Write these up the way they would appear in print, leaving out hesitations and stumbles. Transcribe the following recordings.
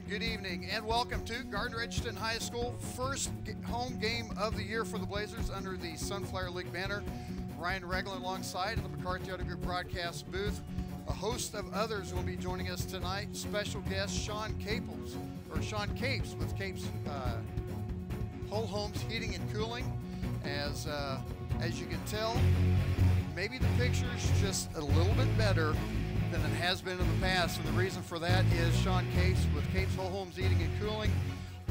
good evening, and welcome to Gardner Edgerton High School, first home game of the year for the Blazers under the Sunflower League banner. Ryan Regler alongside in the McCarthy Auto Group broadcast booth. A host of others will be joining us tonight. Special guest Sean Capes with Capes Whole Homes Heating and Cooling. As you can tell, maybe the picture's just a little bit better than it has been in the past, and the reason for that is Sean Capes with Capes Whole Homes Heating and Cooling.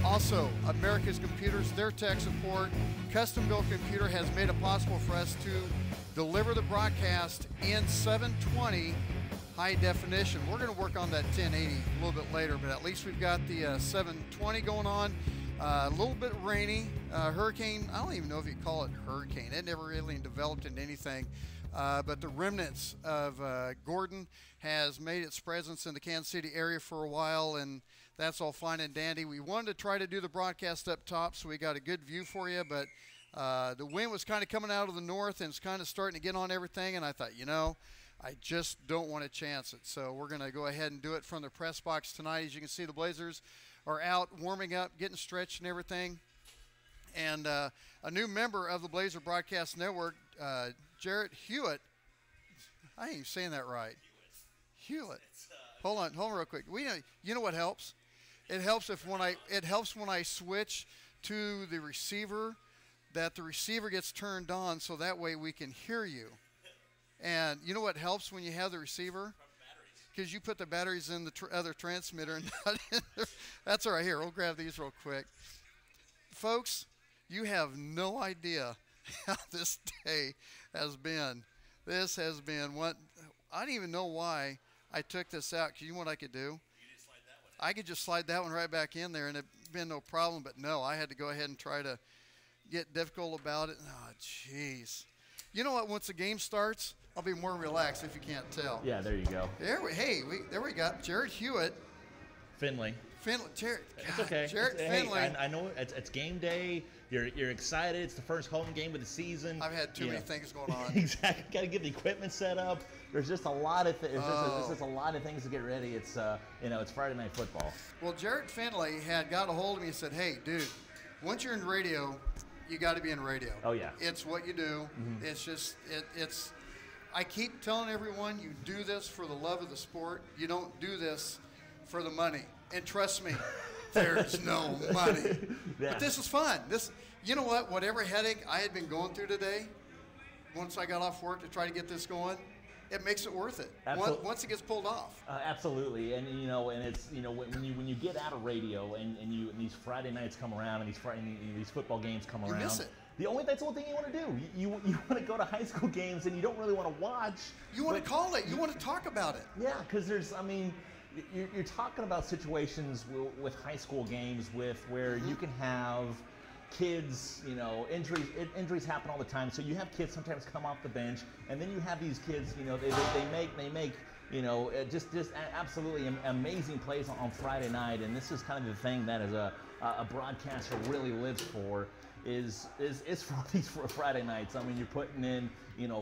Also, America's Computers, their tech support, custom built computer has made it possible for us to deliver the broadcast in 720 high definition. We're going to work on that 1080 a little bit later, but at least we've got the 720 going on. A little bit rainy, hurricane. I don't even know if you call it hurricane. It never really developed into anything. But the remnants of Gordon has made its presence in the Kansas City area for a while, and that's all fine and dandy. We wanted to try to do the broadcast up top, so we got a good view for you, but the wind was kind of coming out of the north, and it's kind of starting to get on everything, and I thought, you know, I just don't want to chance it. So we're going to go ahead and do it from the press box tonight. As you can see, the Blazers are out warming up, getting stretched and everything. And a new member of the Blazer Broadcast Network, Jarrett Hewitt. I ain't even saying that right. Hewitt. Hold on real quick. You know what helps? It helps when I switch to the receiver, that the receiver gets turned on, so that way we can hear you. And you know what helps when you have the receiver? Because you put the batteries in the other transmitter. And that's all right. Here, we'll grab these real quick. Folks, you have no idea how this day has been. This has been what I don't even know why I took this out. Because you know what I could do? You just slide that one in. I could just slide that one right back in there and it'd been no problem. But no, I had to go ahead and try to get difficult about it. Oh, jeez. You know what? Once the game starts, I'll be more relaxed if you can't tell. Yeah, there you go. There we got Jarrett Hewitt. Finley, Jarrett. It's okay. Jarrett Finley. Hey, I know it's game day. You're excited. It's the first home game of the season. I've had too many things going on. Exactly. Got to get the equipment set up. There's just a lot of there's just a lot of things to get ready. It's it's Friday Night Football. Well, Jarrett Finley had got a hold of me and said, "Hey, dude, once you're in radio, you got to be in radio. Oh yeah. It's what you do. Mm-hmm. It's just it's." I keep telling everyone, you do this for the love of the sport. You don't do this for the money. And trust me, there's no money. Yeah. But this is fun. You know what? Whatever headache I had been going through today, once I got off work to try to get this going, it makes it worth it. Once it gets pulled off. Absolutely, and it's when you get out of radio and these Friday nights come around and these football games come around. You miss it. That's the only thing you want to do. You want to go to high school games and you don't really want to watch. You want to call it. You want to talk about it. Yeah, because you're talking about situations with high school games where you can have kids, injuries happen all the time. So you have kids sometimes come off the bench, and then you have these kids, they make just absolutely amazing plays on Friday night. And this is kind of the thing that as a broadcaster really lives for. Is for these Friday nights. I mean, you're putting in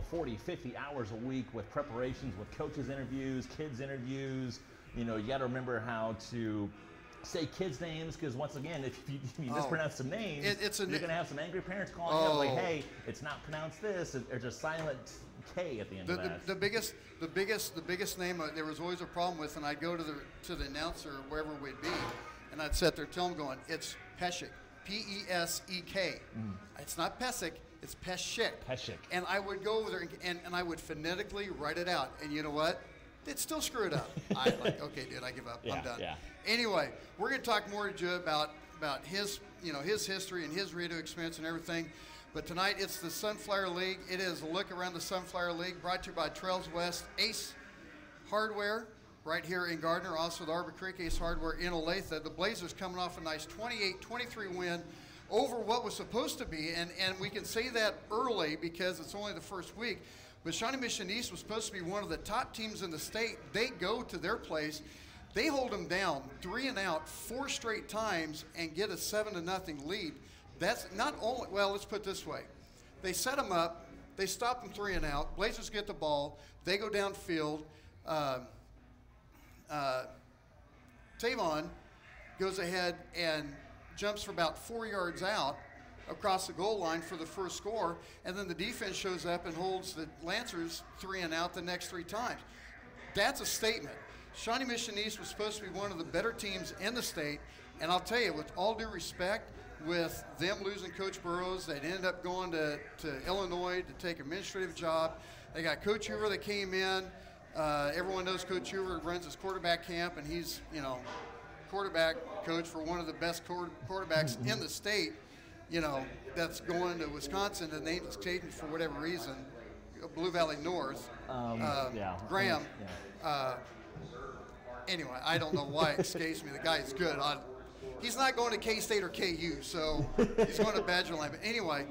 40, 50 hours a week with preparations, with coaches interviews, kids interviews. You got to remember how to say kids' names, because once again, if you mispronounce some names, you're going to have some angry parents calling you up like, "Hey, it's not pronounced this." There's a silent K at the end of that. The biggest name there was always a problem with, and I'd go to the announcer wherever we'd be, and I'd sit there telling him, going, "It's Peshek. P-E-S-E-K. It's not Pesek, it's Peshek. Peshek. And I would go over there and I would phonetically write it out. And you know what? They'd still screw it up. I'm like, okay, dude, I give up. I'm done. Yeah. Anyway, we're going to talk more to Joe about his history and his radio experience and everything. But tonight it's the Sunflower League. It is a look around the Sunflower League, brought to you by Trails West Ace Hardware. Right here in Gardner, also the Arbor Creek Ace Hardware in Olathe. The Blazers coming off a nice 28-23 win over what was supposed to be, and we can say that early because it's only the first week, but Shawnee Mission East was supposed to be one of the top teams in the state. They go to their place. They hold them down 3 and out 4 straight times and get a 7-0 lead. That's not only, well, let's put it this way. They set them up. They stop them 3 and out. Blazers get the ball. They go downfield. Tavon goes ahead and jumps for about 4 yards out across the goal line for the first score, and then the defense shows up and holds the Lancers 3 and out the next 3 times. That's a statement. Shawnee Mission East was supposed to be one of the better teams in the state, and I'll tell you, with all due respect, with them losing Coach Burrows, they ended up going to Illinois to take an administrative job. They got Coach Hoover that came in. Everyone knows Coach Hoover runs his quarterback camp, and he's, quarterback coach for one of the best quarterbacks in the state, that's going to Wisconsin. The name is changed for whatever reason. Blue Valley North. Graham. Yeah. Anyway, I don't know why it escapes me. The guy is good. He's not going to K-State or KU, so he's going to Badgerland. But anyway,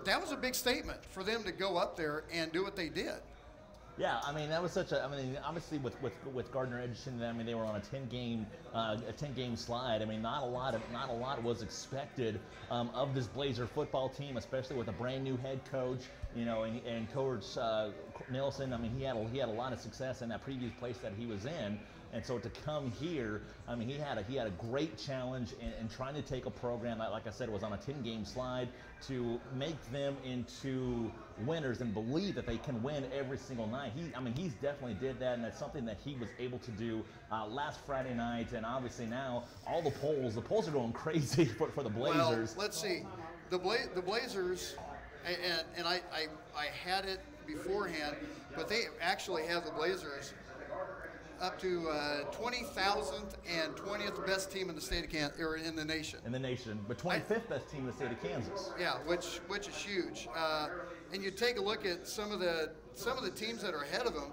that was a big statement for them to go up there and do what they did. Yeah, I mean that was obviously with Gardner Edgerton, they were on a 10-game slide. I mean, not a lot was expected of this Blazer football team, especially with a brand new head coach, and Coach Nelson. I mean, he had a lot of success in that previous place that he was in. And so to come here, I mean, he had a great challenge in trying to take a program that, like I said, was on a 10-game slide to make them into winners and believe that they can win every single night. He's definitely did that, and that's something that he was able to do last Friday night. And obviously now all the polls are going crazy for the Blazers. Well, let's see, the Blazers, and I had it beforehand, but they actually have the Blazers up to 20,000th and 20th best team in the state of Kansas, or in the nation. In the nation, but 25th best team in the state of Kansas. Yeah, which is huge. And you take a look at some of the teams that are ahead of them.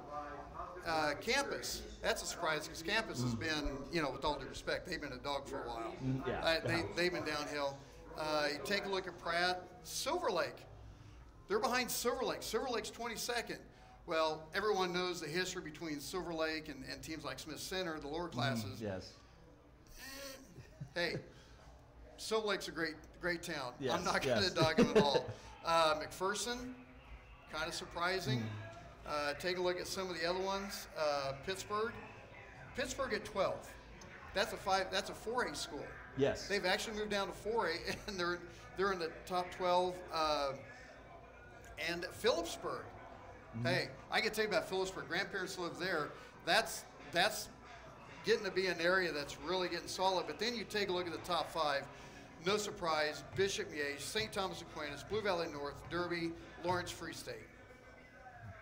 Campus, that's a surprise because Campus has been, with all due respect, they've been a dog for a while. They've been downhill. You take a look at Pratt, Silver Lake. They're behind Silver Lake. Silver Lake's 22nd. Well, everyone knows the history between Silver Lake and teams like Smith Center, the lower classes. Yes. Hey, Silver Lake's a great town. Yes, I'm not going to dog them at all. McPherson, kind of surprising. Take a look at some of the other ones. Pittsburgh at 12. That's a 4A school. Yes. They've actually moved down to 4A, and they're in the top 12. And Phillipsburg. Hey, I can tell you about Phillipsburg. Grandparents live there. That's getting to be an area that's really getting solid. But then you take a look at the top 5. No surprise, Bishop Miege, St. Thomas Aquinas, Blue Valley North, Derby, Lawrence Free State.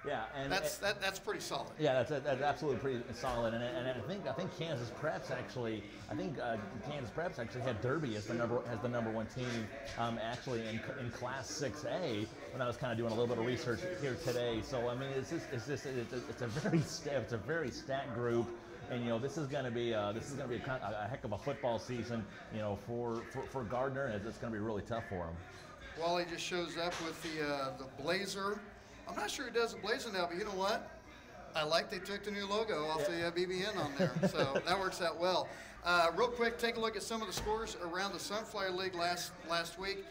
Yeah, and that's pretty solid. Yeah, that's absolutely pretty solid, and I think Kansas Preps actually had Derby as the number 1 team actually in Class 6A when I was kind of doing a little bit of research here today. So I mean, it's a very stacked group. And this is going to be a heck of a football season, for Gardner, and it's going to be really tough for him. Wally just shows up with the Blazer. I'm not sure he does the Blazer now, but you know what? I like they took the new logo off the BBN on there, so that works out well. Real quick, take a look at some of the scores around the Sunflower League last week.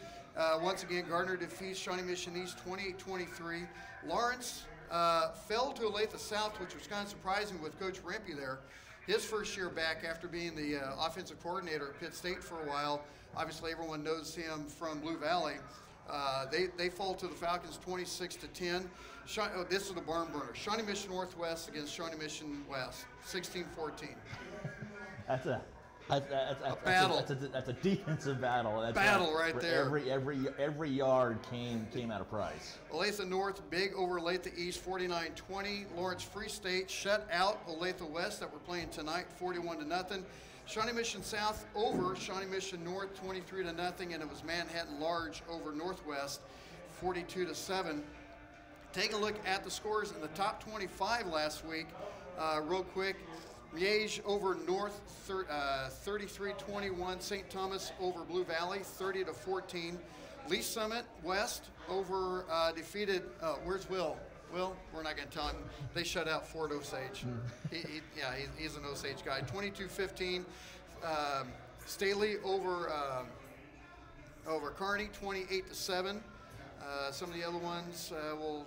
Once again, Gardner defeats Shawnee Mission East 28-23. Lawrence fell to Olathe South, which was kind of surprising with Coach Rempe there. His first year back after being the offensive coordinator at Pitt State for a while. Obviously, everyone knows him from Blue Valley. They fall to the Falcons 26-10. This is the barn burner. Shawnee Mission Northwest against Shawnee Mission West, 16-14. That's a battle. That's a defensive battle. That's right there. Every yard came out of price. Olathe North big over Olathe East 49-20. Lawrence Free State shut out Olathe West that we're playing tonight 41-0. Shawnee Mission South over Shawnee Mission North 23-0, and it was Manhattan Large over Northwest 42-7. Take a look at the scores in the top 25 last week. Real quick, Miege over North 33-21. St. Thomas over Blue Valley 30-14. Lee Summit West over defeated. Where's Will? Will, we're not going to tell him. They shut out Fort Osage. He's an Osage guy. 22-15. Staley over Kearney, 28-7. Some of the other ones, I'm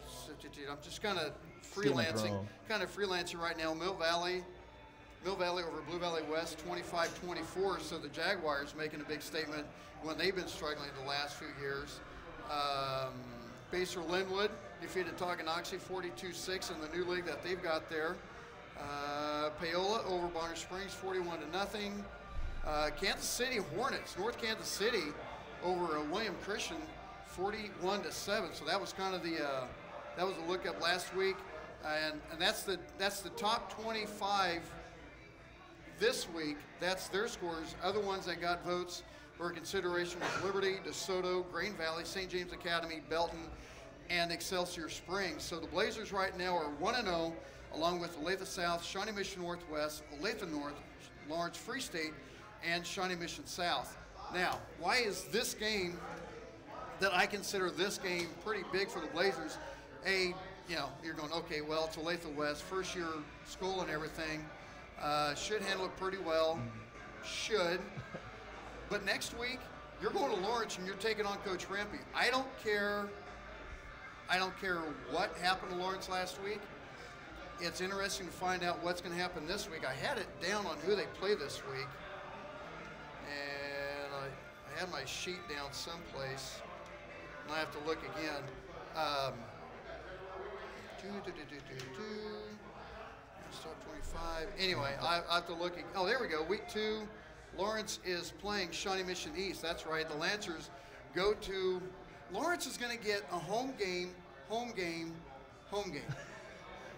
just kind of freelancing right now. Mill Valley, Mill Valley over Blue Valley West 25-24, so the Jaguars making a big statement when they've been struggling the last few years. Baser Linwood defeated Tonganoxie 42-6 in the new league that they've got there. Paola over Bonner Springs 41-0. Kansas City Hornets, North Kansas City over William Christian 41-7. So that was kind of the that was a look up last week, and that's the top 25 this week. That's their scores. Other ones that got votes for consideration was Liberty, DeSoto, Grain Valley, St. James Academy, Belton, and Excelsior Springs. So the Blazers right now are 1-0, along with Olathe South, Shawnee Mission Northwest, Olathe North, Lawrence Free State, and Shawnee Mission South. Now, why is this game that I consider this game pretty big for the Blazers? You're going, okay, well, it's Olathe West, first year school and everything. Should handle it pretty well. Should. But next week, you're going to Lawrence and you're taking on Coach Rempe. I don't care what happened to Lawrence last week. It's interesting to find out what's going to happen this week. I had it down on who they play this week. And I had my sheet down someplace. And I have to look again. Stop 25. Anyway, I have to look. Oh, there we go. Week 2, Lawrence is playing Shawnee Mission East. That's right. The Lancers go to. Lawrence is going to get a home game.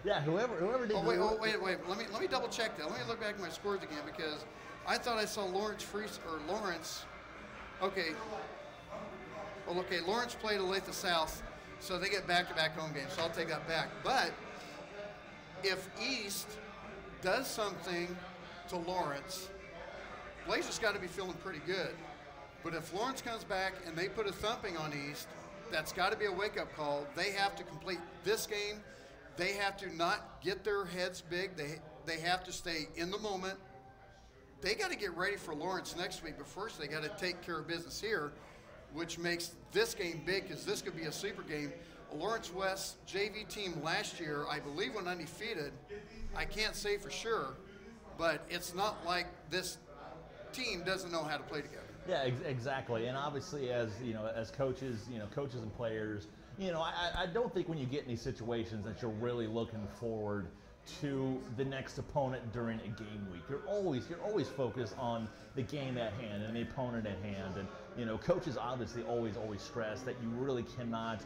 Yeah, whoever did. Oh wait. Let me double check that. Let me look back at my scores again because I thought I saw Lawrence. Okay. Well, okay. Lawrence played Olathe South, so they get back-to-back home games. So I'll take that back. But if East does something to Lawrence, Blazers got to be feeling pretty good. But if Lawrence comes back and they put a thumping on East, that's got to be a wake-up call. They have to complete this game. They have to not get their heads big. They have to stay in the moment. They got to get ready for Lawrence next week, but first they got to take care of business here, which makes this game big because this could be a sleeper game. A Lawrence West JV team last year, I believe, went undefeated. I can't say for sure, but it's not like this team doesn't know how to play together. Yeah, exactly. And obviously, as coaches, coaches and players, I don't think when you get in these situations that you're really looking forward to the next opponent during a game week. You're always focused on the game at hand and the opponent at hand. And coaches obviously always stress that you really cannot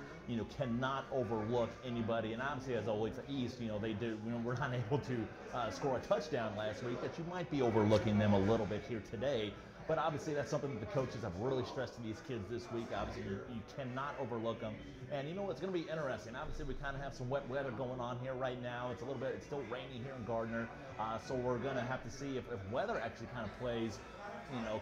overlook anybody. And obviously, as always, the East, they do. We're not able to score a touchdown last week. That you might be overlooking them a little bit here today. But obviously, that's something that the coaches have really stressed to these kids this week. Obviously, you cannot overlook them. And it's going to be interesting. Obviously, we kind of have some wet weather going on here right now. It's still rainy here in Gardner. So we're going to have to see if weather actually kind of plays, I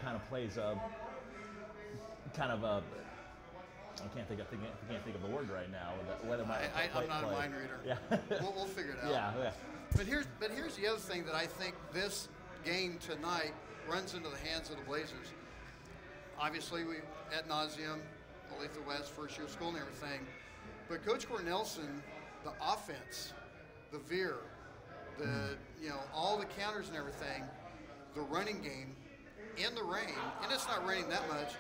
can't think of the word right now. The weather might I'm not a mind reader. Yeah. we'll figure it out. Yeah. But here's the other thing that I think this game tonight runs into the hands of the Blazers. Obviously, we ad nauseum, Olathe West, first year of school and everything. But Coach Cornelson, the offense, the veer, all the counters and everything, the running game in the rain, and it's not raining that much,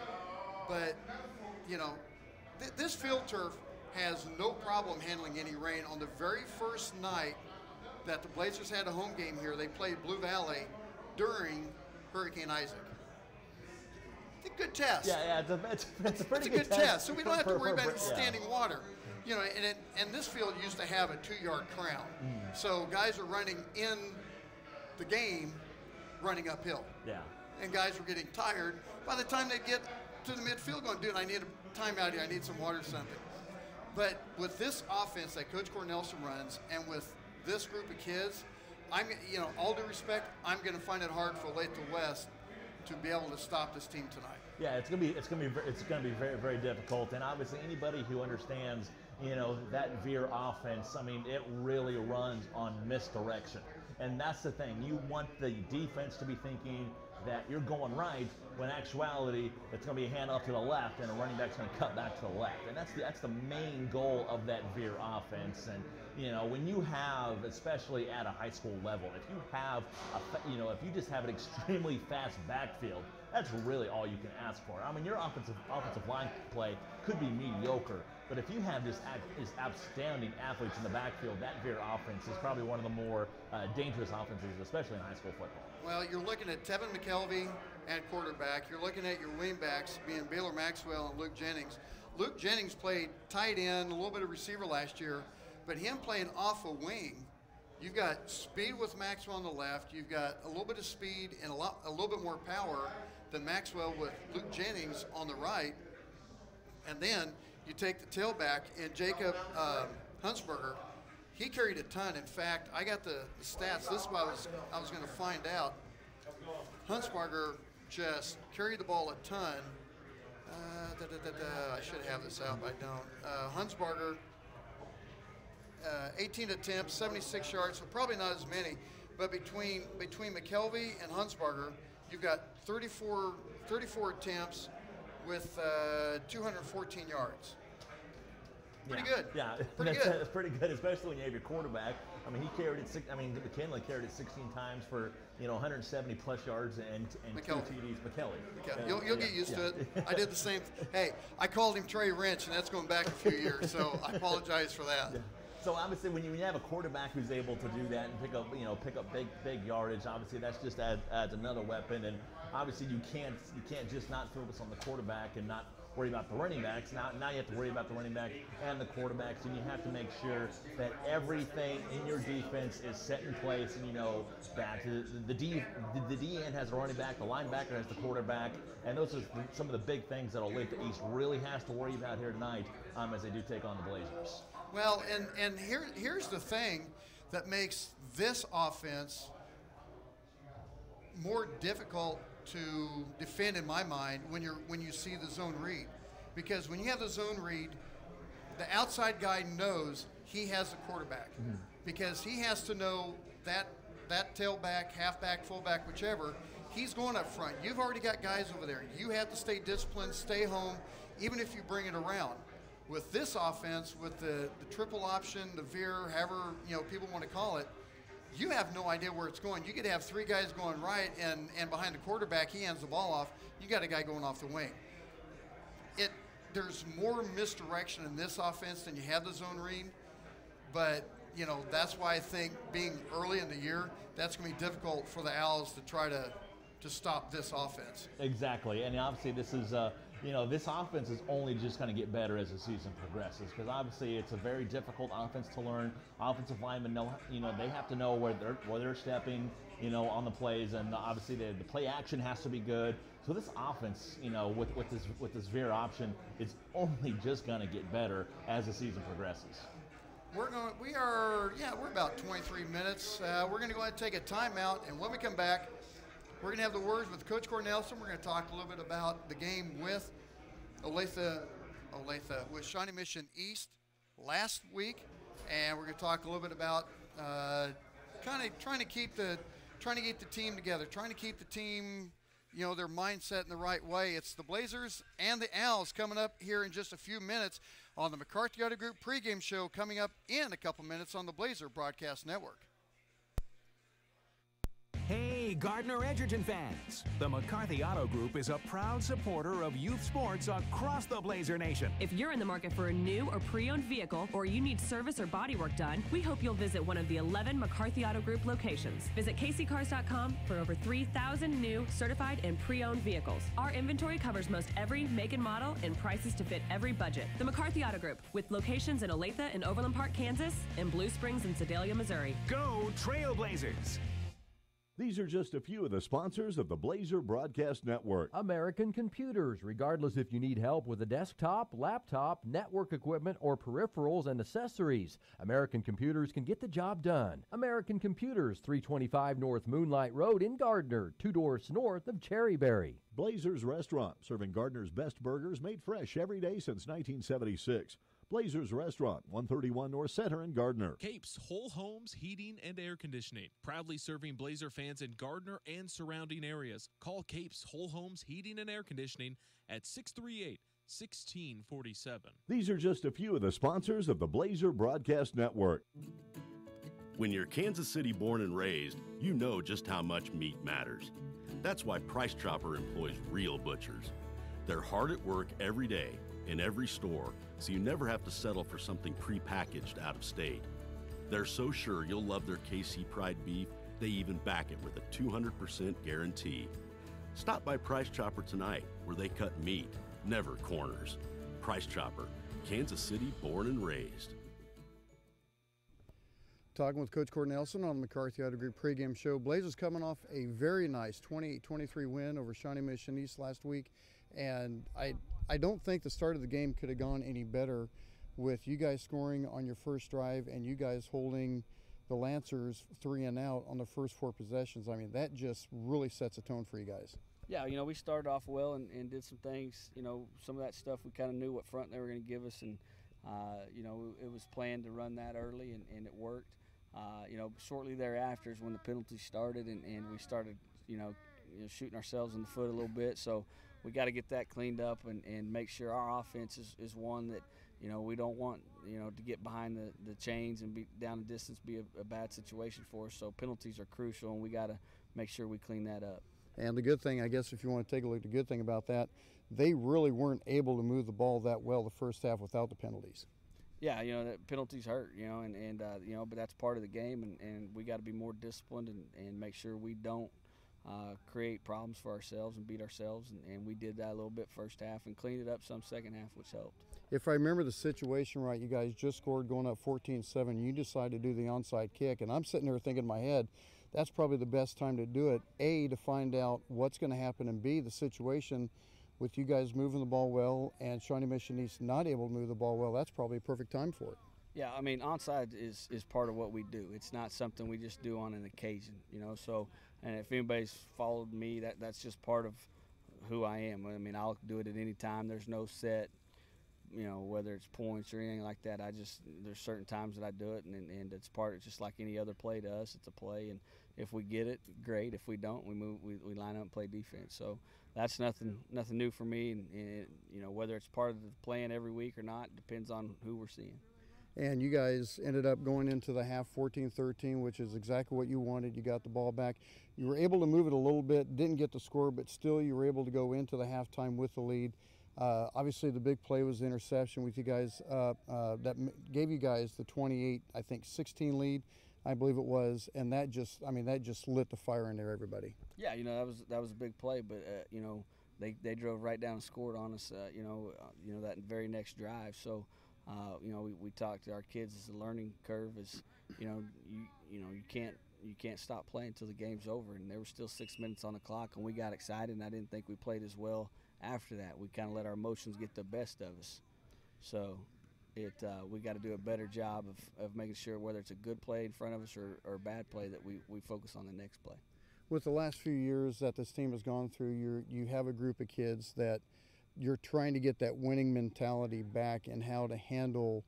but this field turf has no problem handling any rain. On the very first night that the Blazers had a home game here, they played Blue Valley during Hurricane Isaac. It's a good test. Yeah, it's a pretty good test. So we don't have to worry about standing water. And this field used to have a 2-yard crown. So guys are running in the game, running uphill. Yeah. And guys were getting tired. By the time they get to the midfield going, dude, I need a timeout here. I need some water or something. But with this offense that Coach Cornelson runs and with this group of kids, all due respect, I'm going to find it hard for Olathe West to be able to stop this team tonight. Yeah, it's going to be very, very difficult. And obviously, anybody who understands, that veer offense, it really runs on misdirection. And that's the thing. You want the defense to be thinking that you're going right, when in actuality it's going to be a handoff to the left and a running back's going to cut back to the left. And that's the main goal of that veer offense. And when you have, especially at a high school level, if you have if you just have an extremely fast backfield, that's really all you can ask for. I mean, your offensive line play could be mediocre, but if you have just outstanding athletes in the backfield, that veer offense is probably one of the more dangerous offenses, especially in high school football. Well, you're looking at Tevin McKelvey at quarterback. You're looking at your wingbacks being Baylor Maxwell and Luke Jennings. Luke Jennings played tight end, a little bit of receiver last year, but him playing off a wing, you've got speed with Maxwell on the left. You've got a little bit of speed and a little bit more power than Maxwell with Luke Jennings on the right. And then you take the tailback and Jacob Huntzberger. He carried a ton. In fact, I got the stats. This is what I was going to find out. Huntzberger just carried the ball a ton. I should have this out, but I don't. Huntzberger, 18 attempts, 76 yards, so probably not as many. But between McKelvey and Huntzberger, you've got 34 attempts with 214 yards. Pretty good. Yeah, that's pretty good, especially when you have your quarterback. I mean, McKinley carried it 16 times for 170 plus yards and 2 TDs. McKelvey. You'll get used to it. I did the same. Hey, I called him Trey Wrench, and that's going back a few years, so I apologize for that. Yeah. So obviously, when you have a quarterback who's able to do that and pick up big yardage, obviously that's just adds another weapon. And obviously, you can't just not focus on the quarterback and not worry about the running backs. Now you have to worry about the running back and the quarterbacks, and you have to make sure that everything in your defense is set in place. And you know that the D end has a running back, the linebacker has the quarterback, and those are some of the big things that Olathe East really has to worry about here tonight as they do take on the Blazers. Well, and here's the thing that makes this offense more difficult to defend in my mind when you see the zone read, because when you have the zone read, the outside guy knows he has the quarterback, because he has to know that tailback, halfback, fullback, whichever, he's going up front. You've already got guys over there. You have to stay disciplined, stay home, even if you bring it around. With this offense, with the triple option, the veer, however people want to call it, you have no idea where it's going. You could have 3 guys going right, and behind the quarterback, he hands the ball off. You got a guy going off the wing. There's more misdirection in this offense than you have the zone read, but that's why I think being early in the year, that's going to be difficult for the Owls to try to stop this offense. Exactly, and obviously this is this offense is only just going to get better as the season progresses, because obviously it's a very difficult offense to learn. Offensive linemen know, they have to know where they're stepping, on the plays, and obviously the play action has to be good. So this offense, with this veer option, it's only just going to get better as the season progresses. We're about 23 minutes. We're going to go ahead and take a timeout, and when we come back, we're going to have the words with Coach Cornelson. We're going to talk a little bit about the game with with Shawnee Mission East last week, and we're going to talk a little bit about kind of trying to get the team together, trying to keep the team, their mindset in the right way. It's the Blazers and the Owls coming up here in just a few minutes on the McCarthy Auto Group pregame show, coming up in a couple minutes on the Blazer Broadcast Network. Hey, Gardner Edgerton fans! The McCarthy Auto Group is a proud supporter of youth sports across the Blazer Nation. If you're in the market for a new or pre-owned vehicle, or you need service or body work done, we hope you'll visit one of the 11 McCarthy Auto Group locations. Visit kccars.com for over 3,000 new, certified, and pre-owned vehicles. Our inventory covers most every make and model and prices to fit every budget. The McCarthy Auto Group, with locations in Olathe and Overland Park, Kansas, and Blue Springs and Sedalia, Missouri. Go Trailblazers! These are just a few of the sponsors of the Blazer Broadcast Network. American Computers. Regardless if you need help with a desktop, laptop, network equipment, or peripherals and accessories, American Computers can get the job done. American Computers, 325 North Moonlight Road in Gardner, 2 doors north of Cherryberry. Blazer's Restaurant, serving Gardner's best burgers made fresh every day since 1976. Blazers Restaurant, 131 North Center in Gardner. Capes Whole Homes Heating and Air Conditioning, proudly serving Blazer fans in Gardner and surrounding areas. Call Capes Whole Homes Heating and Air Conditioning at 638-1647. These are just a few of the sponsors of the Blazer Broadcast Network. When you're Kansas City born and raised, you know just how much meat matters. That's why Price Chopper employs real butchers. They're hard at work every day in every store, so you never have to settle for something prepackaged out of state. They're so sure you'll love their KC Pride beef, they even back it with a 200% guarantee. Stop by Price Chopper tonight, where they cut meat, never corners. Price Chopper, Kansas City born and raised. Talking with Coach Cord Nelson on the McCarthy Auto Group pregame show. Blazers coming off a very nice 28-23 win over Shawnee Mission East last week, and I don't think the start of the game could have gone any better with you guys scoring on your first drive and you guys holding the Lancers 3 and out on the first 4 possessions. I mean, that just really sets a tone for you guys. Yeah, you know, we started off well and did some things. You know, some of that stuff we kind of knew what front they were going to give us, and you know, it was planned to run that early, and it worked. You know, shortly thereafter is when the penalties started, and we started, you know, shooting ourselves in the foot a little bit. So we got to get that cleaned up and make sure our offense is one that, you know, we don't want, you know, to get behind the chains and be down the distance, be a bad situation for us. So penalties are crucial, and we got to make sure we clean that up. And the good thing, I guess, if you want to take a look, the good thing about that, they really weren't able to move the ball that well the first half without the penalties. Yeah, you know, that penalties hurt, you know, and you know, but that's part of the game, and we got to be more disciplined and make sure we don't create problems for ourselves and beat ourselves, and we did that a little bit first half and cleaned it up some second half, which helped. If I remember the situation right, you guys just scored going up 14-7. You decide to do the onside kick, and I'm sitting there thinking in my head, that's probably the best time to do it, A, to find out what's going to happen, and B, the situation with you guys moving the ball well and Shawnee Mission East not able to move the ball well, that's probably a perfect time for it. Yeah, I mean, onside is part of what we do. It's not something we just do on an occasion, you know. So, and if anybody's followed me, that's just part of who I am. I mean, I'll do it at any time. There's no set, you know, whether it's points or anything like that. There's certain times that I do it, and it's just like any other play to us. It's a play, and if we get it, great. If we don't, we line up and play defense. So that's nothing new for me, and you know, whether it's part of the plan every week or not depends on who we're seeing. And you guys ended up going into the half 14-13, which is exactly what you wanted. You got the ball back. You were able to move it a little bit, didn't get the score, but still you were able to go into the halftime with the lead. Obviously, the big play was the interception with you guys that gave you guys the 16 lead, I believe it was, and that just lit the fire in there, everybody. Yeah, you know, that was a big play, but you know, they drove right down and scored on us. You know that very next drive. So. You know, we talked to our kids as a learning curve. Is you can't stop playing until the game's over, and there were still 6 minutes on the clock, and we got excited. And I didn't think we played as well after that. We kind of let our emotions get the best of us. So we got to do a better job of making sure whether it's a good play in front of us or a bad play that we focus on the next play. With the last few years that this team has gone through, you have a group of kids that you're trying to get that winning mentality back and how to handle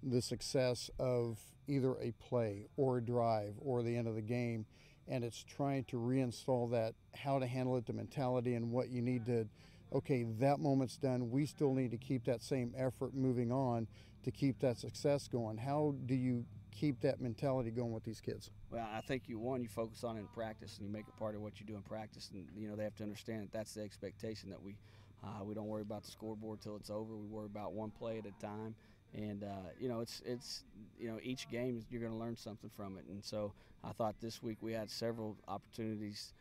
the success of either a play or a drive or the end of the game. And it's trying to reinstall that, how to handle it, the mentality, and what you need to, okay, that moment's done. We still need to keep that same effort moving on to keep that success going. How do you keep that mentality going with these kids? Well, I think you focus on it in practice, and you make it part of what you do in practice. And, you know, they have to understand that that's the expectation, that we don't worry about the scoreboard till it's over. We worry about one play at a time, and you know, it's you know, each game you're going to learn something from it. And so I thought this week we had several opportunities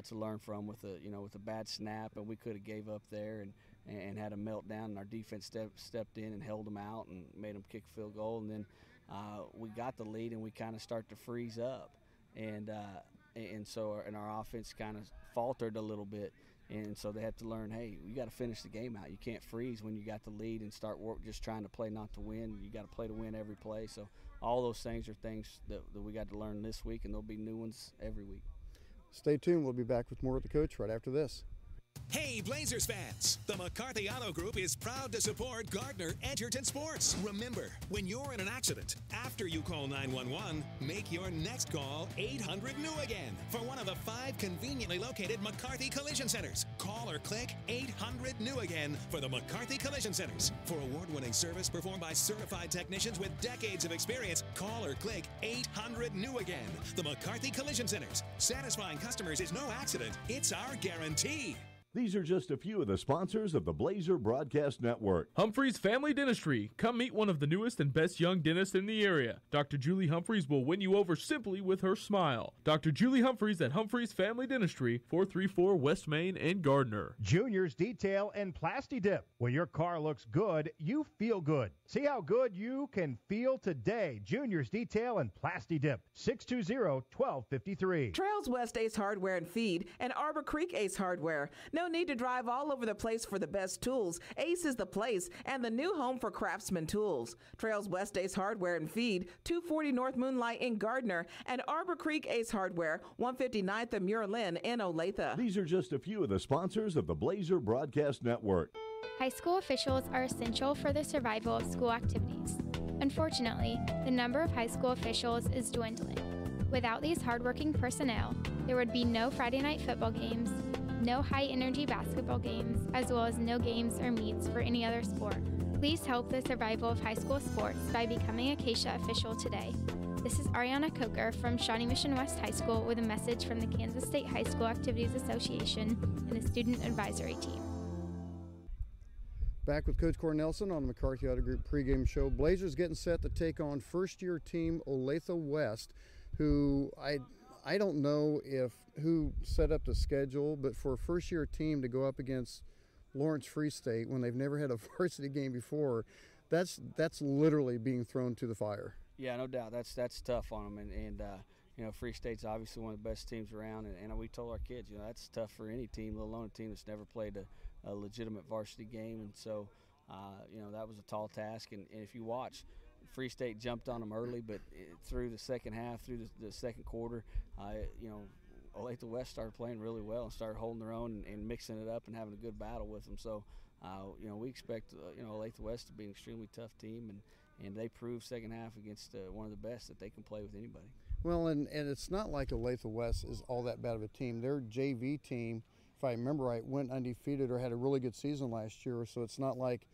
to learn from with a bad snap, and we could have gave up there and had a meltdown, and our defense stepped in and held them out and made them kick a field goal, and then we got the lead and we kind of start to freeze up, and so our offense kind of faltered a little bit. And so they have to learn, hey, you got to finish the game out. You can't freeze when you got the lead and start just trying to play not to win. You got to play to win every play. So all those things are things that we got to learn this week, and there'll be new ones every week. Stay tuned. We'll be back with more with the coach right after this. Hey, Blazers fans! The McCarthy Auto Group is proud to support Gardner Edgerton Sports. Remember, when you're in an accident, after you call 911, make your next call 800-NEW-AGAIN for one of the 5 conveniently located McCarthy Collision Centers. Call or click 800-NEW-AGAIN for the McCarthy Collision Centers. For award-winning service performed by certified technicians with decades of experience, call or click 800-NEW-AGAIN. The McCarthy Collision Centers. Satisfying customers is no accident. It's our guarantee. These are just a few of the sponsors of the Blazer Broadcast Network. Humphreys Family Dentistry. Come meet one of the newest and best young dentists in the area. Dr. Julie Humphreys will win you over simply with her smile. Dr. Julie Humphreys at Humphreys Family Dentistry, 434 West Main in Gardner. Junior's Detail and Plasti Dip. When your car looks good, you feel good. See how good you can feel today. Junior's Detail and Plasti Dip, 620-1253. Trails West Ace Hardware and Feed and Arbor Creek Ace Hardware. No need to drive all over the place for the best tools. Ace is the place and the new home for Craftsman tools. Trails West Ace Hardware and Feed, 240 North Moonlight in Gardner, and Arbor Creek Ace Hardware, 159th and Muir Lynn in Olathe. These are just a few of the sponsors of the Blazer Broadcast Network. High school officials are essential for the survival of school activities. Unfortunately, the number of high school officials is dwindling. Without these hardworking personnel, there would be no Friday night football games, no high-energy basketball games, as well as no games or meets for any other sport. Please help the survival of high school sports by becoming a Acacia official today. This is Ariana Coker from Shawnee Mission West High School with a message from the Kansas State High School Activities Association and the Student Advisory Team. Back with Coach Cornelson on the McCarthy Auto Group pregame show. Blazers getting set to take on first-year team Olathe West, who I don't know who set up the schedule, but for a first-year team to go up against Lawrence Free State when they've never had a varsity game before, that's literally being thrown to the fire. Yeah, no doubt. That's tough on them, and you know, Free State's obviously one of the best teams around, and we told our kids, you know, that's tough for any team, let alone a team that's never played a legitimate varsity game, and so you know, that was a tall task. And if you watch, Free State jumped on them early, but through the second half, through the second quarter, you know, Olathe West started playing really well and started holding their own and mixing it up and having a good battle with them. So, you know, we expect you know, Olathe West to be an extremely tough team, and they proved second half against one of the best that they can play with anybody. Well, and it's not like Olathe West is all that bad of a team. Their JV team, if I remember right, went undefeated or had a really good season last year. So it's not like,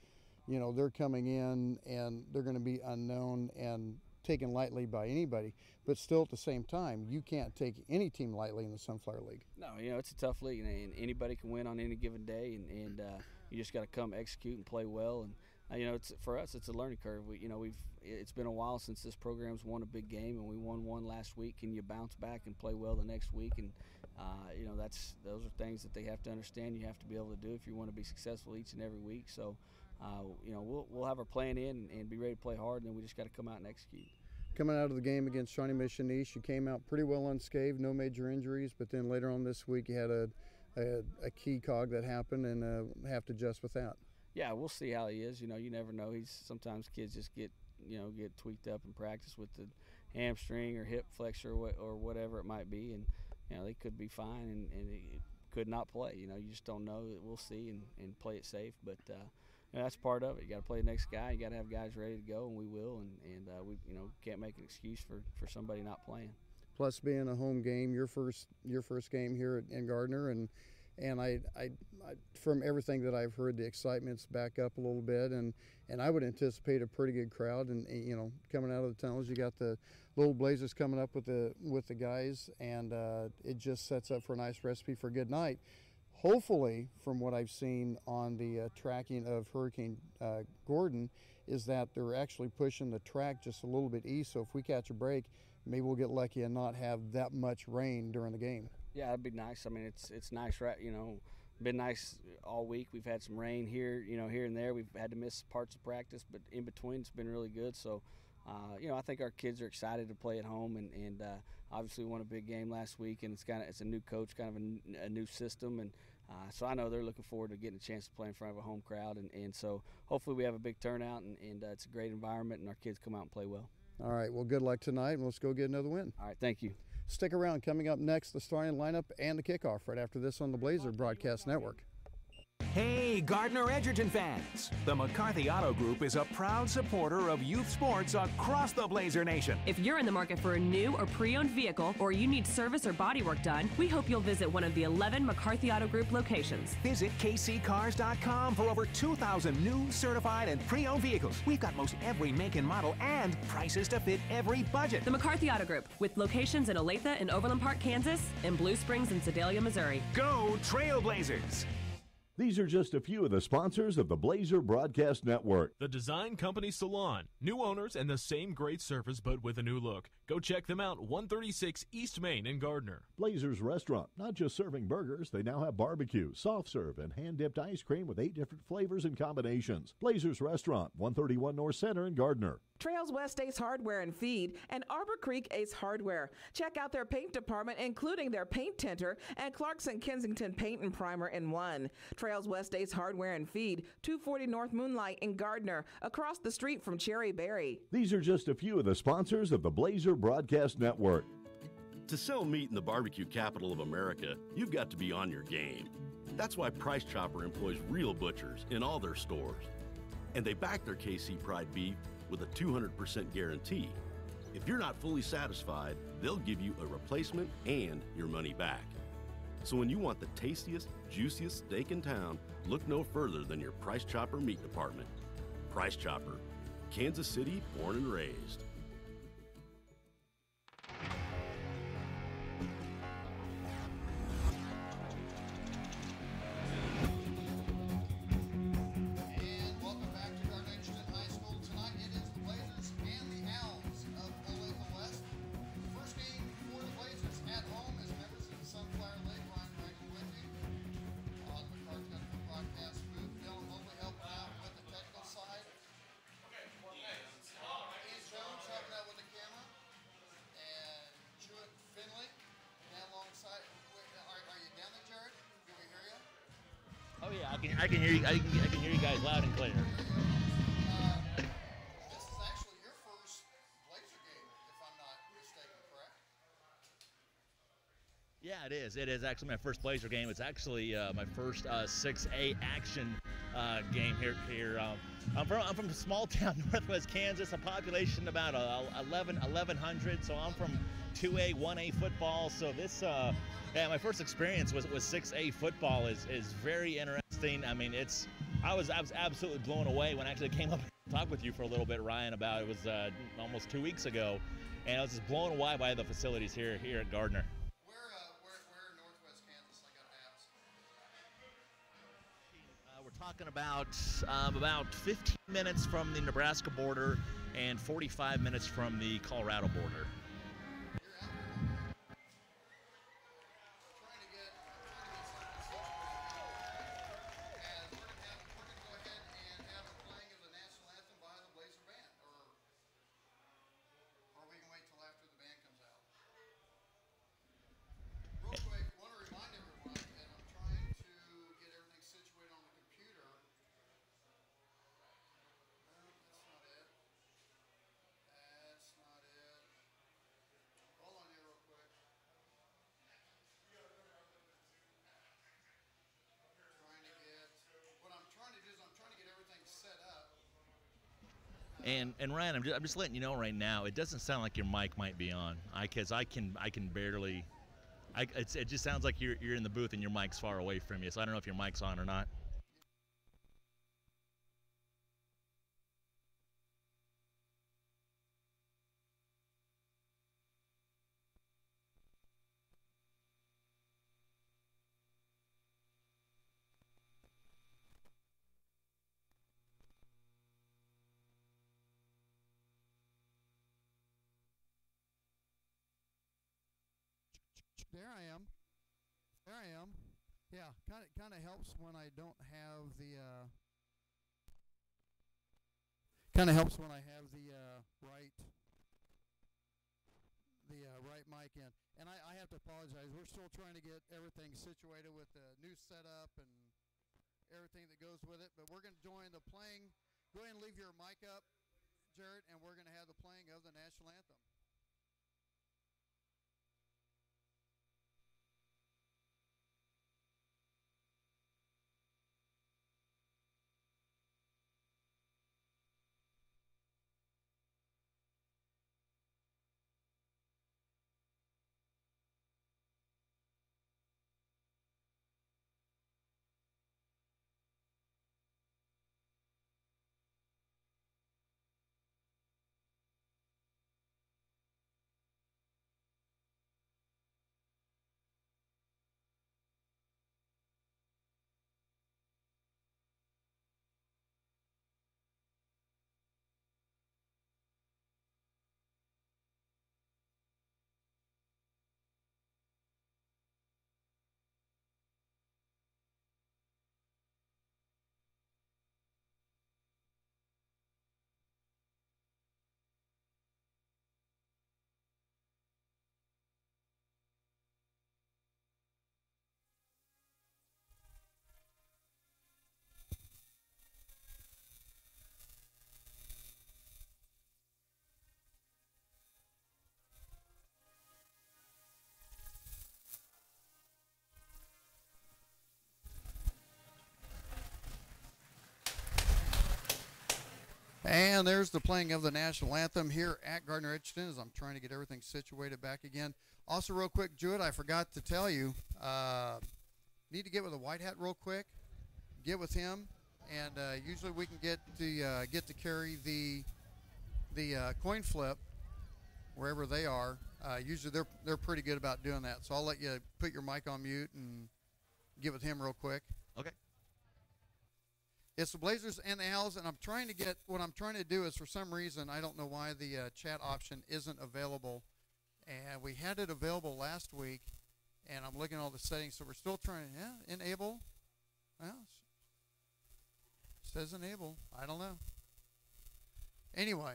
you know, they're coming in and they're going to be unknown and taken lightly by anybody. But still, at the same time, you can't take any team lightly in the Sunflower League. No, you know, it's a tough league, and anybody can win on any given day, and you just got to come execute and play well. And you know, for us, it's a learning curve. It's been a while since this program's won a big game, and we won one last week. And you bounce back and play well the next week, and you know, those are things that they have to understand. You have to be able to do if you want to be successful each and every week. So, you know, we'll have our plan in and be ready to play hard, and then we just got to come out and execute. Coming out of the game against Shawnee Mission East, you came out pretty well unscathed, no major injuries, but then later on this week you had a key cog that happened and have to adjust with that. Yeah, we'll see how he is. You know, you never know. Sometimes kids just get tweaked up in practice with the hamstring or hip flexor or whatever it might be, and you know, they could be fine and it could not play. You know, you just don't know. We'll see and play it safe, but you know, that's part of it. You got to play the next guy. You got to have guys ready to go, and we will. And we, you know, can't make an excuse for somebody not playing. Plus, being a home game, your first game here in Gardner, and I from everything that I've heard, the excitement's back up a little bit, and I would anticipate a pretty good crowd. And you know, coming out of the tunnels, you got the little Blazers coming up with the guys, and it just sets up for a nice recipe for a good night. Hopefully, from what I've seen on the tracking of Hurricane Gordon, is that they're actually pushing the track just a little bit east. So if we catch a break, maybe we'll get lucky and not have that much rain during the game. Yeah, that'd be nice. I mean, it's nice, right? You know, been nice all week. We've had some rain here, you know, here and there. We've had to miss parts of practice, but in between, it's been really good. So, you know, I think our kids are excited to play at home, and obviously we won a big game last week, and it's a new coach, kind of a new system, and so I know they're looking forward to getting a chance to play in front of a home crowd, and so hopefully we have a big turnout, and it's a great environment, and our kids come out and play well. All right, well, good luck tonight, and let's go get another win. All right, thank you. Stick around. Coming up next, the starting lineup and the kickoff right after this on the Blazer Broadcast Network. Hey, Gardner Edgerton fans! The McCarthy Auto Group is a proud supporter of youth sports across the Blazer Nation. If you're in the market for a new or pre-owned vehicle, or you need service or body work done, we hope you'll visit one of the 11 McCarthy Auto Group locations. Visit kccars.com for over 2,000 new, certified, and pre-owned vehicles. We've got most every make and model and prices to fit every budget. The McCarthy Auto Group, with locations in Olathe and Overland Park, Kansas, and Blue Springs and Sedalia, Missouri. Go Trailblazers! These are just a few of the sponsors of the Blazer Broadcast Network. The Design Company Salon. New owners and the same great service, but with a new look. Go check them out, 136 East Main in Gardner. Blazer's Restaurant. Not just serving burgers, they now have barbecue, soft serve, and hand-dipped ice cream with 8 different flavors and combinations. Blazer's Restaurant, 131 North Center in Gardner. Trails West Ace Hardware and Feed and Arbor Creek Ace Hardware. Check out their paint department, including their paint tinter and Clarkson Kensington Paint and Primer in one. Trails West Ace Hardware and Feed, 240 North Moonlight in Gardner, across the street from Cherry Berry. These are just a few of the sponsors of the Blazer Broadcast Network. To sell meat in the barbecue capital of America, you've got to be on your game. That's why Price Chopper employs real butchers in all their stores. And they back their KC Pride beef with a 200% guarantee. If you're not fully satisfied, they'll give you a replacement and your money back. So when you want the tastiest, juiciest steak in town, look no further than your Price Chopper meat department. Price Chopper, Kansas City born and raised. Oh yeah, I can hear you. I can hear you guys loud and clear. This is actually your first Blazer game, if I'm not mistaken, correct? Yeah, it is. It is actually my first Blazer game. It's actually my first 6A action game here. I'm from small town Northwest Kansas, a population about 1,100. So I'm from 2A, 1A football. So this, my first experience was 6A football is very interesting. I mean, I was absolutely blown away when I actually came up and talked with you for a little bit, Ryan, about it was almost 2 weeks ago, and I was just blown away by the facilities here at Gardner. Where in Northwest Kansas, I gotta ask? We're talking about 15 minutes from the Nebraska border and 45 minutes from the Colorado border. And Ryan, I'm just letting you know right now, it doesn't sound like your mic might be on, because I can barely. It just sounds like you're in the booth and your mic's far away from you. So I don't know if your mic's on or not. There I am. Yeah, kind of helps when I don't have the right mic in. And I have to apologize. We're still trying to get everything situated with the new setup and everything that goes with it. But we're going to join the playing. Go ahead and leave your mic up, Jared, and we're going to have the playing of the National Anthem. And there's the playing of the National Anthem here at Gardner Edgerton as I'm trying to get everything situated back again. Also, real quick, Jewett, I forgot to tell you, need to get with a white hat real quick. Get with him, and usually we can get to carry the coin flip wherever they are. Usually they're pretty good about doing that. So I'll let you put your mic on mute and get with him real quick. Okay. It's the Blazers and the Owls, and what I'm trying to do is, for some reason, I don't know why the chat option isn't available. And we had it available last week, and I'm looking at all the settings, so we're still trying to, enable. Well, it says enable. I don't know. Anyway,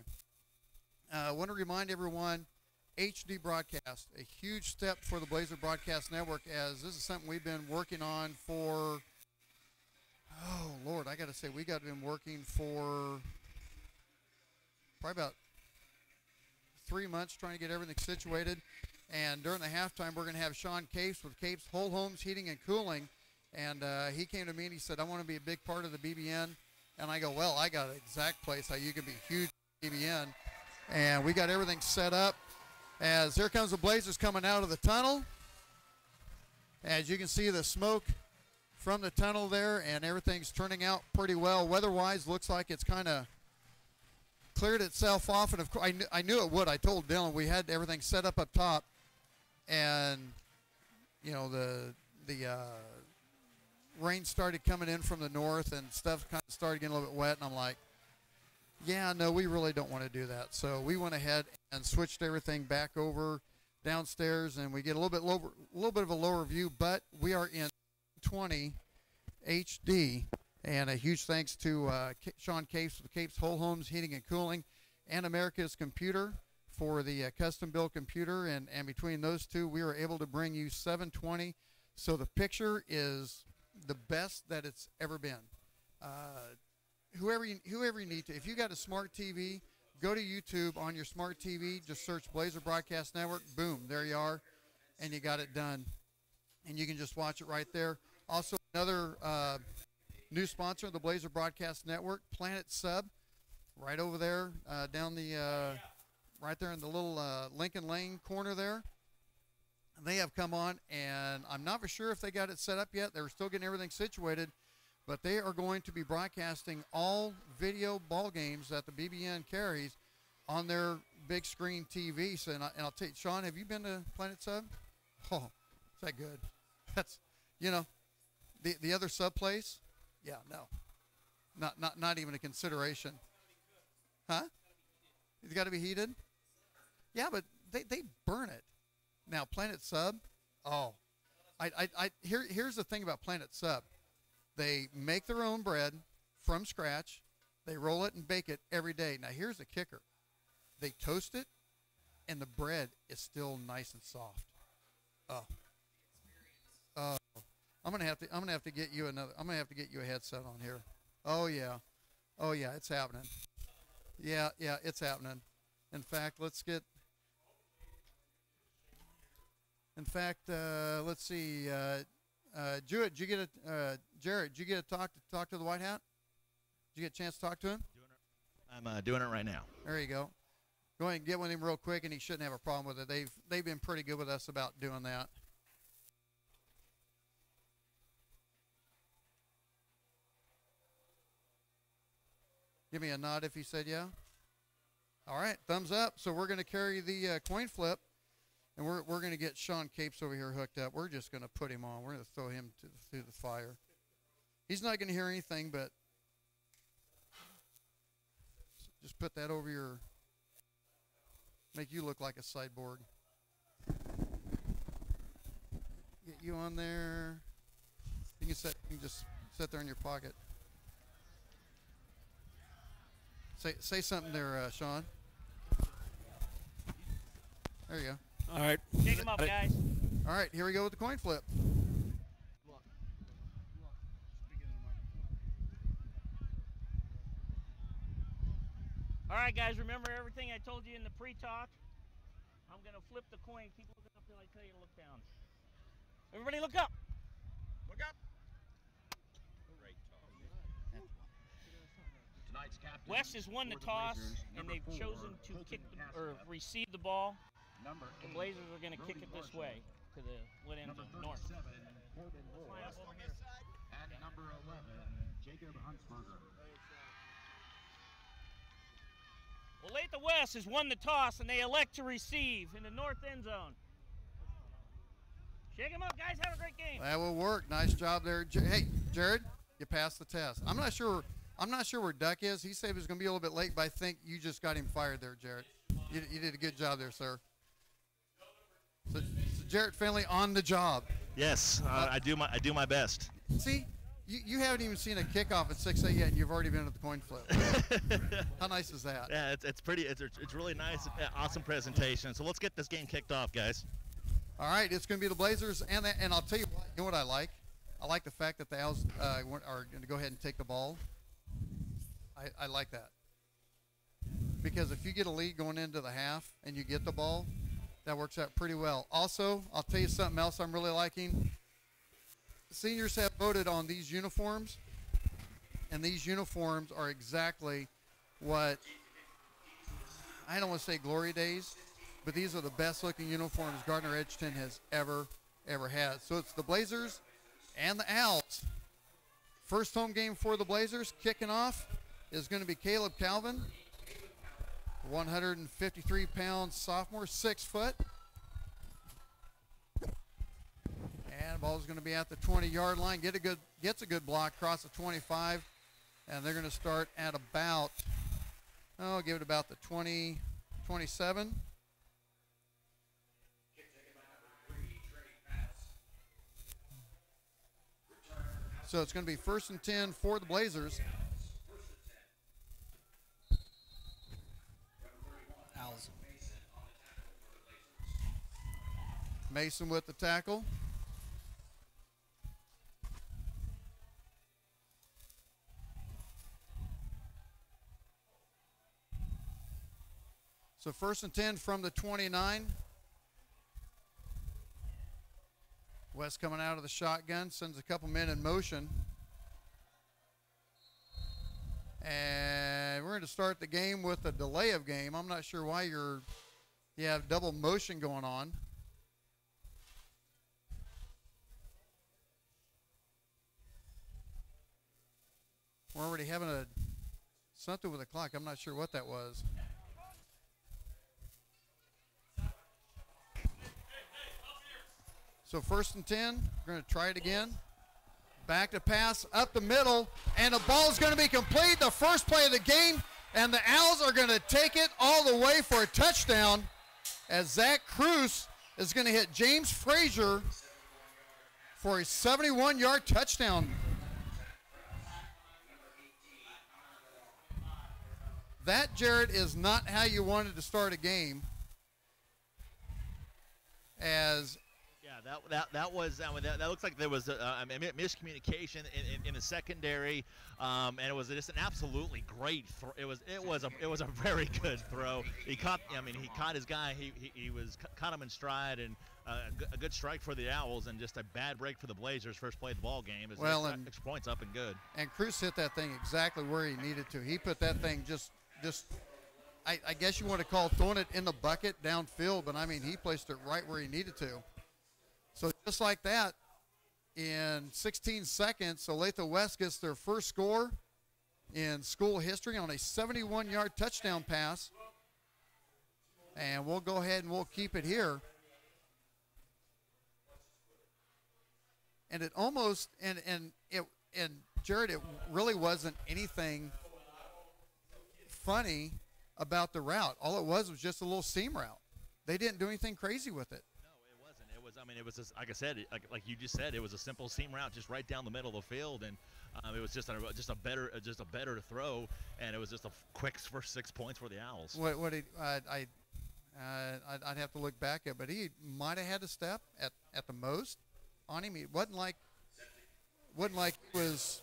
I want to remind everyone, HD broadcast, a huge step for the Blazer Broadcast Network, as this is something we've been working on for, oh, Lord, I got to say, we got been working for probably about 3 months trying to get everything situated. And during the halftime, we're going to have Sean Capes with Capes Whole Homes Heating and Cooling. And he came to me and he said, I want to be a big part of the BBN. And I go, well, I got an exact place how you can be huge BBN. And we got everything set up. As here comes the Blazers coming out of the tunnel. As you can see the smoke from the tunnel there, and everything's turning out pretty well. Weather-wise, looks like it's kind of cleared itself off. And of course, I knew it would. I told Dylan we had everything set up top. And, you know, the rain started coming in from the north and stuff kind of started getting a little bit wet. And I'm like, yeah, no, we really don't want to do that. So we went ahead and switched everything back over downstairs, and we get a little bit of a lower view, but we are in 20 HD. And a huge thanks to Sean Capes with Capes Whole Homes Heating and Cooling and America's Computer for the custom-built computer. And between those two, we were able to bring you 720. So the picture is the best that it's ever been. Whoever you need to, if you got a smart TV, go to YouTube on your smart TV, just search Blazer Broadcast Network, boom, there you are, and you got it done. And you can just watch it right there. Also, another new sponsor of the Blazer Broadcast Network, Planet Sub, right over there, down the, right there in the little Lincoln Lane corner there. They have come on, and I'm not for sure if they got it set up yet. They're still getting everything situated. But they are going to be broadcasting all video ball games that the BBN carries on their big screen TV. So, and I'll tell you, Sean, have you been to Planet Sub? Oh, is that good? That's, you know, the other sub place? Yeah, no, not even a consideration. Huh? It's got to be heated. Yeah, but they burn it. Now Planet Sub, oh, here's the thing about Planet Sub. They make their own bread from scratch. They roll it and bake it every day. Now, here's the kicker. They toast it, and the bread is still nice and soft. Oh. I'm gonna have to get you a headset on here. Oh yeah, it's happening. Yeah, it's happening. In fact, let's see. Jared, did you get Jared, did you get to talk to the White Hat? Did you get a chance to talk to him? I'm doing it right now. There you go. Go ahead and get with him real quick, and he shouldn't have a problem with it. They've been pretty good with us about doing that. Give me a nod if he said yeah. All right, thumbs up. So we're going to carry the coin flip. And we're going to get Sean Capes over here hooked up. We're just going to put him on. We're going to throw him through the fire. He's not going to hear anything, but just put that over your, make you look like a sideboard. Get you on there. You can just sit there in your pocket. Say something there, Sean. There you go. All right. Pick him up, guys. All right, here we go with the coin flip. All right, guys, remember everything I told you in the pre-talk? I'm going to flip the coin. Keep looking up till I tell you to look down. Everybody look up. Look up. West has won the toss, and they've chosen to kick or receive the ball. The Blazers are going to kick it this way to the lit end zone, north. And number 11, Jacob Huntzberger. Olathe West has won the toss, and they elect to receive in the north end zone. Shake them up, guys. Have a great game. That will work. Nice job there. Hey, Jared, you passed the test. I'm not sure where Duck is. He said he was going to be a little bit late, but I think you just got him fired there, Jared. You did a good job there, sir. So Jarrett Finley on the job. Yes, I do my best. See, you haven't even seen a kickoff at 6A yet, and you've already been at the coin flip. How nice is that? Yeah, it's pretty. It's really nice. Awesome presentation. So let's get this game kicked off, guys. All right, it's going to be the Blazers, and I'll tell you what. You know what I like? I like the fact that the Owls are going to go ahead and take the ball. I like that, because if you get a lead going into the half and you get the ball, that works out pretty well. Also, I'll tell you something else I'm really liking. The seniors have voted on these uniforms, and these uniforms are exactly what, I don't want to say glory days, but these are the best looking uniforms Gardner Edgerton has ever had. So it's the Blazers and the Owls. First home game for the Blazers kicking off is going to be Caleb Calvin, 153-pound sophomore, 6 foot. And the ball is going to be at the 20-yard line. Gets a good block across the 25, and they're going to start at about, give it about the 20, 27. So it's going to be 1st and 10 for the Blazers. Owls. Mason with the tackle. So 1st and 10 from the 29. West coming out of the shotgun, sends a couple men in motion. And we're going to start the game with a delay of game. I'm not sure why you have double motion going on. We're already having something with the clock. I'm not sure what that was. So 1st and 10, we're going to try it again. Back to pass, up the middle, and the ball is going to be complete. The first play of the game, and the Owls are going to take it all the way for a touchdown as Zach Cruz is going to hit James Frazier for a 71-yard touchdown. That, Jared, is not how you wanted to start a game. As that looks like there was a miscommunication in the secondary, and it was just an absolutely great throw. It was a very good throw. He caught his guy. He caught him in stride, and a good strike for the Owls, and just a bad break for the Blazers. First play of the ball game. Extra points up and good. And Cruz hit that thing exactly where he needed to. He put that thing just I guess you want to call throwing it in the bucket downfield, but I mean he placed it right where he needed to. So just like that, in 16 seconds, Olathe West gets their first score in school history on a 71-yard touchdown pass. And we'll go ahead and we'll keep it here. And it almost, and Jared, it really wasn't anything funny about the route. All it was just a little seam route. They didn't do anything crazy with it. It was just, like I said, like you just said, it was a simple seam route just right down the middle of the field, and it was just a better throw, and it was just a quick first 6 points for the Owls. I'd have to look back at, but he might have had a step at the most on him. It wasn't like it was,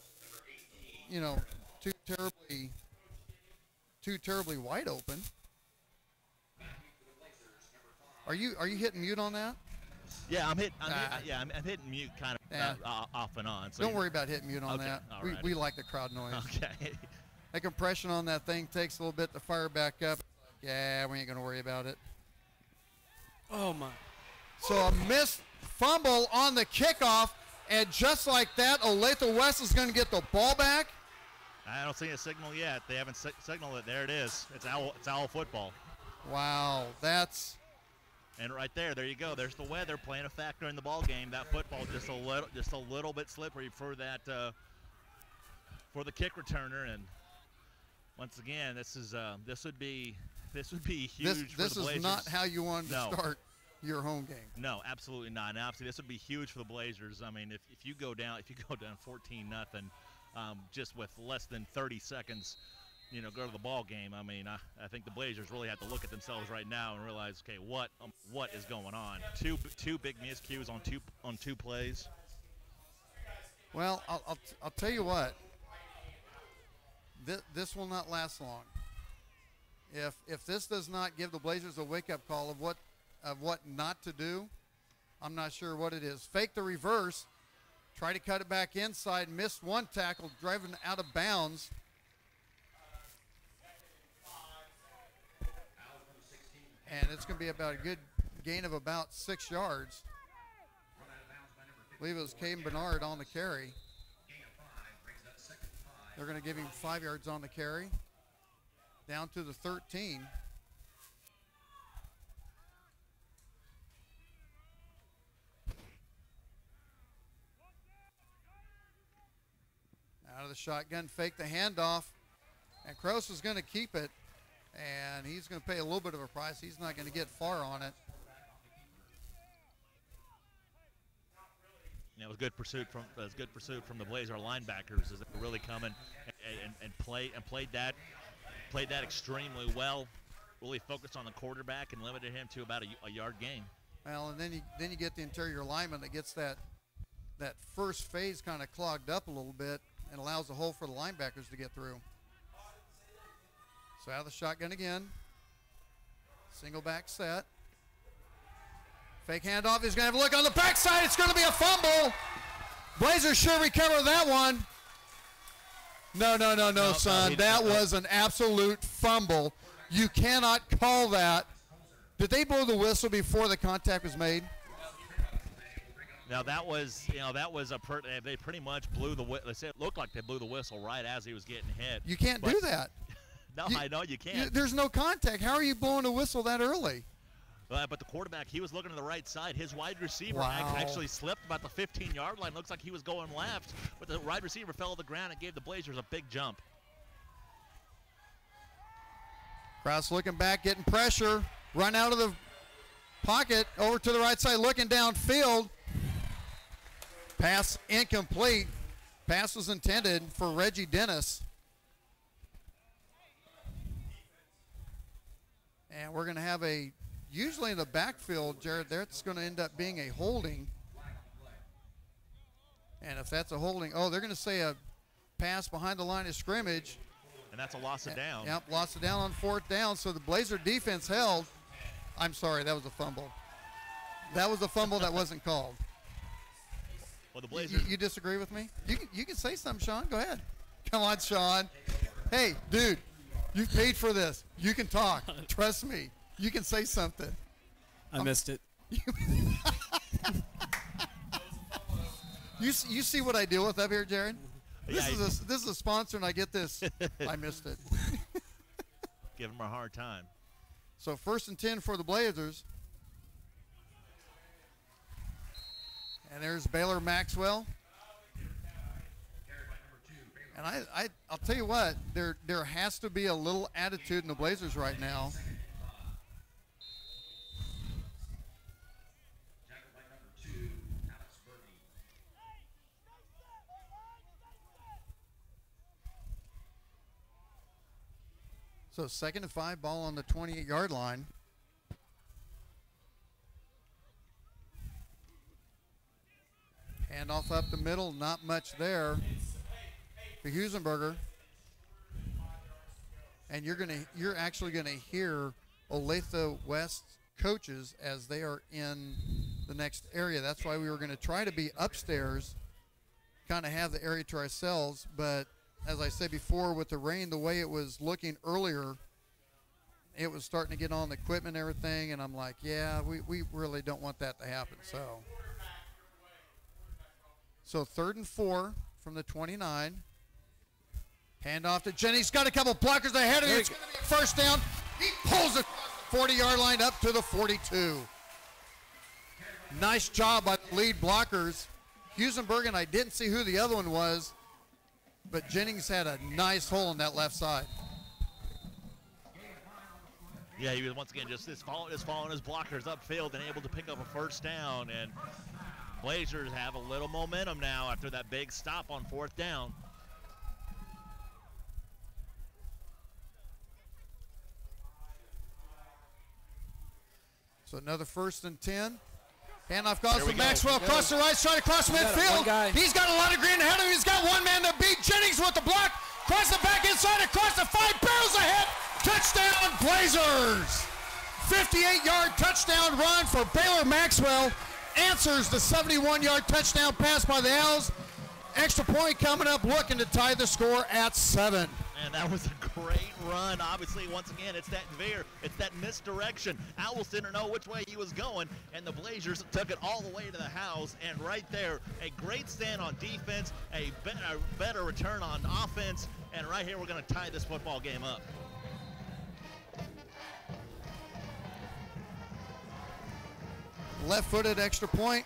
too terribly wide open. Are you hitting mute on that? Yeah, I'm hitting mute kind of off and on. So don't worry about hitting mute on that. We like the crowd noise. Okay. That compression on that thing takes a little bit to fire back up. Yeah, we ain't going to worry about it. Oh, my. So a missed fumble on the kickoff, and just like that, Olathe West is going to get the ball back. I don't see a signal yet. They haven't signaled it. There it is. It's owl football. Wow, that's... And right there you go. There's the weather playing a factor in the ball game. That football just a little bit slippery for that for the kick returner. And once again, this would be huge. This for the Blazers. Is not how you wanted to start your home game. No, absolutely not. And obviously, this would be huge for the Blazers. I mean, if you go down 14-0, just with less than 30 seconds. Go to the ball game. I mean, I think the Blazers really have to look at themselves right now and realize, okay, what is going on? Two big miscues on two plays. Well, I'll tell you what. This will not last long. If this does not give the Blazers a wake-up call of what not to do, I'm not sure what it is. Fake the reverse, try to cut it back inside, missed one tackle, driving out of bounds. And it's going to be about a good gain of about 6 yards. I believe it was Caden Bernard on the carry. They're going to give him 5 yards on the carry. Down to the 13. Out of the shotgun, fake the handoff. And Kroos is going to keep it. And he's going to pay a little bit of a price. He's not going to get far on it. It was good pursuit from the Blazer linebackers as they were really coming and played that extremely well. Really focused on the quarterback and limited him to about a yard gain. Well, and then you get the interior lineman that gets that first phase kind of clogged up a little bit and allows a hole for the linebackers to get through. So out of the shotgun again. Single back set. Fake handoff. He's going to have a look on the backside. It's going to be a fumble. Blazers should recover that one. No, son. That was an absolute fumble. You cannot call that. Did they blow the whistle before the contact was made? Now that was they pretty much blew the whistle. It looked like they blew the whistle right as he was getting hit. You can't do that. No, I know you can't. There's no contact. How are you blowing a whistle that early? But the quarterback, he was looking to the right side. His wide receiver actually slipped about the 15-yard line. Looks like he was going left, but the wide receiver fell to the ground and gave the Blazers a big jump. Krause looking back, getting pressure. Run out of the pocket, over to the right side, looking downfield. Pass incomplete. Pass was intended for Reggie Dennis. And we're going to have usually in the backfield, Jared, that's going to end up being a holding. And if that's a holding, they're going to say a pass behind the line of scrimmage. And that's a loss of down. Yep, loss of down on 4th down. So the Blazer defense held. I'm sorry, that was a fumble. That was a fumble that wasn't called. Well, the Blazers. You disagree with me? You can say something, Sean. Go ahead. Come on, Sean. Hey, dude. You paid for this. You can talk. Trust me. You can say something. I missed it. You see what I deal with up here, Jared? Yeah, this is a sponsor, and I get this. I missed it. Give him a hard time. So 1st and 10 for the Blazers. And there's Baylor Maxwell. And I'll tell you what, there has to be a little attitude in the Blazers right now. So 2nd and 5, ball on the 28-yard line. Handoff up the middle, not much there for Huntzberger. And you're actually gonna hear Olathe West coaches as they are in the next area. That's why we were gonna try to be upstairs, kind of have the area to ourselves, but as I said before, with the rain, the way it was looking earlier, it was starting to get on the equipment and everything, and I'm like, yeah, we really don't want that to happen. So 3rd and 4 from the 29. Hand off to Jennings. Got a couple blockers ahead of him. It's going to be first down. He pulls it 40-yard line up to the 42. Nice job by the lead blockers. Husenberg, I didn't see who the other one was, but Jennings had a nice hole in that left side. Yeah, he was once again just following his blockers upfield and able to pick up a first down. And Blazers have a little momentum now after that big stop on 4th down. So another 1st and 10. Handoff goes from Maxwell across the right side, across midfield. He's got a lot of green ahead of him. He's got one man to beat. Jennings with the block. Cross the back inside, across the 5, barrels ahead. Touchdown, Blazers. 58-yard touchdown run for Baylor Maxwell. Answers the 71-yard touchdown pass by the Owls. Extra point coming up, looking to tie the score at 7. And that was a great run. Obviously, once again, it's that veer. It's that misdirection. Owls didn't know which way he was going, and the Blazers took it all the way to the house. And right there, a great stand on defense, a better return on offense. And right here, we're going to tie this football game up. Left-footed extra point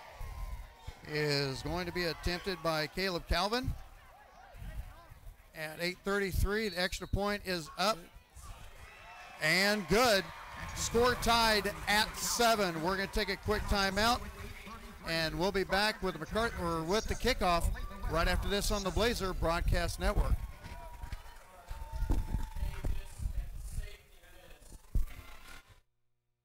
is going to be attempted by Caleb Calvin. At 8:33, the extra point is up and good. Score tied at 7. We're going to take a quick timeout, and we'll be back with the kickoff right after this on the Blazer Broadcast Network.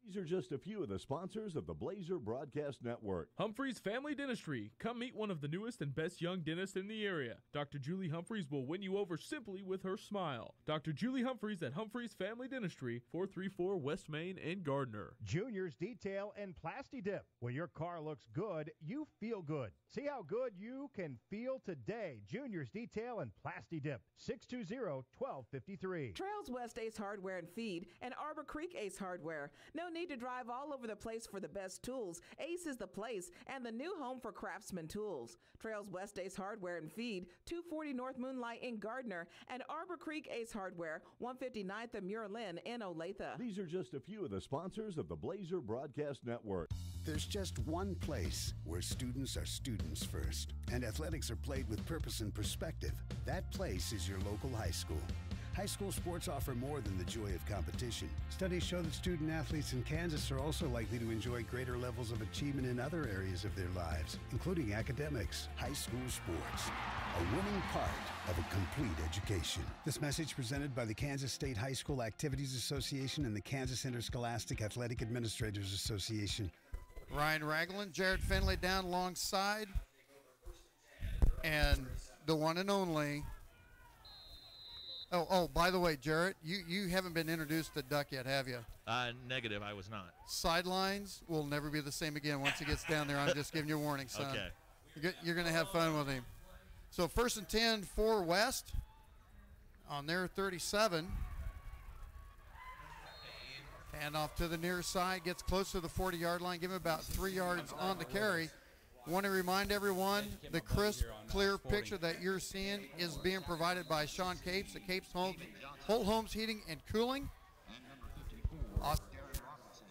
These are just a few of the sponsors of the Blazer Broadcast Network. Humphreys Family Dentistry. Come meet one of the newest and best young dentists in the area. Dr. Julie Humphreys will win you over simply with her smile. Dr. Julie Humphreys at Humphreys Family Dentistry, 434 West Main in Gardner. Junior's Detail and Plasti Dip. When your car looks good, you feel good. See how good you can feel today. Junior's Detail and Plasti Dip. 620-1253. Trails West Ace Hardware and Feed and Arbor Creek Ace Hardware. No need to drive all over the place for the best tools. Ace is the place and the new home for Craftsman tools. Trails West Ace Hardware and Feed, 240 North Moonlight in Gardner, and Arbor Creek Ace Hardware, 159th and Muir Lynn in Olathe. These are just a few of the sponsors of the Blazer Broadcast Network. There's just one place where students are students first, and athletics are played with purpose and perspective. That place is your local high school. High school sports offer more than the joy of competition. Studies show that student athletes in Kansas are also likely to enjoy greater levels of achievement in other areas of their lives, including academics. High school sports, a winning part of a complete education. This message presented by the Kansas State High School Activities Association and the Kansas Interscholastic Athletic Administrators Association. Ryan Ragland, Jared Finley down alongside, and the one and only. Oh, by the way, Jarrett, you haven't been introduced to Duck yet, have you? Negative, I was not. Sidelines will never be the same again once he gets down there. I'm just giving you a warning, son. Okay. You're going to have fun with him. So 1st and 10 for West on their 37. Hand off to the near side, gets close to the 40-yard line, give him about 3 yards on the carry. Want to remind everyone, the crisp, clear picture that you're seeing is being provided by Sean Capes at Capes Holt Homes Heating and Cooling.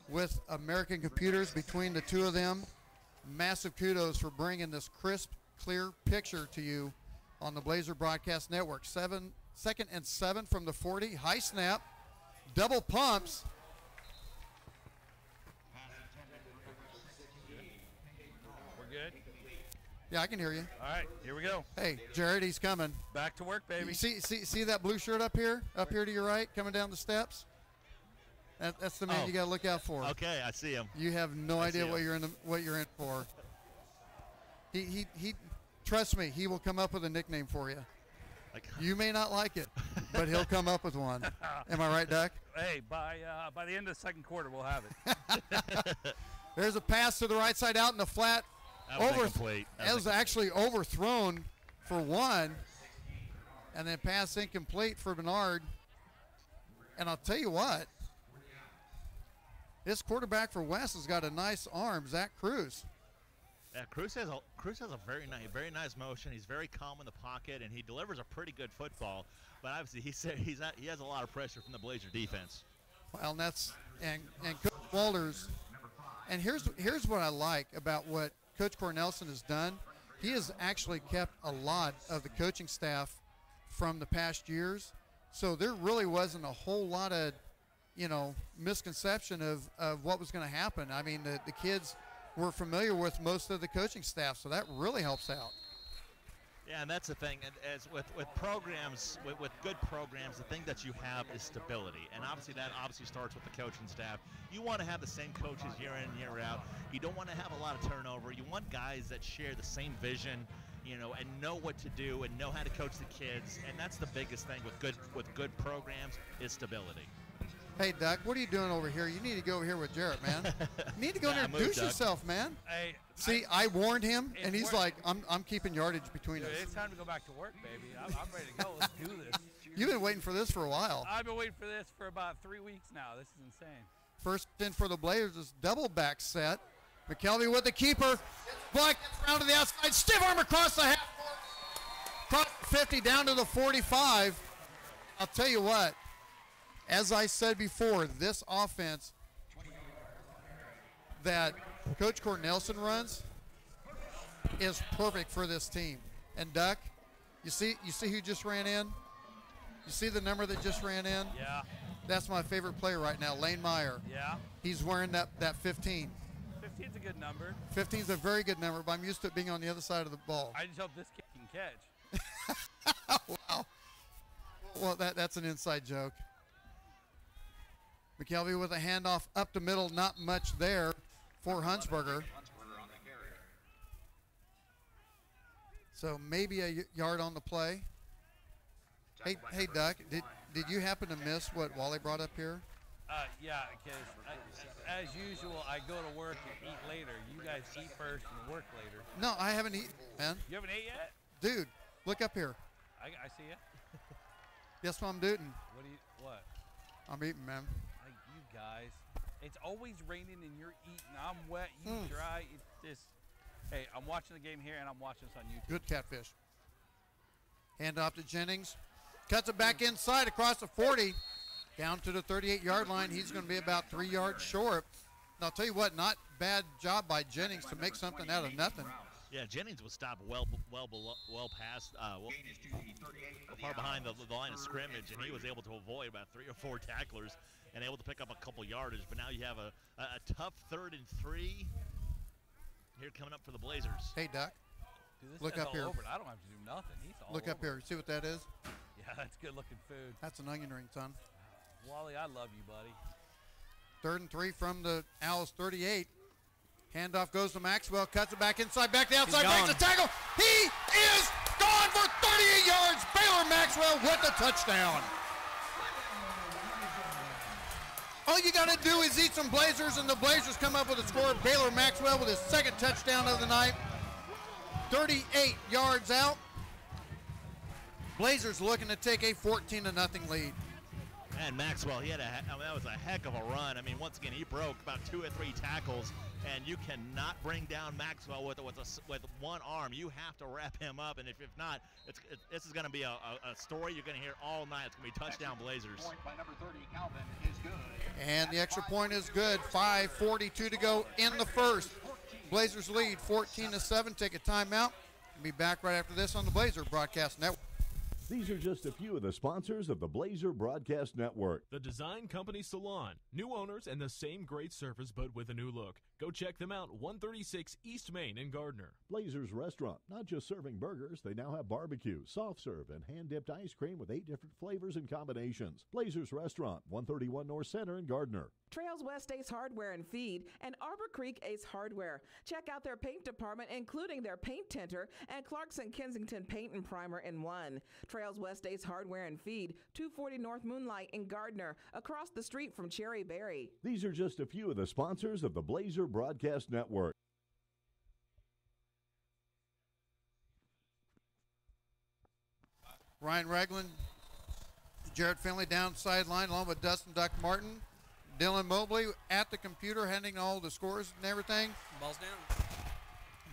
With American Computers, between the two of them, massive kudos for bringing this crisp, clear picture to you on the Blazer Broadcast Network. 2nd and 7 from the 40, high snap, double pumps. Good? Yeah, I can hear you. All right, here we go. Hey, Jared, he's coming. Back to work, baby. You see that blue shirt up here to your right, coming down the steps? That's the man you got to look out for. Okay, I see him. You have no idea what you're in for. He trust me, he will come up with a nickname for you. You may not like it, but he'll come up with one. Am I right, Duck? Hey, by the end of the second quarter, we'll have it. There's a pass to the right side out in the flat. That was incomplete. That was actually overthrown for one. And then pass incomplete for Bernard. And I'll tell you what, this quarterback for West has got a nice arm, Zach Cruz. Yeah, Cruz has a very nice motion. He's very calm in the pocket, and he delivers a pretty good football. But obviously, he has a lot of pressure from the Blazer defense. Well, and Coach Walters. And here's what I like about what Coach Cornelson has done. He has actually kept a lot of the coaching staff from the past years. So there really wasn't a whole lot of, misconception of what was going to happen. I mean, the kids were familiar with most of the coaching staff, so that really helps out. Yeah, and that's the thing. As with programs, with good programs, the thing that you have is stability. And obviously that starts with the coaching staff. You want to have the same coaches year in and year out. You don't want to have a lot of turnover. You want guys that share the same vision, and know what to do and know how to coach the kids. And that's the biggest thing with good programs is stability. Hey, Duck, what are you doing over here? You need to go over here with Jarrett, man. You need to go introduce yourself, man. Hey, see, I warned him, and he's like, I'm keeping yardage between us. It's time to go back to work, baby. I'm ready to go. Let's do this. You've been waiting for this for a while. I've been waiting for this for about 3 weeks now. This is insane. First in for the Blazers is double back set. McKelvey with the keeper. Black gets around to the outside. Stiff arm across the half court. Across the 50 down to the 45. I'll tell you what. As I said before, this offense that Coach Cornelson runs is perfect for this team. And Duck, you see who just ran in? You see the number that just ran in? Yeah. That's my favorite player right now, Lane Meyer. Yeah. He's wearing that 15. 15's a good number. 15's a very good number, but I'm used to it being on the other side of the ball. I just hope this kid can catch. Wow. Well, that's an inside joke. McKelvey with a handoff up the middle, not much there for Huntzberger. So maybe a yard on the play. Hey, Duck, did you happen to miss what Wally brought up here? Yeah, because as usual, I go to work and eat later. You guys eat first and work later. No, I haven't eaten, man. You haven't ate yet? Dude, look up here. I see it. Guess what I'm doing? What? I'm eating, man. You guys, it's always raining and you're eating. I'm wet, you dry. It's just, hey, I'm watching the game here and I'm watching this on YouTube. Good catfish. Hand off to Jennings. Cuts it back inside across the 40. Down to the 38-yard line. He's going to be about 3 yards short. And I'll tell you what, not bad job by Jennings to make something out of nothing. Yeah, Jennings was stopped well past, far behind the line of scrimmage, and he was able to avoid about 3 or 4 tacklers and able to pick up a couple yardage. But now you have a tough 3rd and 3 here coming up for the Blazers. Hey, Doc. Dude, this look guy's up all here. Over it. I don't have to do nothing. He's all Look up over. here. See what that is? Yeah, that's good-looking food. That's an onion ring, son. Wally, I love you, buddy. 3rd and 3 from the Owls 38. Handoff goes to Maxwell, cuts it back inside, back to the outside, breaks the tackle. He is gone for 38 yards. Baylor Maxwell with the touchdown. All you got to do is eat some Blazers, and the Blazers come up with a score. Baylor Maxwell with his 2nd touchdown of the night. 38 yards out. Blazers looking to take a 14-0 lead. And Maxwell, that was a heck of a run. I mean, once again, he broke about 2 or 3 tackles, and you cannot bring down Maxwell with one arm. You have to wrap him up, and if not, this is going to be a story you're going to hear all night. It's going to be touchdown Blazers. Point by number 30, Calvin, is good. And the extra point is good. 5:42 to go in the first. Blazers lead 14-7. Take a timeout. We'll be back right after this on the Blazer Broadcast Network. These are just a few of the sponsors of the Blazer Broadcast Network. The Design Company Salon. New owners and the same great service, but with a new look. Go check them out, 136 East Main in Gardner. Blazer's Restaurant. Not just serving burgers, they now have barbecue, soft serve, and hand-dipped ice cream with 8 different flavors and combinations. Blazer's Restaurant, 131 North Center in Gardner. Trails West Ace Hardware and Feed and Arbor Creek Ace Hardware. Check out their paint department, including their paint tinter and Clarkson Kensington Paint and Primer in one. Trails West Ace Hardware and Feed, 240 North Moonlight in Gardner, across the street from Cherry Berry. These are just a few of the sponsors of the Blazer Broadcast Network. Ryan Ragland, Jared Finley down sideline along with Dustin Duck Martin. Dylan Mobley at the computer handing all the scores and everything. Ball's down.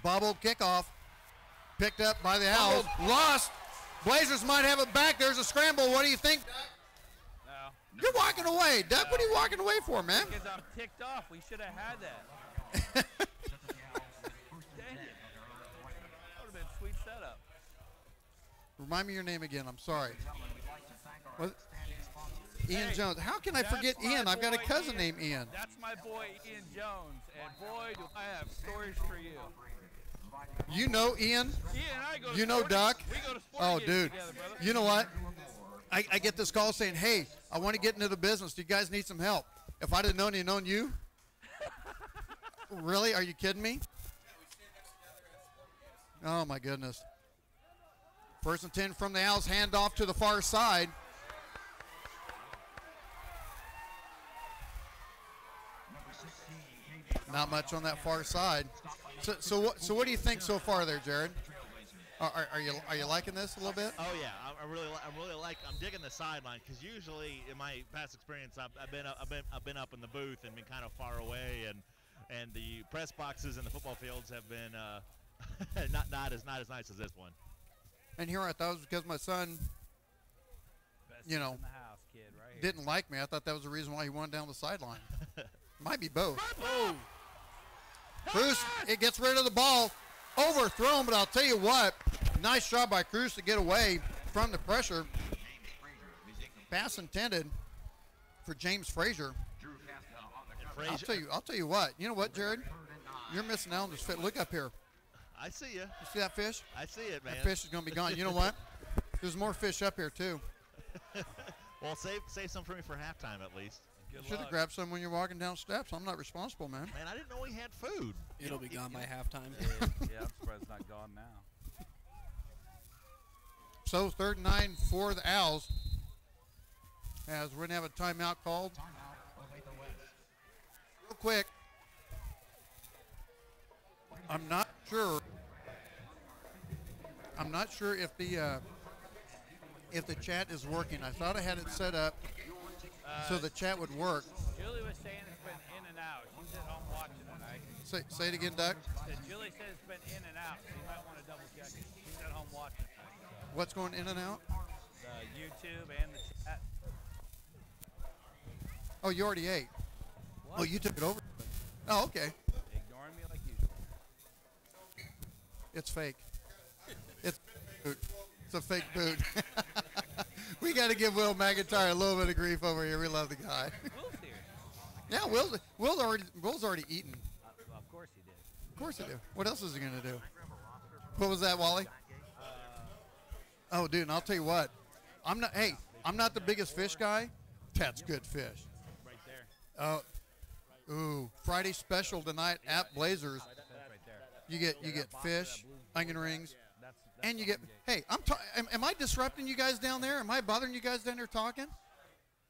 Bobble kickoff. Picked up by the Owls. Lost. Blazers might have it back. There's a scramble. What do you think? No. You're walking away. Duck, what are you walking away for, man? Because I'm ticked off. We should have had that. Dang it. That would have been a sweet setup. Remind me your name again. I'm sorry. What? Ian Hey, Jones. How can I forget that's my Ian? I've got a boy cousin Ian. named Ian. That's my boy Ian Jones. And boy, do I have stories for you. You know Ian? Ian and I go to You know sporting- Duck? We go to sporting Oh, games dude. together, brother. You know what? I get this call saying, hey, I want to get into the business. Do you guys need some help? If I'd have known you? Really? Are you kidding me? Oh, my goodness. 1st and 10 from the Owls. Hand off to the far side. Not much on that far side. So what do you think so far there, Jared? Are you liking this a little bit? Oh yeah, I'm digging the sideline because usually in my past experience I've been up in the booth and been kind of far away, and the press boxes and the football fields have been not as nice as this one. And here I thought it was because my son, Best you know, in the house, kid, right here. didn't like me. I thought that was the reason why he wanted down the sideline. Might be both. Oh. Cruz, it gets rid of the ball. Overthrown, but I'll tell you what, nice job by Cruz to get away from the pressure. Pass intended for James Frazier. I'll tell you what. You know what, Jared? You're missing out on this fit. Look up here. I see you. You see that fish? I see it, man. That fish is going to be gone. You know what? There's more fish up here, too. Well, save some for me for halftime at least. You should have grabbed some when you're walking down steps. I'm not responsible, man. Man, I didn't know we had food. It'll be gone by halftime. Yeah, I'm surprised it's not gone now. So 3rd and 9 for the Owls. As we're going to have a timeout called. Real quick. I'm not sure if the chat is working. I thought I had it set up so the chat would work. Julie was saying it's been in and out. She's at home watching it, right? Say it again, Doug. Julie said it's been in and out, so you might want to double check it. She's at home watching it. What's going in and out? The YouTube and the chat. Oh, you already ate. What? Oh, you took it over. Oh, okay. Ignoring me like usual. It's fake. It's boot. It's a fake boot. We got to give Will McIntyre a little bit of grief over here. We love the guy. Will's here. Yeah, Will's already eaten. Of course he did. Of course he did. What else is he going to do? What was that, Wally? Oh, dude, and I'll tell you what. I'm not the biggest fish guy. That's good fish. Right there. Ooh, Friday special tonight at Blazers. You get fish, onion rings, and you get. Hey, am I disrupting you guys down there? Am I bothering you guys down there talking?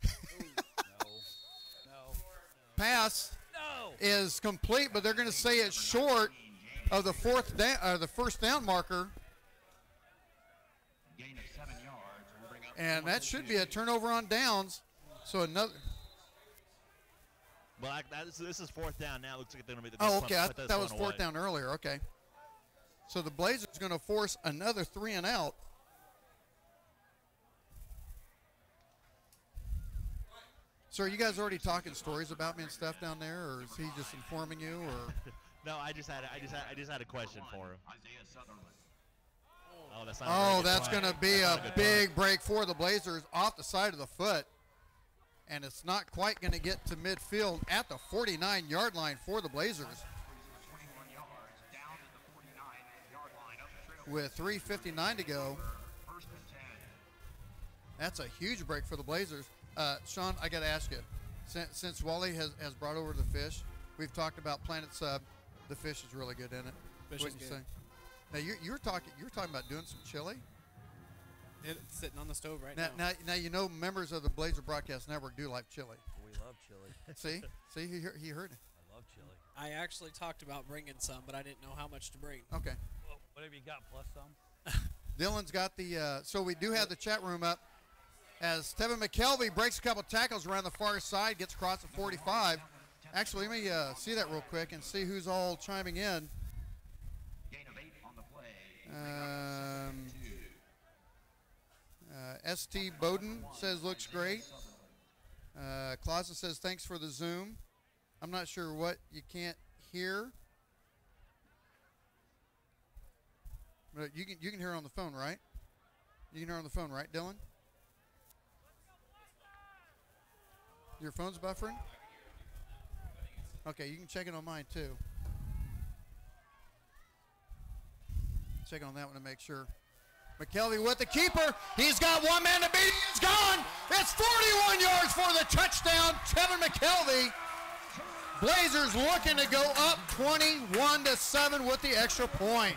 No. Pass is complete, but they're going to say it's short of the first down marker. And that should be a turnover on downs. So another. Well, this is 4th down now. Looks like they're going to be the. Oh, okay. I thought that was 4th down earlier. Okay. So the Blazers are going to force another 3 and out. So are you guys already talking stories about me and stuff down there, or is he just informing you, or? No, I just had a question for him. Oh, that's going to be a big break for the Blazers off the side of the foot. And it's not quite going to get to midfield at the 49-yard line for the Blazers. With 3:59 to go. That's a huge break for the Blazers. Sean, I got to ask you, since Wally has brought over the fish, we've talked about Planet Sub. The fish is really good in it. Fish what is do you good. say? Now you're talking about doing some chili. It's sitting on the stove right Now you know members of the Blazer Broadcast Network do like chili. We love chili. See, he heard it. I love chili. I actually talked about bringing some, but I didn't know how much to bring. Okay. Well, whatever you got, plus some. Dylan's got the, so we do have the chat room up as Tevin McKelvey breaks a couple tackles around the far side, gets across at 45. Actually, let me see that real quick and see who's all chiming in. ST Bowden says looks great. Clausen says thanks for the Zoom. I'm not sure what you can't hear. But you can hear on the phone, right? You can hear on the phone, right, Dylan? Your phone's buffering? Okay, you can check it on mine too. Check on that one to make sure. McKelvey with the keeper. He's got one man to beat. He's gone. It's 41 yards for the touchdown. Tevin McKelvey. Blazers looking to go up 21-7 with the extra point.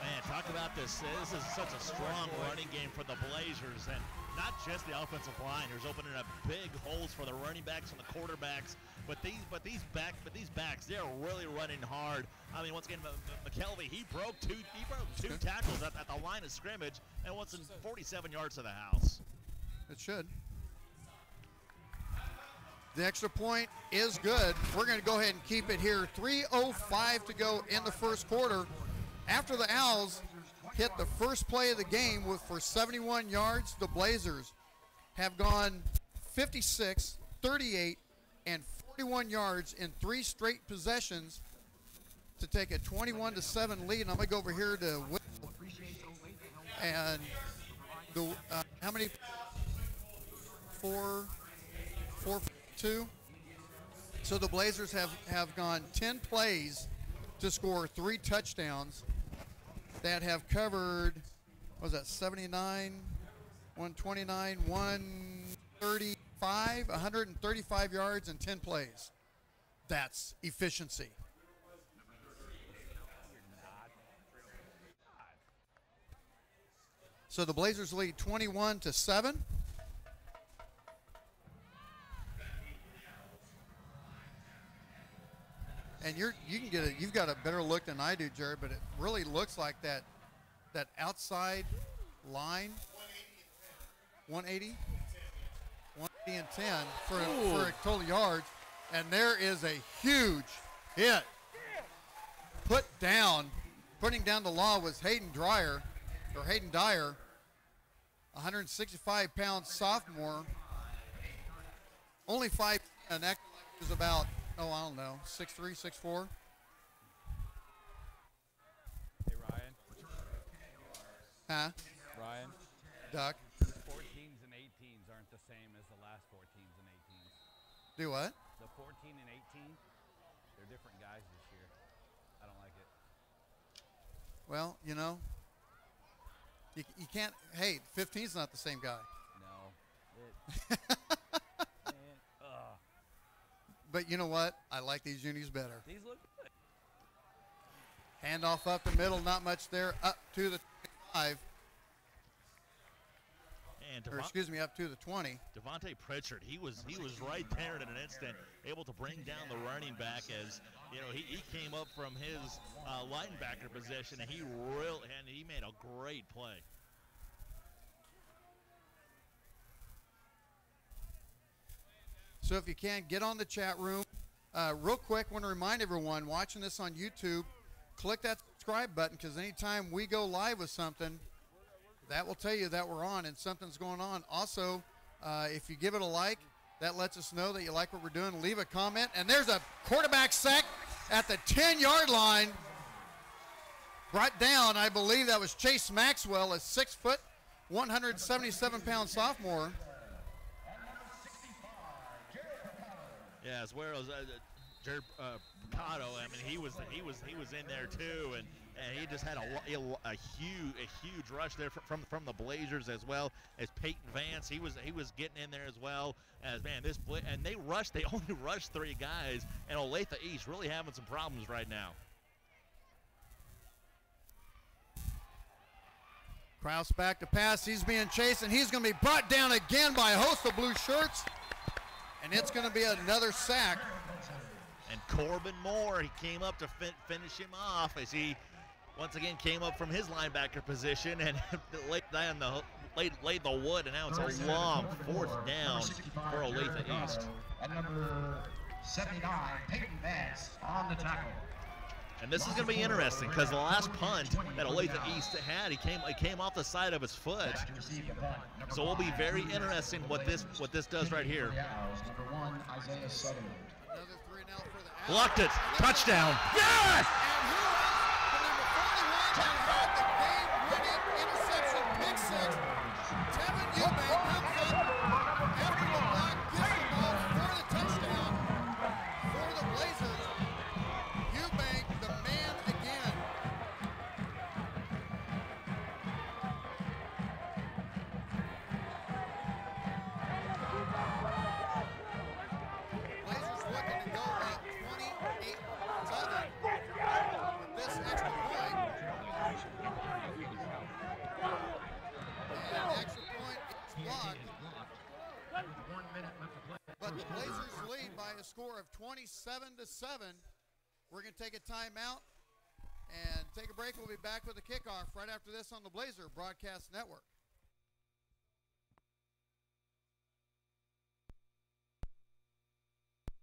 Man, talk about this. This is such a strong running game for the Blazers, and not just the offensive line. There's opening up big holes for the running backs and the quarterbacks. But these backs, they're really running hard. I mean, once again, McKelvey, he broke two tackles at the line of scrimmage and wants 47 yards to the house. It should. The extra point is good. We're going to go ahead and keep it here. 3:05 to go in the first quarter. After the Owls hit the first play of the game for 71 yards, the Blazers have gone 56, 38, and 41 yards in 3 straight possessions to take a 21-7 lead. And I'm going to go over here to Will. And how many? 4, 2. So the Blazers have gone 10 plays to score 3 touchdowns that have covered, what was that, 79, 129, 135, 135 yards in 10 plays. That's efficiency. So the Blazers lead 21-7. And you've got a better look than I do, Jared, but it really looks like that outside line, 180 and 10 for a total yards. And there is a huge hit. Putting down the law was Hayden Dyer, 165-pound sophomore, only 5, and that was about, I don't know, 6'3", 6'4". Hey, Ryan. Huh? Ryan. Duck. 14s and 18s aren't the same as the last 14s and 18s. Do what? The 14 and 18, they're different guys this year. I don't like it. Well, you can't, hey, 15's not the same guy. No. But you know what? I like these unis better. These look good. Handoff up the middle, not much there, up to the 25. And up to the 20. Devontae Pritchard, he was right there in an instant, able to bring down the running back as he came up from his linebacker position, and he made a great play. So if you can, get on the chat room. Real quick, want to remind everyone watching this on YouTube, click that subscribe button, because anytime we go live with something, that will tell you that we're on and something's going on. Also, if you give it a like, that lets us know that you like what we're doing. Leave a comment. And there's a quarterback sack at the 10-yard line. Brought down, I believe that was Chase Maxwell, a 6', 177-pound sophomore. Yeah, as well as Jared Picado. I mean, he was in there too, and he just had a huge rush there from the Blazers, as well as Peyton Vance. He was getting in there as well as, man, and they only rushed 3 guys, and Olathe East really having some problems right now. Kraus back to pass. He's being chased, and he's going to be brought down again by a host of blue shirts. And it's going to be another sack. And Corbin Moore, he came up to finish him off as he once again came up from his linebacker position and laid the wood, and now it's a long 4th down for Olathe East. And number 79, Peyton Vance on the tackle. And this is going to be interesting because the last punt that Olathe East had, he came off the side of his foot. So it'll be very interesting what this does right here. Number 1, Isaiah Sutherland. Another 3 now for the Blocked it. Touchdown. Yes! But the Blazers lead by a score of 27-7. We're going to take a timeout and take a break. We'll be back with the kickoff right after this on the Blazer Broadcast Network.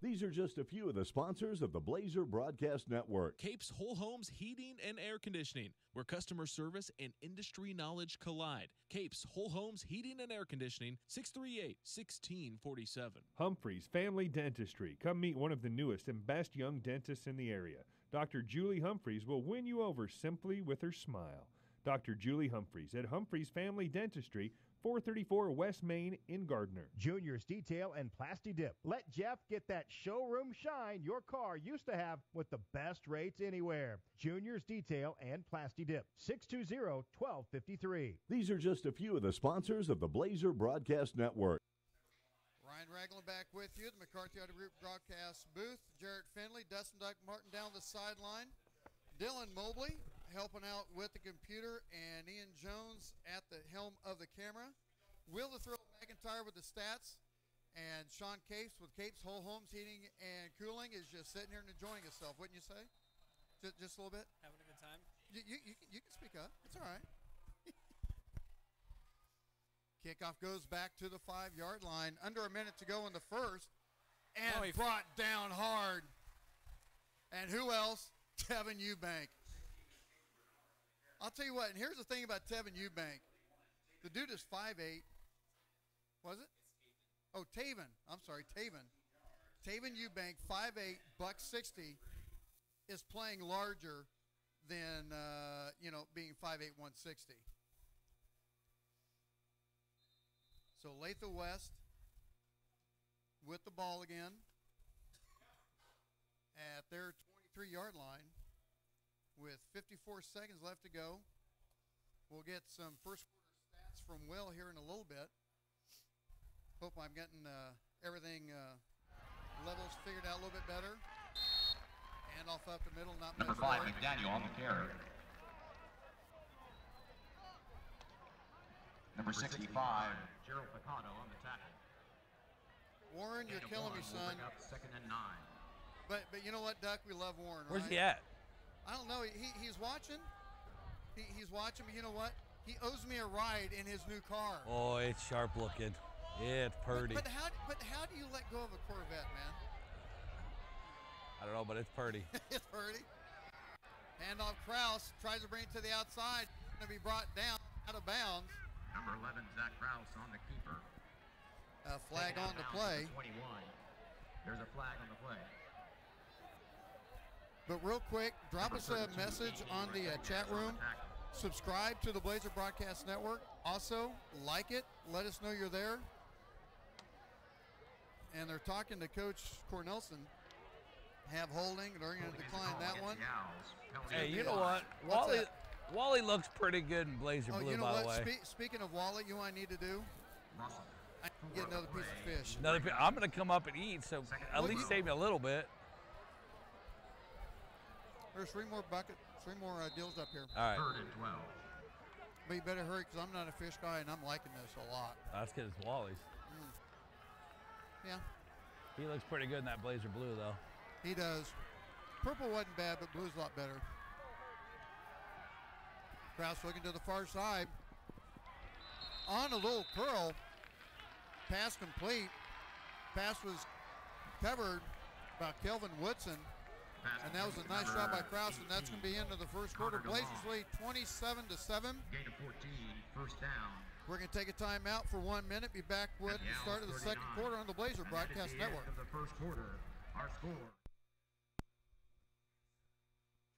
These are just a few of the sponsors of the Blazer Broadcast Network. Capes Whole Homes Heating and Air Conditioning, where customer service and industry knowledge collide. Capes Whole Homes Heating and Air Conditioning, 638-1647. Humphreys Family Dentistry. Come meet one of the newest and best young dentists in the area. Dr. Julie Humphreys will win you over simply with her smile. Dr. Julie Humphreys at Humphreys Family Dentistry, 434 West Main in Gardner. Junior's Detail and Plasti Dip. Let Jeff get that showroom shine your car used to have with the best rates anywhere. Junior's Detail and Plasti Dip. 620-1253. These are just a few of the sponsors of the Blazer Broadcast Network. Ryan Ragland back with you, the McCarthy Auto Group broadcast booth. Jarrett Finley, Dustin Duck Martin down the sideline. Dylan Mobley helping out with the computer, and Ian Jones at the helm of the camera. Will the Thrill McIntyre with the stats, and Sean Capes with Capes Whole Homes Heating and Cooling is just sitting here and enjoying himself, wouldn't you say? Just a little bit? Having a good time? You can speak up. It's all right. Kickoff goes back to the 5-yard line. Under a minute to go in the first, and brought down hard. And who else? Tevin Eubank. I'll tell you what, and here's the thing about Tevin Eubank. The dude is 5'8". Was it? Oh, Taven. I'm sorry, Taven. Taven Eubank, 5'8", $160, is playing larger than, being 5'8", 160. So Olathe West with the ball again at their 23-yard line. With 54 seconds left to go. We'll get some first quarter stats from Will here in a little bit. Hope I'm getting everything levels figured out a little bit better. And off up the middle, not Number 5, McDaniel on the carry. Number 65, Gerald Picano on the tackle. Warren, you're killing me, son. Second and 9. But you know what, Duck? We love Warren, Where's right? he at? I don't know. He's watching. He's watching, but you know what? He owes me a ride in his new car. Oh, it's sharp looking. Yeah, it's purdy. But how do you let go of a Corvette, man? I don't know, but it's purdy. It's purdy. Handoff Krause tries to bring it to the outside. Going to be brought down out of bounds. Number 11, Zach Krause on the keeper. A flag on the play. 21. There's a flag on the play. But real quick, drop us a message on the chat room. Subscribe to the Blazer Broadcast Network. Also, like it. Let us know you're there. And they're talking to Coach Cornelson. Have holding. They're going to decline that one. Hey, you know what? Wally looks pretty good in Blazer blue, you know by what? the way. Speaking of Wally, you know what I need to do? I need to get another piece of fish. I'm going to come up and eat, so at least save me a little bit. There's three more deals up here. All right. 3rd and 12. But you better hurry because I'm not a fish guy and I'm liking this a lot. That's because it's Wally's. Yeah. He looks pretty good in that Blazer blue, though. He does. Purple wasn't bad, but blue's a lot better. Kraus looking to the far side. On a little curl. Pass complete. Pass was covered by Kelvin Woodson. And that was a nice shot by Kraus, and that's going to be into the first quarter. Blazers lead 27-7. Gain of 14, first down. We're going to take a timeout for 1 minute. Be back with the start of the second quarter on the Blazer Broadcast Network. Of the first quarter, our score.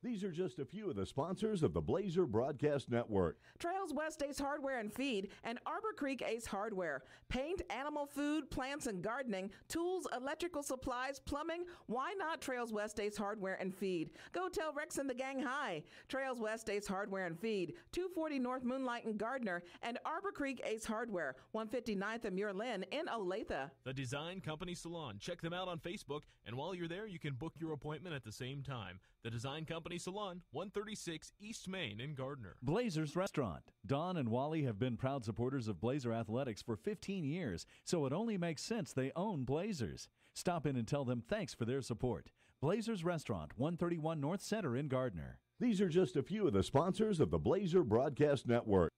These are just a few of the sponsors of the Blazer Broadcast Network. Trails West Ace Hardware and Feed and Arbor Creek Ace Hardware. Paint, animal food, plants and gardening, tools, electrical supplies, plumbing. Why not Trails West Ace Hardware and Feed? Go tell Rex and the gang hi. Trails West Ace Hardware and Feed, 240 North Moonlight in Gardner, and Arbor Creek Ace Hardware, 159th and Muir Lynn in Olathe. The Design Company Salon. Check them out on Facebook, and while you're there, you can book your appointment at the same time. The Design Company Salon, 136 East Main in Gardner. Blazers Restaurant. Don and Wally have been proud supporters of Blazer Athletics for 15 years, so it only makes sense they own Blazers. Stop in and tell them thanks for their support. Blazers Restaurant, 131 North Center in Gardner. These are just a few of the sponsors of the Blazer Broadcast Network.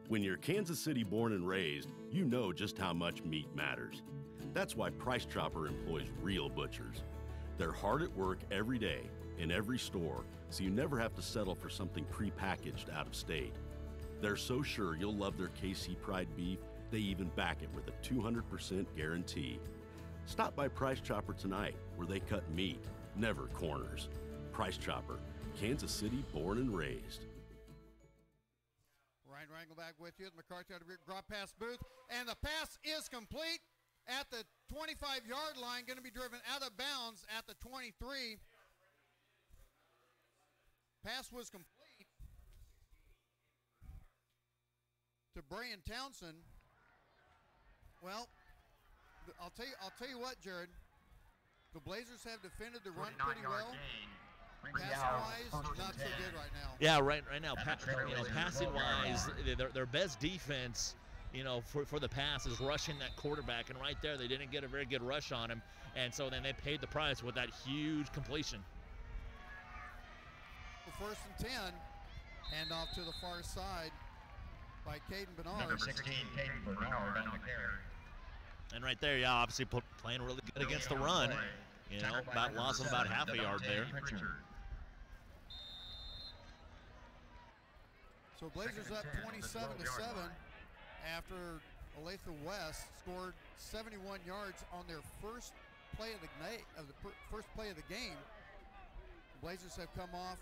When you're Kansas City born and raised, you know just how much meat matters. That's why Price Chopper employs real butchers. They're hard at work every day in every store, so you never have to settle for something prepackaged out of state. They're so sure you'll love their KC Pride beef, they even back it with a 200% guarantee. Stop by Price Chopper tonight, where they cut meat, never corners. Price Chopper, Kansas City born and raised. Ryan Wrangle back with you. McCarthy out of drop pass booth, and the pass is complete at the 25-yard line, going to be driven out of bounds at the 23. Pass was complete to Brian Townsend. Well, I'll tell you what, Jared. The Blazers have defended the run pretty well. Pass-wise, not so good right now. Yeah, right now, passing-wise, their best defense, for the pass is rushing that quarterback, and right there they didn't get a very good rush on him, and so then they paid the price with that huge completion. First and 10, hand off to the far side by Caden Bernard. Number 16, Caden Bernard on the carry. And right there, yeah, obviously playing really good against the run. About lost about half a yard there. So Blazers up 27-7 after Olathe West scored 71 yards on their first play of the game. The Blazers have come off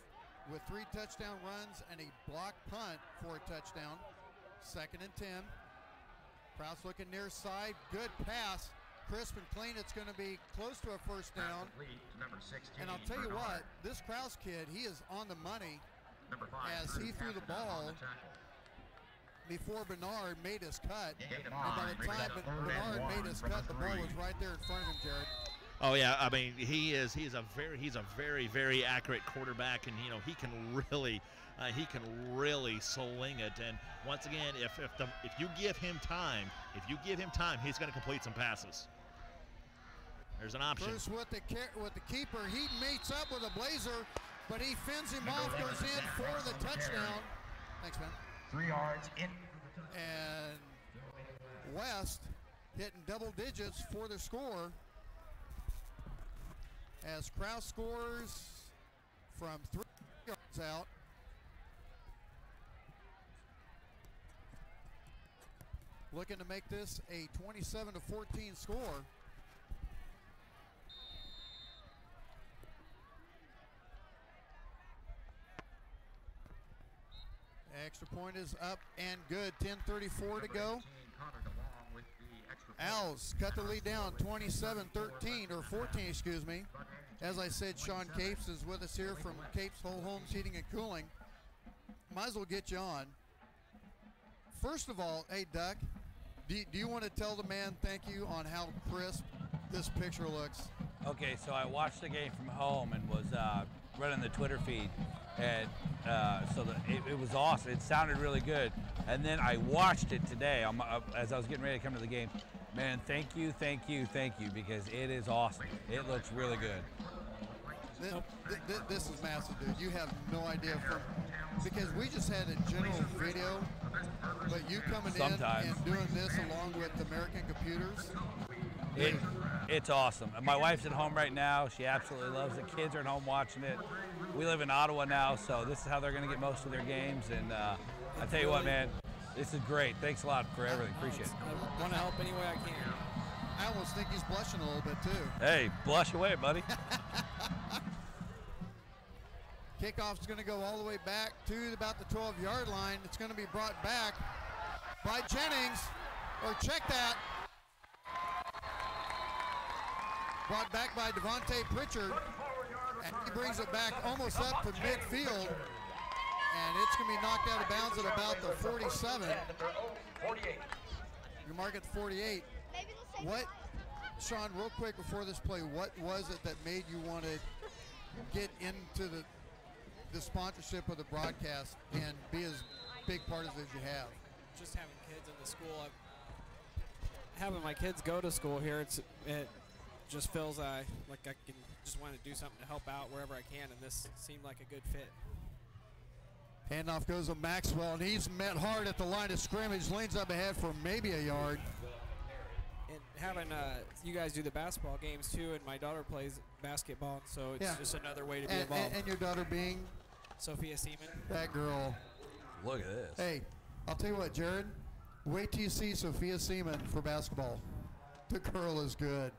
with 3 touchdown runs and a block punt for a touchdown. 2nd and 10. Kraus looking near side. Good pass. Crisp and clean. It's going to be close to a first down. And I'll tell you what, this Kraus kid, he is on the money as he threw the ball before Bernard made his cut. And by the time Bernard made his cut, the ball was right there in front of him, Jared. Oh yeah, I mean he's a very accurate quarterback, and he can really sling it. And once again, if you give him time, he's going to complete some passes. There's an option. Bruce with the keeper, he meets up with a Blazer, but he fends him off, goes in for the touchdown. Thanks, man. 3 yards in. And West hitting double digits for the score. As Kraus scores from 3 yards out. Looking to make this a 27-14 score. Extra point is up and good. 10:34 to go. Owls cut the lead down 27-13, or 14, excuse me. As I said, Sean Capes is with us here from Capes Whole Homes Heating and Cooling. Might as well get you on. First of all, hey, Duck, do you want to tell the man thank you on how crisp this picture looks? Okay, so I watched the game from home and was running the Twitter feed, and it was awesome. It sounded really good. And then I watched it today as I was getting ready to come to the game. Man, thank you, because it is awesome. It looks really good. This is massive, dude. You have no idea because we just had a general video, but you coming in and doing this along with American Computers. It's awesome. My wife's at home right now. She absolutely loves it. Kids are at home watching it. We live in Ottawa now, so this is how they're going to get most of their games. And I tell you what, man, this is great. Thanks a lot for everything. Appreciate it. I want to help any way I can. I almost think he's blushing a little bit, too. Hey, blush away, buddy. Kickoff's going to go all the way back to about the 12-yard line. It's going to be brought back by Jennings. Or check that. Brought back by Devontae Pritchard. And he brings it back almost up to midfield. And it's going to be knocked out of bounds at about the 47. You mark it 48. What, Sean, real quick before this play, what was it that made you want to get into the sponsorship of the broadcast and be as big part of it as you have? Just having kids in the school. Having my kids go to school here, it just feels like I can just want to do something to help out wherever I can, and this seemed like a good fit. Handoff goes to Maxwell, and he's met hard at the line of scrimmage, lanes up ahead for maybe a yard. And having you guys do the basketball games too, and my daughter plays basketball, so it's just another way to be involved. And your daughter being? Sophia Seaman. That girl. Look at this. Hey, I'll tell you what, Jared, wait till you see Sophia Seaman for basketball. The girl is good.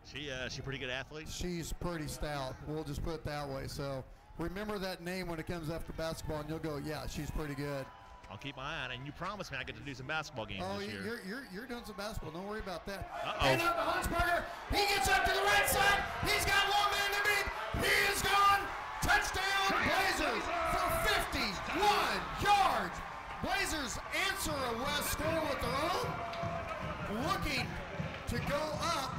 She pretty good athlete? She's pretty stout. We'll just put it that way. So remember that name when it comes after basketball, and you'll go, yeah, she's pretty good. I'll keep my eye on it. And you promised me I get to do some basketball games this year. You're doing some basketball. Don't worry about that. Uh-oh. And up to Huntzberger. He gets up to the right side. He's got one man to beat. He is gone. Touchdown Blazers for 51 yards. Blazers answer a West score with their own. Looking to go up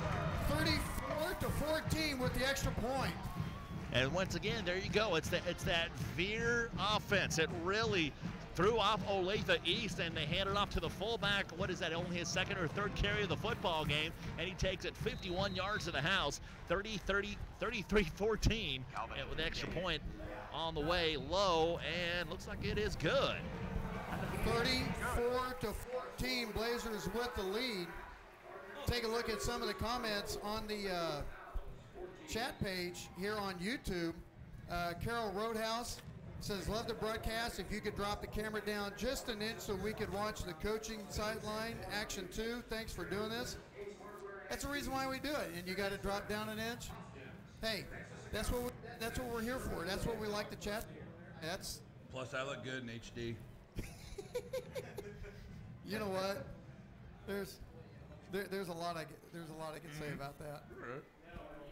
34-14 with the extra point. And once again, there you go. It's that veer offense. It really threw off Olathe East, and they handed off to the fullback. What is that? Only his second or third carry of the football game, and he takes it 51 yards to the house, 33-14, and with the extra point on the way low, and looks like it is good. 34-14, Blazers with the lead. Take a look at some of the comments on the chat page here on YouTube. Carol Roadhouse says, love the broadcast. If you could drop the camera down just an inch so we could watch the coaching sideline action 2. Thanks for doing this. That's the reason why we do it. And you got to drop down an inch. Hey, that's what we're here for. That's what we like to chat. Plus I look good in HD. You know what? There's a lot I can say about that.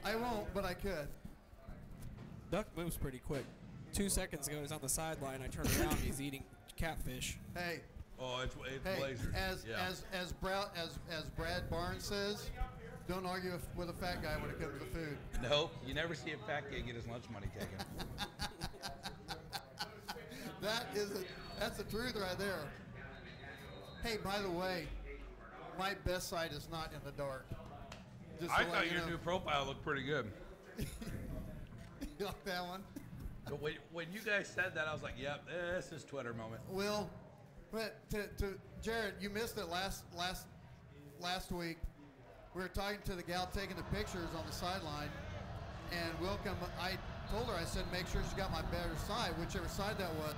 I won't, but I could. Duck moves pretty quick. 2 seconds ago, he's on the sideline. I turn around, he's eating catfish. Hey. Oh, it's Blazers. As Brad Barnes says, don't argue with a fat guy when it comes to food. Nope, you never see a fat guy get his lunch money taken. That's the truth right there. Hey, by the way, my best side is not in the dark. Just I thought your new profile looked pretty good. You like that one? But when you guys said that, I was like, yep, this is Twitter moment. Will, but to Jared, you missed it last week. We were talking to the gal taking the pictures on the sideline, and Will I told her, I said, make sure she got my better side, whichever side that was.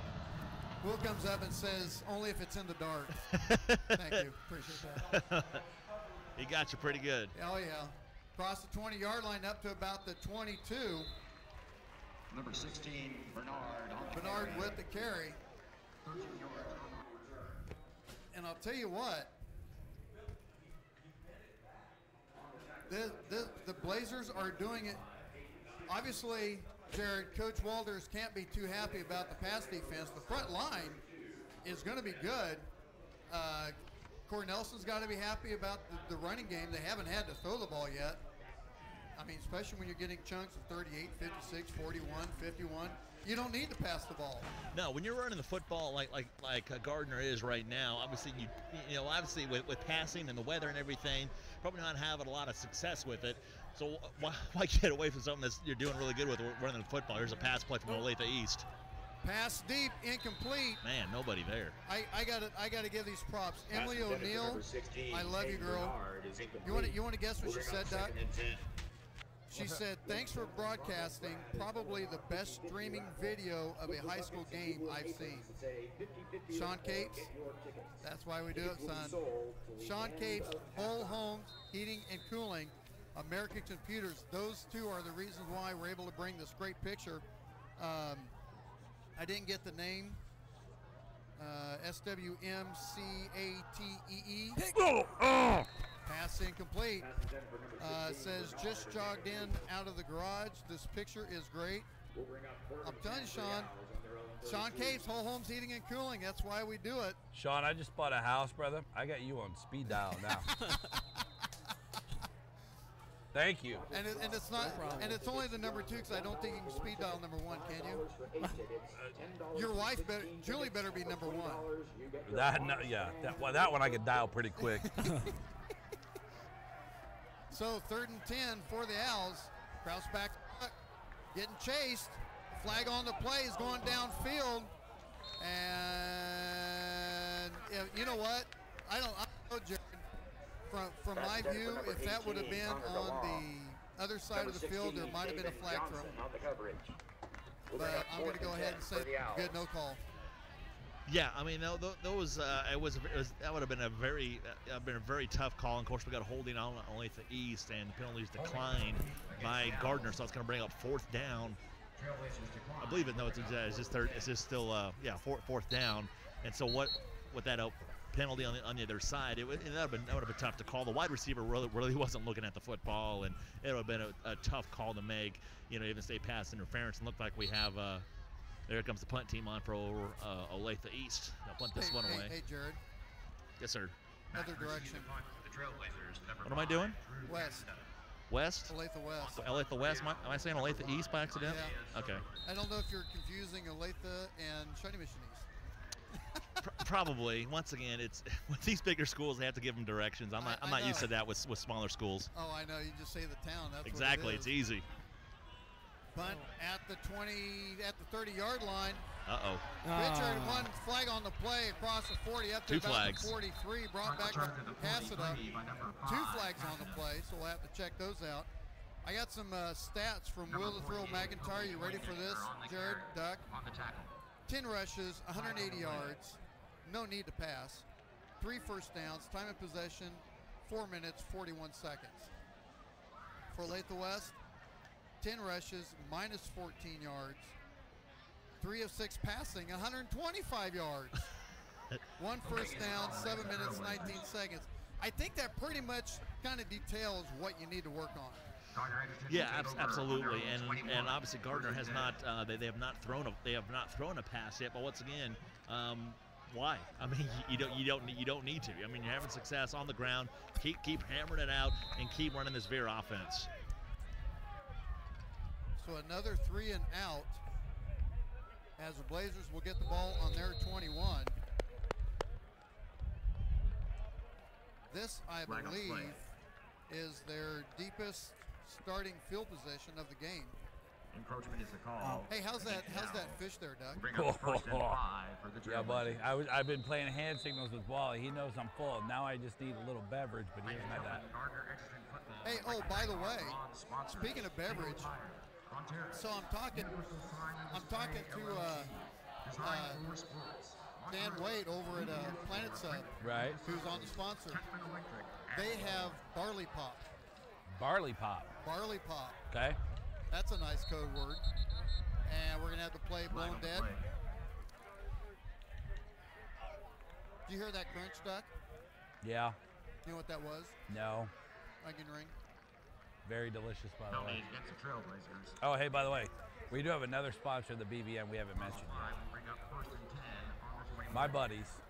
Will comes up and says, only if it's in the dark. Thank you. Appreciate that. He got you pretty good. Oh, yeah. Across the 20-yard line up to about the 22. Number 16, Bernard with the carry. And I'll tell you what. The Blazers are doing it. Obviously, Jared, Coach Walters can't be too happy about the pass defense. The front line is going to be good. Corey Nelson's got to be happy about the running game. They haven't had to throw the ball yet. I mean, especially when you're getting chunks of 38, 56, 41, 51. You don't need to pass the ball. No, when you're running the football like Gardner is right now, obviously obviously with passing and the weather and everything, probably not having a lot of success with it. So why get away from something that you're doing really good with running the football? Here's a pass play from Olathe East. Pass deep, incomplete. Man, nobody there. I gotta give these props. Emily O'Neill, I love you, girl. You want to guess what she said, Doc? She said, "Thanks for broadcasting probably the best streaming video of a high school game I've seen." Sean Capes, that's why we do it, son. Sean Capes, Whole Homes Heating and Cooling, American Computers. Those two are the reasons why we're able to bring this great picture. I didn't get the name. SWMCATEE. Pass incomplete. Says just jogged in out of the garage. This picture is great. I'm telling you, Sean. Sean Capes, Whole Homes Heating and Cooling. That's why we do it. Sean, I just bought a house, brother. I got you on speed dial now. Thank you. And it's not, and it's only the number 2 because I don't think you can speed dial number 1. Can you? Your wife, Julie, better be number 1. That one I could dial pretty quick. So 3rd and 10 for the Owls. Kraus back, getting chased. Flag on the play is going downfield, and you know what? I don't know, Jared. From my view, if that would have been on the other side of the field, there might have been a flag thrown. But I'm going to go ahead and say good, no call. Yeah, I mean, those that would have been a very tough call. And of course, we got a holding on Olathe East, and penalties declined by Gardner, so it's going to bring up 4th down. I believe it. No, it's just third. It's just still fourth down. And so what with that penalty on the other side, that would have been tough to call. The wide receiver really wasn't looking at the football, and it would have been a tough call to make. Even say pass interference, and looked like we have. There comes the punt team on for Olathe East. They'll punt this one away. Hey, Jared. Yes, sir. Other direction. What am I doing? West. West? Olathe West. Olathe West? Am I saying Olathe East by accident? Yeah. Okay. I don't know if you're confusing Olathe and Shawnee Mission East. Probably. Once again, it's with these bigger schools, they have to give them directions. I'm not used to that with smaller schools. Oh, I know. You just say the town. That's exactly. What it is. It's easy. Punt at the 30-yard line. Uh-oh. Richard, one flag on the play across the 40 up to 2 about flags. the 43. Brought back to Cassida. 2 flags on the play, so we'll have to check those out. I got some stats from Will the Thrill McIntyre. You ready for this, Jared, Duck? 10 rushes, 180 yards. No need to pass. 3 first downs. Time of possession, 4 minutes, 41 seconds. For Olathe West, 10 rushes, minus 14 yards. 3 of 6 passing, 125 yards. 1 first down, 7 minutes, 19 seconds. I think that pretty much kind of details what you need to work on. Yeah, absolutely, and obviously Gardner has not. They have not thrown a pass yet. But once again, why? I mean, you don't need to. I mean, you're having success on the ground. Keep hammering it out and keep running this Veer offense. So another 3 and out as the Blazers will get the ball on their 21. This, I believe, is their deepest starting field position of the game. Encroachment is the call. Hey, how's that fish there, Doug? Yeah, buddy. I've been playing hand signals with Wally. He knows I'm full. Now I just need a little beverage, but he doesn't have that. Hey, oh, by the way, speaking of beverage, so I'm talking to Dan Wade over at Planet Sub, right? Who's on the sponsor. They have Barley Pop. Barley Pop. Barley Pop. Okay. That's a nice code word. And we're gonna have the play blown dead. Did you hear that crunch, Duck? Yeah. You know what that was? No. Onion ring. Very delicious, by the way. Oh, hey, by the way, we do have another sponsor of the BBM we haven't mentioned yet. My buddies,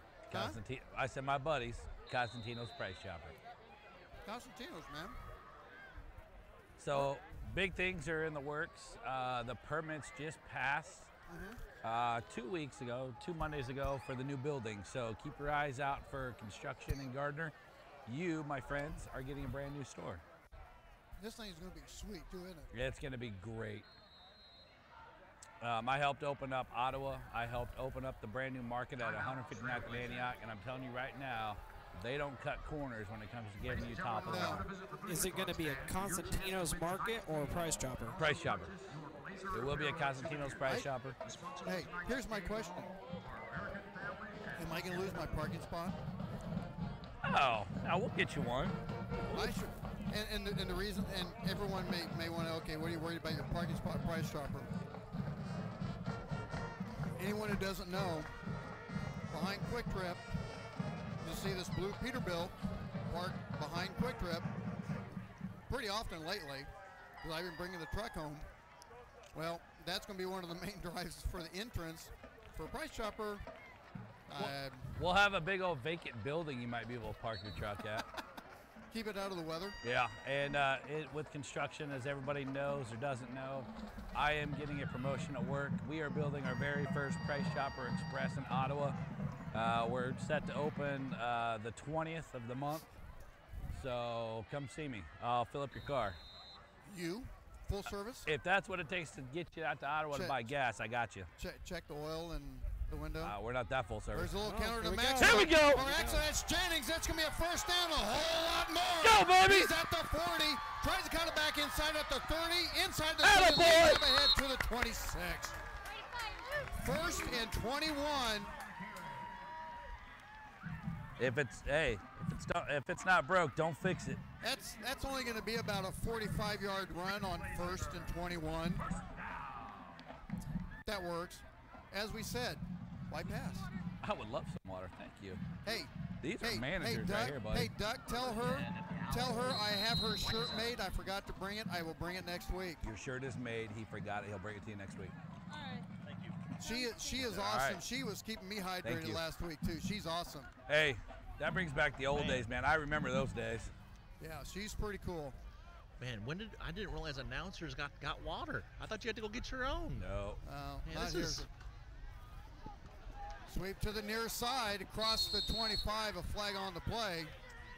I said my buddies, Costantino's Price Chopper. Costantino's, man. So big things are in the works. The permits just passed 2 weeks ago, 2 Mondays ago for the new building. So keep your eyes out for construction in Gardner. You, my friends, are getting a brand new store. This thing's going to be sweet, too, isn't it? It's going to be great. I helped open up Ottawa. I helped open up the brand new market at 159th and Antioch, and I'm telling you right now, they don't cut corners when it comes to giving you top of the line. Is it going to be a Constantino's market or a Price Chopper? Price Chopper. It will be a Constantino's Price Chopper. Hey, here's my question. Am I going to lose my parking spot? Oh, now we'll get you one. I should. And the reason, and everyone may want to, okay, what are you worried about your parking spot, Price Chopper? Anyone who doesn't know, behind Quick Trip, you see this blue Peterbilt parked behind Quick Trip pretty often lately, because I've been bringing the truck home. Well, that's going to be one of the main drives for the entrance for Price Chopper. We'll have a big old vacant building you might be able to park your truck at. Keep it out of the weather. Yeah, and with construction, as everybody knows or doesn't know, I am getting a promotion at work. We are building our very first Price Chopper Express in Ottawa. We're set to open the 20th of the month, so come see me. I'll fill up your car. You? Full service? If that's what it takes to get you out to Ottawa to buy gas, I got you. Check the oil and the window. We're not that full service. There's a little counter to Max. Here we go. Or actually, that's Jennings. That's going to be a first down, a whole lot more. Go, baby. He's at the 40. Tries to cut it back inside at the 30. Inside the 30. Ahead to the 26. First and 21. If it's not broke, don't fix it. That's only going to be about a 45-yard run on first and 21. That works. As we said, why pass? I would love some water, thank you. Hey, these are managers Duck, right here, buddy. Hey, Duck, tell her I have her shirt made. I forgot to bring it. I will bring it next week. Your shirt is made. He forgot it. He'll bring it to you next week. All right. Thank you. She is awesome. Right. She was keeping me hydrated last week too. She's awesome. Hey, that brings back the old days, man. I remember those days. Yeah, she's pretty cool. Man, I didn't realize announcers got water. I thought you had to go get your own. No. Man, this is sweep to the near side across the 25. A flag on the play.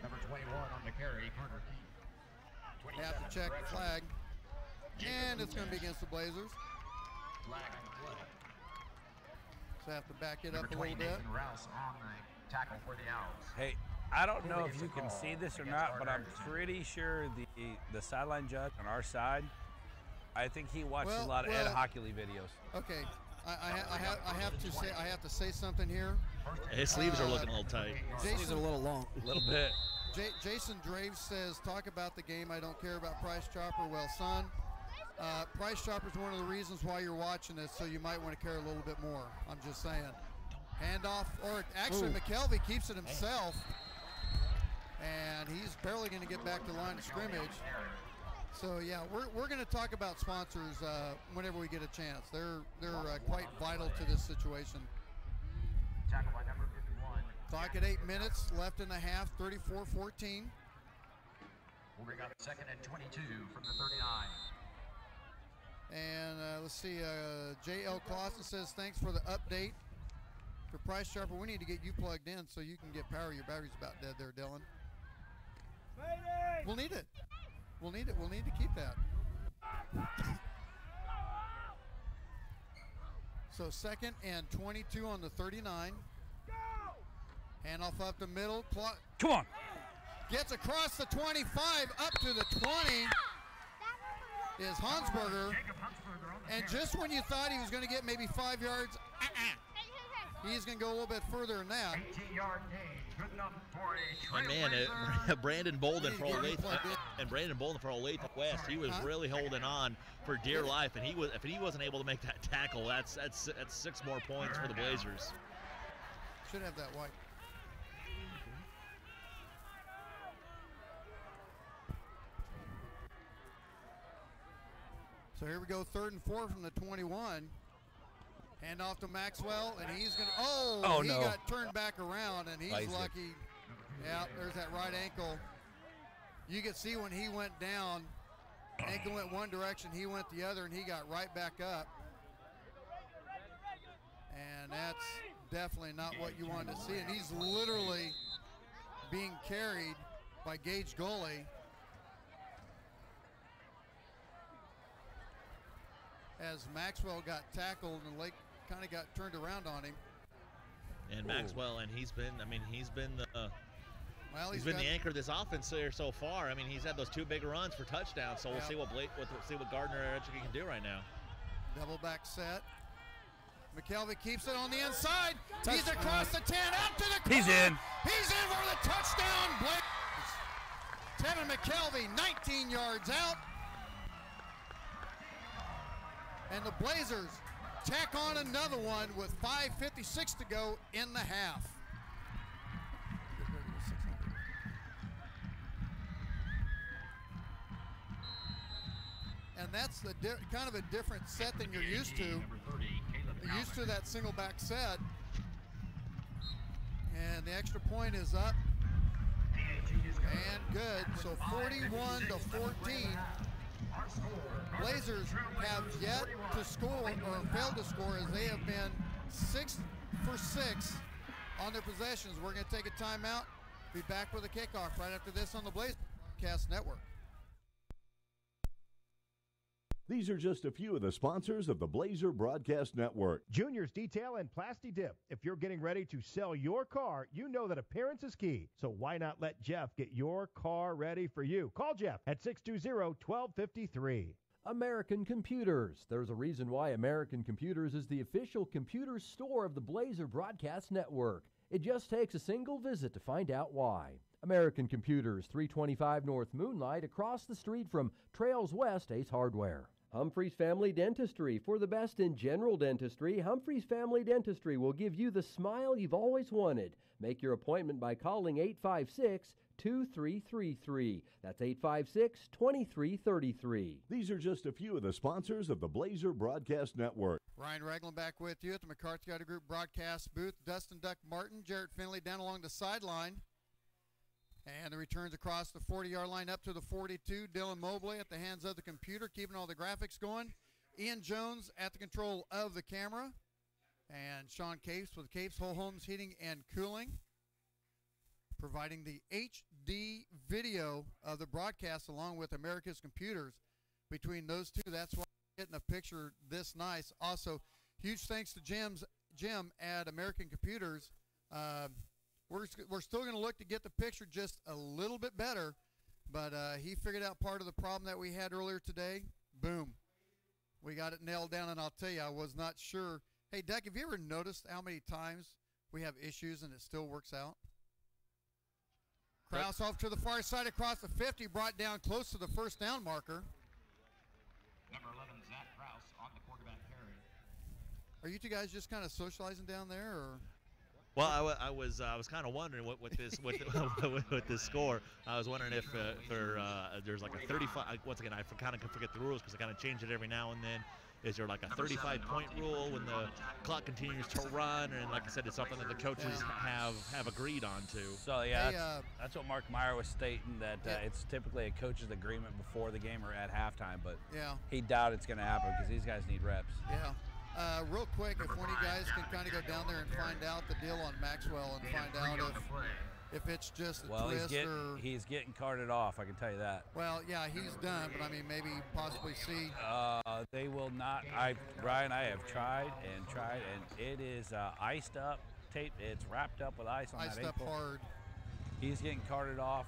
Number 21 on the carry, Carter Key. Have to check the flag, and it's going to be against the Blazers. Flag on the play. So have to back it up a little bit. Rouse on the tackle for the Owls. Hey, I don't know if you can see this or not, but I'm pretty sure the sideline judge on our side, I think he watches a lot of Ed Hockley videos. Okay, I have to say something here. His sleeves are looking a little tight. Sleeves are a little long. A little bit. Jason Draves says, talk about the game. I don't care about Price Chopper. Well, son, Price Chopper is one of the reasons why you're watching this, so you might want to care a little bit more. I'm just saying. Handoff, or actually McKelvey keeps it himself, and he's barely going to get back to the line of scrimmage. So yeah, we're going to talk about sponsors whenever we get a chance. They're quite vital to this situation. Tackle by number 51. Clock at 8 minutes left in the half. 34-14. We'll bring up second and 22 from the 39. And let's see. J.L. Clausen says thanks for the update. For Price Chopper, we need to get you plugged in so you can get power. Your battery's about dead there, Dylan. We'll need it. We'll need it. We'll need to keep that. So second and 22 on the 39. Handoff up the middle. Come on. Gets across the 25 up to the 20 is Huntzberger. And just when you thought he was going to get maybe 5 yards, he's going to go a little bit further than that. 18-yard gain, good enough for a And man, Brandon Bolden for Olathe West, he was really holding on for dear life, and if he wasn't able to make that tackle, that's 6 more points for the Blazers. Should have that white. So here we go, 3rd and 4 from the 21. Hand off to Maxwell, and he's going to, he got turned back around, and he's lucky. Yeah, there's that right ankle. You could see when he went down, ankle went one direction, he went the other, and he got right back up. And that's definitely not what you wanted to see. And he's literally being carried by Gage Goalie. as Maxwell got tackled and Lake kind of got turned around on him. And Maxwell, and he's been the well, he's been the anchor of this offense here so far. I mean, he's had those 2 big runs for touchdowns. So we'll see what Gardner Edgerton can do right now. Double back set. McKelvey keeps it on the inside. He's across the 10, out to the corner. He's in. He's in for the touchdown. Tevin McKelvey, 19 yards out. And the Blazers tack on another one with 5:56 to go in the half. And that's the kind of a different set than you're used to. You're used to that single back set. And the extra point is up. And good. So 41-14. Blazers have yet to score or failed to score as they have been 6 for 6 on their possessions. We're going to take a timeout. Be back with a kickoff right after this on the Blazers Broadcast Network. These are just a few of the sponsors of the Blazer Broadcast Network. Junior's Detail and Plasti Dip. If you're getting ready to sell your car, you know that appearance is key. So why not let Jeff get your car ready for you? Call Jeff at 620-1253. American Computers. There's a reason why American Computers is the official computer store of the Blazer Broadcast Network. It just takes a single visit to find out why. American Computers, 325 North Moonlight, across the street from Trails West Ace Hardware. Humphreys Family Dentistry. For the best in general dentistry, Humphreys Family Dentistry will give you the smile you've always wanted. Make your appointment by calling 856-2333. That's 856-2333. These are just a few of the sponsors of the Blazer Broadcast Network. Ryan Ragland back with you at the McCarthy Auto Group broadcast booth. Dustin Duck Martin, Jarrett Finley down along the sideline. And the returns across the 40-yard line up to the 42. Dylan Mobley at the hands of the computer, keeping all the graphics going. Ian Jones at the control of the camera. And Sean Capes with Capes Whole Homes Heating and Cooling, providing the HD video of the broadcast along with America's Computers. Between those two, that's why we're getting a picture this nice. Also, huge thanks to Jim at American Computers. We're still going to look to get the picture just a little bit better, but he figured out part of the problem that we had earlier today. Boom. We got it nailed down, and I'll tell you, I was not sure. Hey, Deck, have you ever noticed how many times we have issues and it still works out? Krause off to the far side across the 50, brought down close to the first down marker. Number 11, Zach Krause on the quarterback carry. Are you two guys just kind of socializing down there, or? Well, I was kind of wondering what with this with this score. I was wondering if there's like a 35. Once again, I kind of forget the rules because I kind of change it every now and then. Is there like a 35-point rule when the clock continues to run? And like I said, it's something that the coaches have agreed on to. So yeah, that's what Mark Meyer was stating, that it's typically a coach's agreement before the game or at halftime. But he doubted it's going to happen because these guys need reps. Yeah. Real quick, if one of you guys can kind of go down there and find out the deal on Maxwell and find out if it's just a twist or... he's getting carted off, I can tell you that. Well, yeah, he's done, but I mean, maybe possibly see... They will not... Brian, I have tried, and it is iced up, tape. It's wrapped up with ice on that ankle. Iced up hard. He's getting carted off.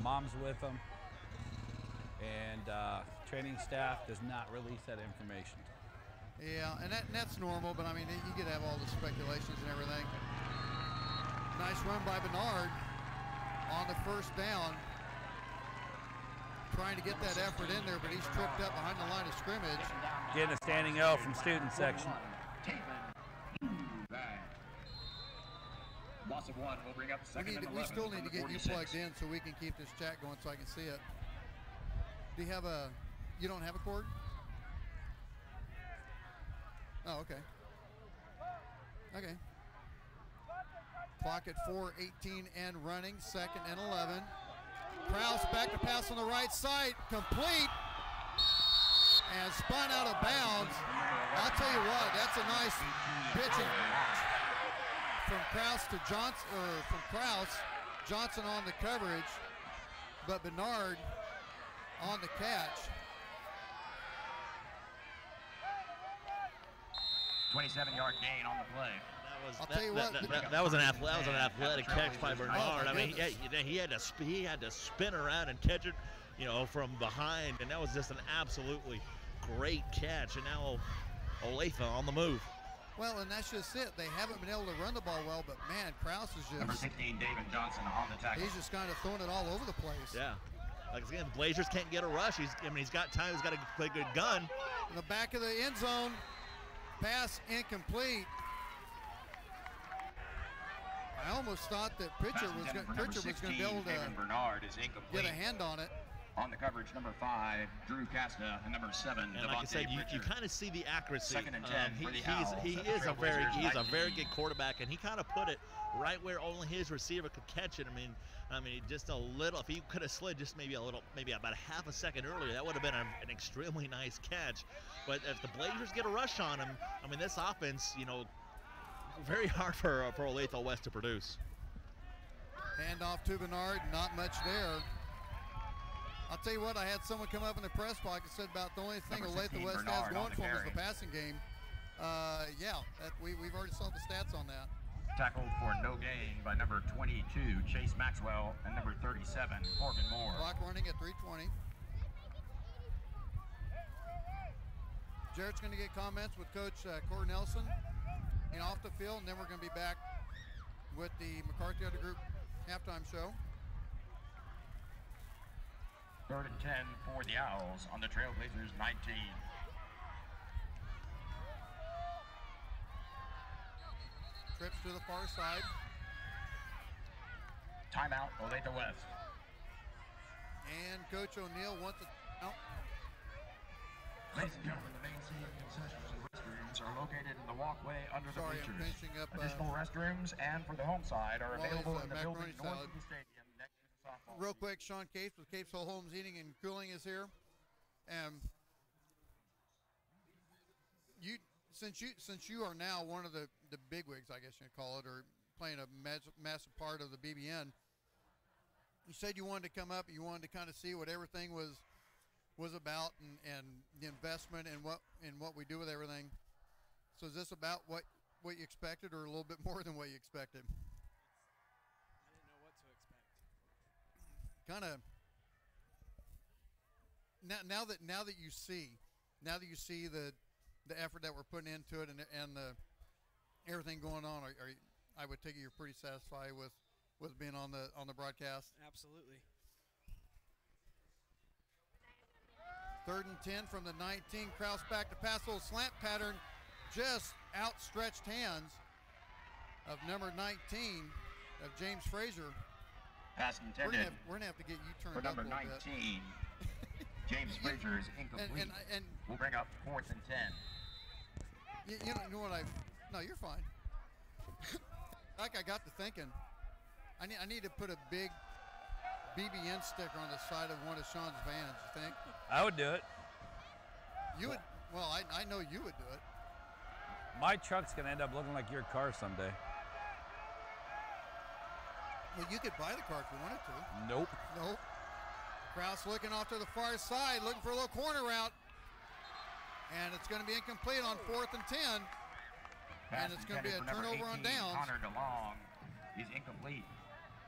Mom's with him. And training staff does not release that information. Yeah, and that's normal, but I mean, you could have all the speculations and everything. Nice run by Bernard on the first down. Trying to get that effort in there, but he's tripped up behind the line of scrimmage. Getting a standing L from student section. Loss of one will bring up second and 11. We still need to get you plugged in so we can keep this chat going so I can see it. Do you have you don't have a cord? Oh, okay. Okay. Clock at 4:18 and running, second and 11. Krause back to pass on the right side, complete, and spun out of bounds. I'll tell you what, that's a nice pitching from Krause to Johnson, or from Krause, Johnson on the coverage, but Bernard on the catch. 27-yard gain on the play. That was an athletic catch by Bernard. I mean, he had to spin around and catch it, from behind, and that was just an absolutely great catch. And now Olathe on the move. Well, and that's just it. They haven't been able to run the ball well, but man, Krause is just. Number 16, David Johnson on the tackle. He's just kind of throwing it all over the place. Yeah. Like again, Blazers can't get a rush. He's got time. He's got to play a good gun. In the back of the end zone, pass incomplete. I almost thought that Pritchard was going to be able to get a hand on it. On the coverage, number 5, Drew Casta, and number 7, and like I said, you kind of see the accuracy. 2nd and 10 for the Owls. He's a very good quarterback, and he kind of put it right where only his receiver could catch it. I mean, just a little. If he could have slid just maybe about a half a second earlier, that would have been an extremely nice catch. But if the Blazers get a rush on him, I mean, this offense, very hard for Olathe West to produce. Hand off to Bernard, not much there. I'll tell you what, I had someone come up in the press box and said about the only thing Olathe West has going for them is the passing game. We've already saw the stats on that. Tackled for no gain by number 22, Chase Maxwell, and number 37, Corbin Moore. Clock running at 3:20. Jarrett's going to get comments with Coach Corey Nelson off the field, and then we're going to be back with the McCarthy Auto Group halftime show. 3rd and 10 for the Owls on the Trailblazers 19. Trips to the far side. Timeout, Olathe West. And Coach O'Neill wants it out. Ladies and gentlemen, the main seating concessions and restrooms are located in the walkway under the bleachers. I'm finishing up. Additional restrooms and for the home side are available in the building north of the stadium next to the softball. Real quick, Sean Capes with Capes Whole Homes Heating and Cooling is here. Since you are now one of the bigwigs, I guess you'd call it, or playing a massive part of the BBN, you said you wanted to come up, you wanted to kind of see what everything was about and the investment and what we do with everything. So is this about what you expected, or a little bit more than what you expected? I didn't know what to expect. Kind of. Now that you see the effort that we're putting into it and the everything going on, I would take it you're pretty satisfied with being on the broadcast. Absolutely. 3rd and 10 from the 19. Krause back to pass, little slant pattern, just outstretched hands of number 19 of James Frazier. Pass intended. We're gonna have to get you turned for number up a 19. James Frazier is incomplete. And we'll bring up 4th and 10. You know what No, you're fine. Like I got to thinking, I need to put a big BBN sticker on the side of one of Sean's vans, you think? I would do it. You would? Well, I know you would do it. My truck's going to end up looking like your car someday. Well, you could buy the car if you wanted to. Nope. Krause looking off to the far side, looking for a little corner route. And it's going to be incomplete on 4th and 10. And it's going to be a turnover on downs. Connor DeLong is incomplete.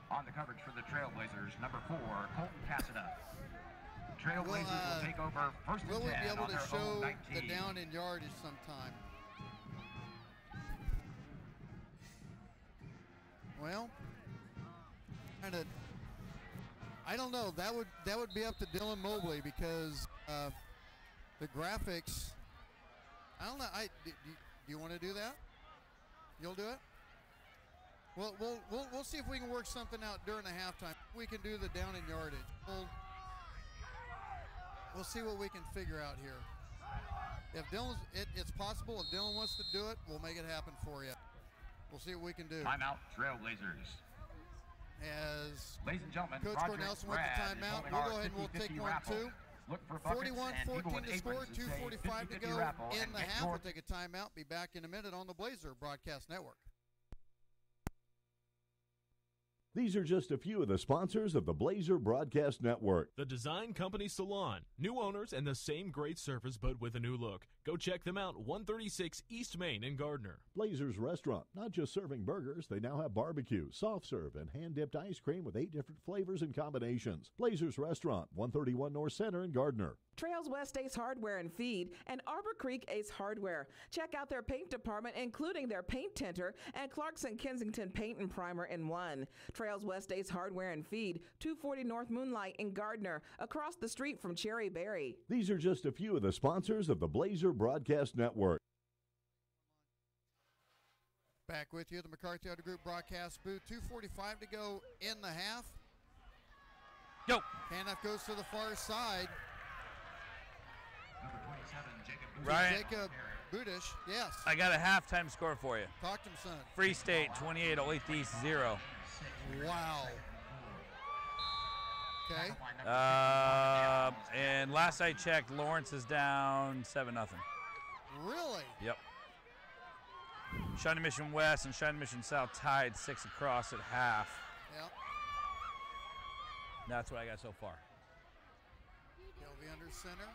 On the coverage for the Trailblazers, number 4, Colton Cassida. Trailblazers will take over 1st and 10 Will we be able on to their show own 19. the down in yardage sometime? Well, I don't know. That would be up to Dylan Mobley because the graphics. I don't know. Do you want to do that? You'll do it. Well, we'll see if we can work something out during the halftime. We can do the down in yardage. We'll see what we can figure out here. If it's possible. If Dylan wants to do it, we'll make it happen for you. We'll see what we can do. Timeout, Trailblazers. As ladies and gentlemen, Coach Cornelson went to timeout. We'll go ahead and we'll take one, two. Look for 41-14 to score, 2:45 to go in the half. We'll take a timeout. Be back in a minute on the Blazer Broadcast Network. These are just a few of the sponsors of the Blazer Broadcast Network. The Design Company Salon. New owners and the same great service, but with a new look. Go check them out, 136 East Main in Gardner. Blazers Restaurant. Not just serving burgers, they now have barbecue, soft serve, and hand-dipped ice cream with 8 different flavors and combinations. Blazers Restaurant, 131 North Center in Gardner. Trails West Ace Hardware and Feed and Arbor Creek Ace Hardware. Check out their paint department, including their paint tinter and Clarkson Kensington Paint and Primer in one. Trails West Ace Hardware and Feed, 240 North Moonlight in Gardner, across the street from Cherry Berry. These are just a few of the sponsors of the Blazer Broadcast Network. Back with you, the McCarthy Auto Group broadcast booth. 2:45 to go in the half. Go. Handoff goes to the far side. Ryan. Jacob Budish, yes. I got a halftime score for you. Talk to him, son. Free State 28, Olathe East 0. Wow. Okay. And last I checked, Lawrence is down 7-0. Really? Yep. Shawnee Mission West and Shawnee Mission South tied 6 across at half. Yep. That's what I got so far. Kelvy under center.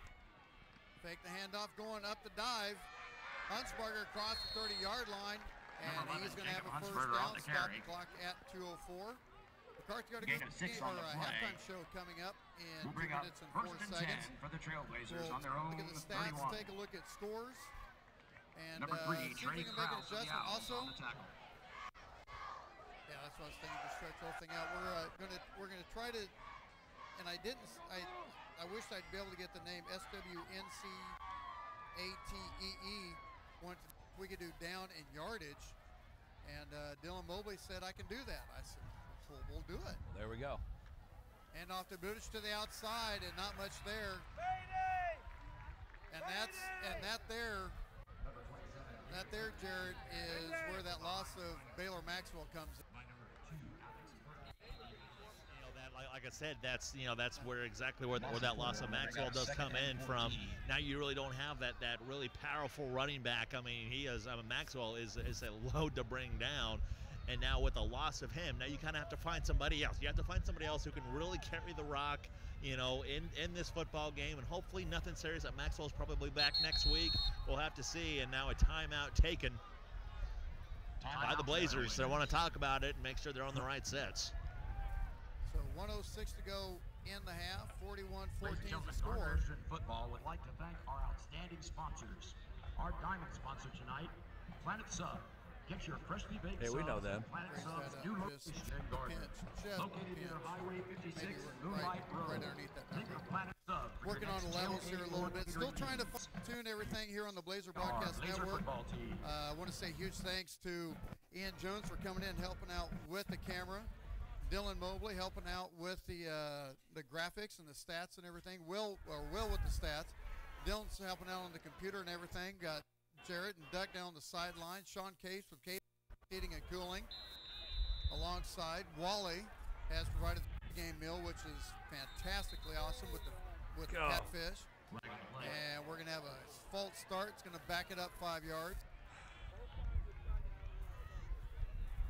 Fake the handoff, going up the dive. Huntzberger across the 30-yard line, and he's going to have a first down. Stop the clock at 2:04. McCarthy got a good halftime show coming up in 2 minutes and 4 seconds. For the Trailblazers we'll on their own look at the stats, 31. take a look at scores, and Number 3, see if we can make an adjustment. Also, on the tackle. yeah, that's what I was thinking, to stretch the whole thing out. We're gonna try to, and I wish I'd be able to get the name SWNCATEE. We could do down in yardage, and Dylan Mobley said I can do that. I said, well, we'll do it. There we go. And off to Budish to the outside, and not much there. And that there, Jared, is where that loss of Baylor Maxwell comes in. Like I said, that's where exactly where that loss of Maxwell does come in from. Now you really don't have that really powerful running back. I mean, Maxwell is a load to bring down, and now with the loss of him, now you kind of have to find somebody else. You have to find somebody else who can really carry the rock, in this football game, and hopefully nothing serious. That Maxwell's probably back next week. We'll have to see. And now a timeout taken by the Blazers. So I want to talk about it and make sure they're on the right sets. So 1:06 to go in the half, 41-14 the Gardner score. Edgerton Football would like to thank our outstanding sponsors. Our diamond sponsor tonight, Planet Sub. Get your freshly baked Hey, we know them. Planet Sub's new location in Gardner. Located near Highway 56 and Moonlight Road. Think of Planet Sub. Working on the levels here a little bit. Still trying to tune everything here on the Blazer Broadcast Network. I want to say huge thanks to Ian Jones for coming in and helping out with the camera. Dylan Mobley helping out with the graphics and the stats and everything. Will with the stats. Dylan's helping out on the computer and everything. Got Jarrett and Duck down the sideline. Sean Case with heating and cooling alongside. Wally has provided the game meal, which is fantastically awesome with the catfish. And we're going to have a false start. It's going to back it up 5 yards.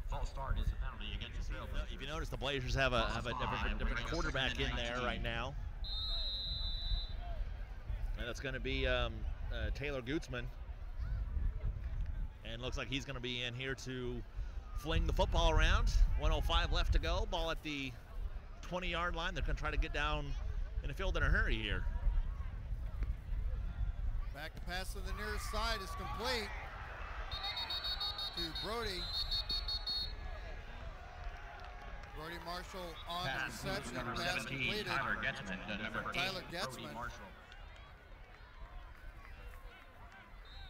False start is a penalty against the Trailblazers. If you notice, the Blazers have a different quarterback in there right now. And that's going to be Taylor Gutzman. And looks like he's going to be in here to fling the football around. 1:05 left to go. Ball at the 20-yard line. They're going to try to get down in the field in a hurry here. Back to pass to the near side is complete to Brody. Brody Marshall on the reception. Pass completed. Tyler Getzman, number 8. Tyler Getzman.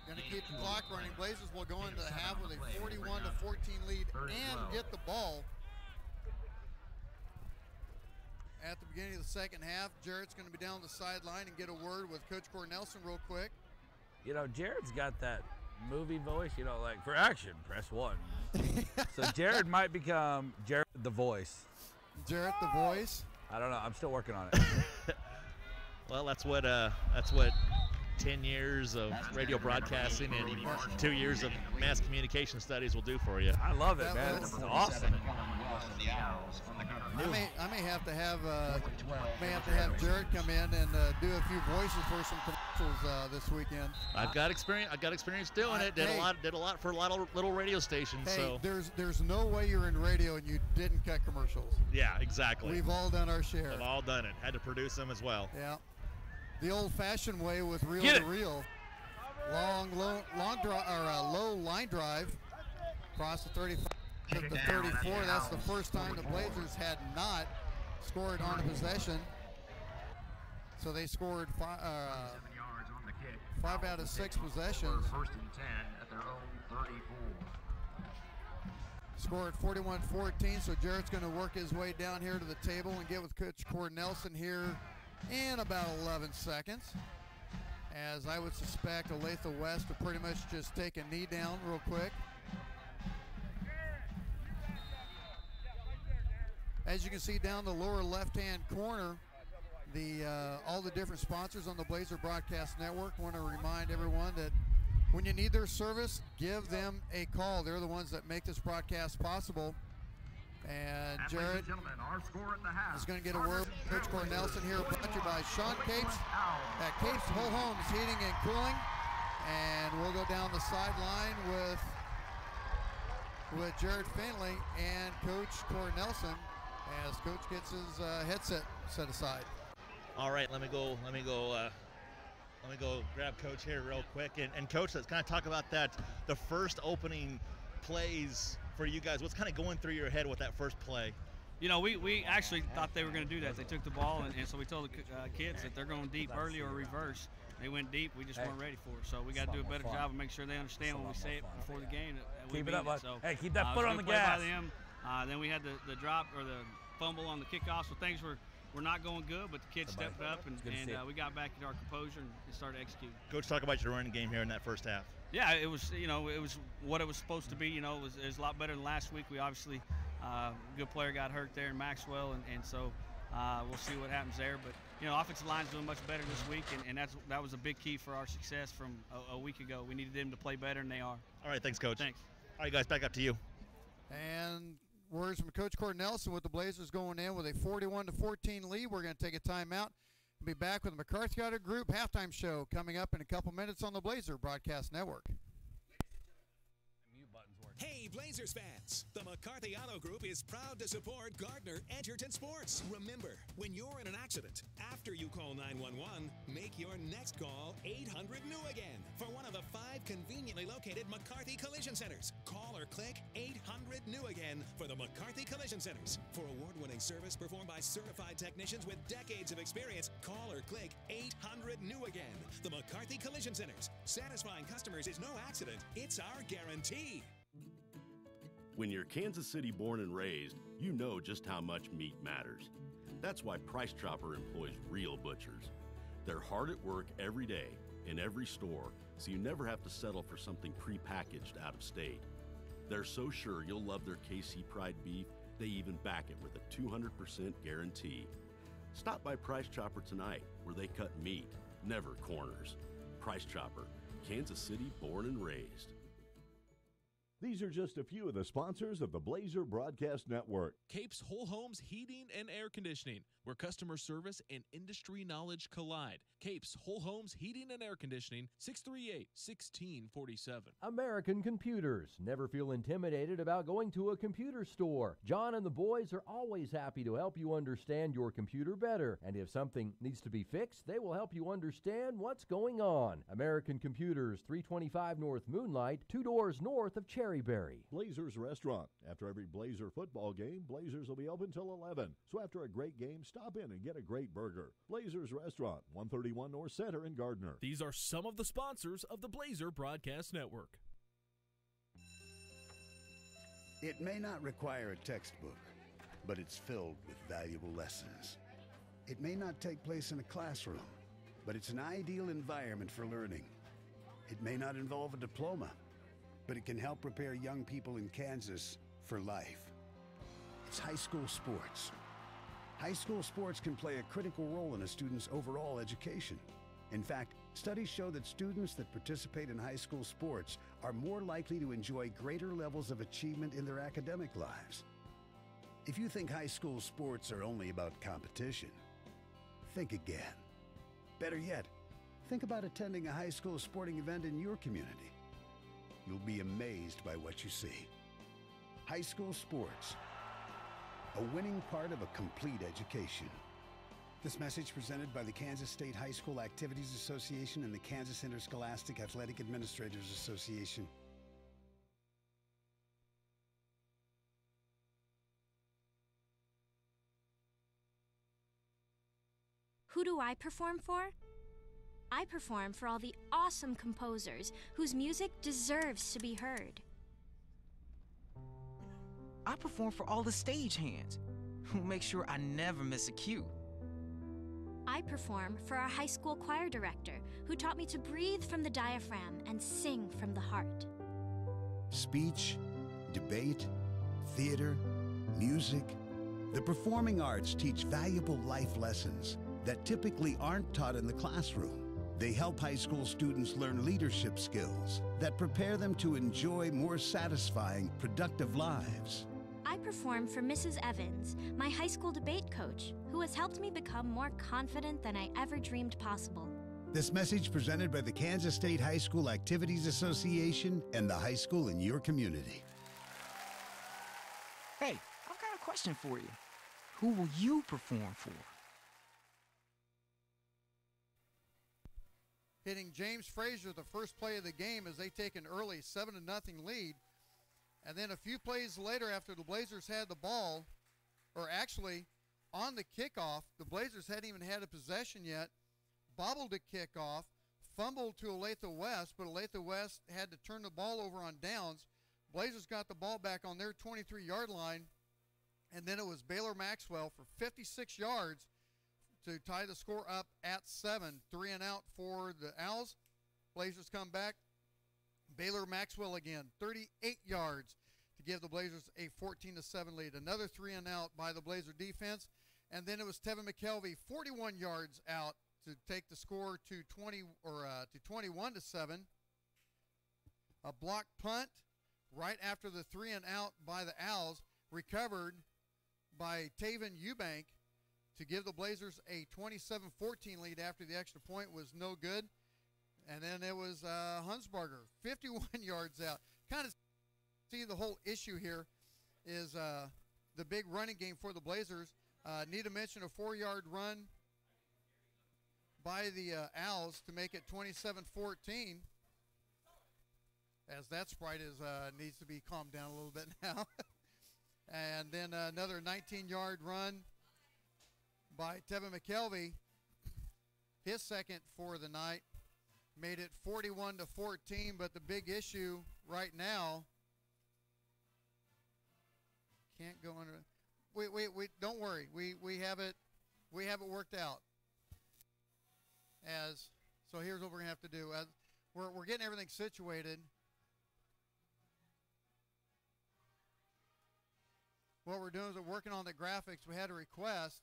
Going to keep the clock running. Blazers will go into the half with a 41-14 lead and get the ball. At the beginning of the second half, Jarrett's going to be down the sideline and get a word with Coach Cornelson real quick. Jared's got that movie voice, like for action, press 1. So Jared might become Jared the Voice. Jarrett the Voice? I don't know. I'm still working on it. Well, that's what 10 years of radio broadcasting and 2 years of mass communication studies will do for you. I love it, man. This is awesome. the Owls on the cover. I may have to have Jared come in and do a few voices for some commercials this weekend. I've got experience doing it. Did a lot for a lot of little radio stations. Hey, so there's no way you're in radio and you didn't cut commercials. yeah, exactly. We've all done our share. We've all done it. Had to produce them as well. Yeah, the old-fashioned way with reel-to-reel, low line drive across the 35 to the 34. That's the first time the Blazers had not scored on a possession. So they scored 5 out of 6 possessions. First and 10 at their own 34. Scored 41-14, so Jarrett's going to work his way down here to the table and get with Coach Cord Nelson here in about 11 seconds. As I would suspect, Olathe West will pretty much just take a knee down real quick. As you can see down the lower left-hand corner, all the different sponsors on the Blazer Broadcast Network. Want to remind everyone that when you need their service, give them a call. They're the ones that make this broadcast possible. And Jarrett is going to get a word with Coach Cord Nelson here, brought to you by Sean Capes at Capes Whole Homes Heating and Cooling. And we'll go down the sideline with Jarrett Finley and Coach Cord Nelson as Coach gets his headset set aside. All right, let me go grab Coach here real quick. And Coach, let's kind of talk about the first opening plays for you guys. What's kind of going through your head with that first play? You know, we actually thought they were going to do that. They took the ball, and so we told the kids that they're going deep early or reverse. They went deep. We just weren't ready for it. So we got to do a better job and make sure they understand when we say it before the game. Keep it up, bud. So, hey, keep that foot on the play gas. By them. Then we had the drop or the fumble on the kickoff, so things were not going good, but the kids stepped up, and we got back into our composure and started executing. Coach, talk about your running game here in that first half. Yeah, it was what it was supposed to be. You know, it was a lot better than last week. We obviously, good player got hurt there in Maxwell, and so we'll see what happens there. But, you know, offensive line's doing much better this week, and that was a big key for our success from a week ago. We needed them to play better, and they are. All right, thanks, Coach. Thanks. All right, guys, back up to you. And words from Coach Cord Nelson with the Blazers going in with a 41-14 lead. We're going to take a timeout. We'll be back with the McCarthy Auto Group halftime show coming up in a couple minutes on the Blazer Broadcast Network. Hey, Blazers fans! The McCarthy Auto Group is proud to support Gardner Edgerton Sports. Remember, when you're in an accident, after you call 911, make your next call 800-NEW-AGAIN for one of the 5 conveniently located McCarthy Collision Centers. Call or click 800-NEW-AGAIN for the McCarthy Collision Centers. For award-winning service performed by certified technicians with decades of experience, call or click 800-NEW-AGAIN. The McCarthy Collision Centers. Satisfying customers is no accident. It's our guarantee. When you're Kansas City born and raised, you know just how much meat matters. That's why Price Chopper employs real butchers. They're hard at work every day in every store, so you never have to settle for something prepackaged out of state. They're so sure you'll love their KC Pride beef, they even back it with a 200% guarantee. Stop by Price Chopper tonight, where they cut meat, never corners. Price Chopper, Kansas City born and raised. These are just a few of the sponsors of the Blazer Broadcast Network. Capes Whole Homes Heating and Air Conditioning, where customer service and industry knowledge collide. Capes Whole Homes Heating and Air Conditioning, 638-1647. American Computers. Never feel intimidated about going to a computer store. John and the boys are always happy to help you understand your computer better. And if something needs to be fixed, they will help you understand what's going on. American Computers, 325 North Moonlight, 2 doors north of Cherryberry. Blazers Restaurant. After every Blazer football game, Blazers will be open till 11. So after a great game, stop in and get a great burger. Blazers Restaurant, 131 North Center in Gardner. These are some of the sponsors of the Blazer Broadcast Network. It may not require a textbook, but it's filled with valuable lessons. It may not take place in a classroom, but it's an ideal environment for learning. It may not involve a diploma, but it can help prepare young people in Kansas for life. It's high school sports. High school sports can play a critical role in a student's overall education. In fact, studies show that students that participate in high school sports are more likely to enjoy greater levels of achievement in their academic lives. If you think high school sports are only about competition, think again. Better yet, think about attending a high school sporting event in your community. You'll be amazed by what you see. High school sports, a winning part of a complete education. This message presented by the Kansas State High School Activities Association and the Kansas Interscholastic Athletic Administrators Association. Who do I perform for? I perform for all the awesome composers whose music deserves to be heard. I perform for all the stagehands who make sure I never miss a cue. I perform for our high school choir director who taught me to breathe from the diaphragm and sing from the heart. Speech, debate, theater, music. The performing arts teach valuable life lessons that typically aren't taught in the classroom. They help high school students learn leadership skills that prepare them to enjoy more satisfying, productive lives. I perform for Mrs. Evans, my high school debate coach, who has helped me become more confident than I ever dreamed possible. This message presented by the Kansas State High School Activities Association and the high school in your community. Hey, I've got a question for you. Who will you perform for? Hitting James Frazier the first play of the game as they take an early 7-0 lead. And then a few plays later after the Blazers had the ball, or actually on the kickoff, the Blazers hadn't even had a possession yet, bobbled a kickoff, fumbled to Olathe West, but Olathe West had to turn the ball over on downs. Blazers got the ball back on their 23-yard line, and then it was Baylor Maxwell for 56 yards to tie the score up at 7. 3 and out for the Owls. Blazers come back. Baylor Maxwell again, 38 yards to give the Blazers a 14-7 lead. Another 3 and out by the Blazer defense. And then it was Tevin McKelvey, 41 yards out to take the score to 21-7. A blocked punt right after the 3 and out by the Owls, recovered by Taven Eubank to give the Blazers a 27-14 lead after the extra point was no good. And then it was Huntzberger, 51 yards out. Kind of see the whole issue here is the big running game for the Blazers. Need to mention a 4-yard run by the Owls to make it 27-14. As that sprite needs to be calmed down a little bit now. And then another 19-yard run by Tevin McKelvey, his second for the night. Made it 41-14, but the big issue right now, can't go under. Wait, don't worry. We have it worked out. So here's what we're gonna have to do. We're getting everything situated. What we're doing is we're working on the graphics. We had a request.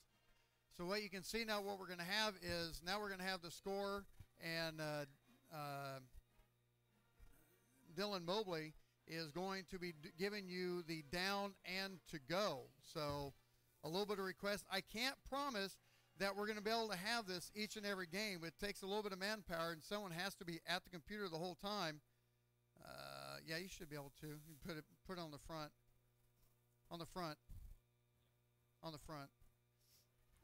So what you can see now, what we're gonna have is now we're gonna have the score and Dylan Mobley is going to be giving you the down and to go. So a little bit of request. I can't promise that we're going to be able to have this each and every game. It takes a little bit of manpower, and someone has to be at the computer the whole time. Yeah, you should be able to. You put it on the front. On the front. On the front.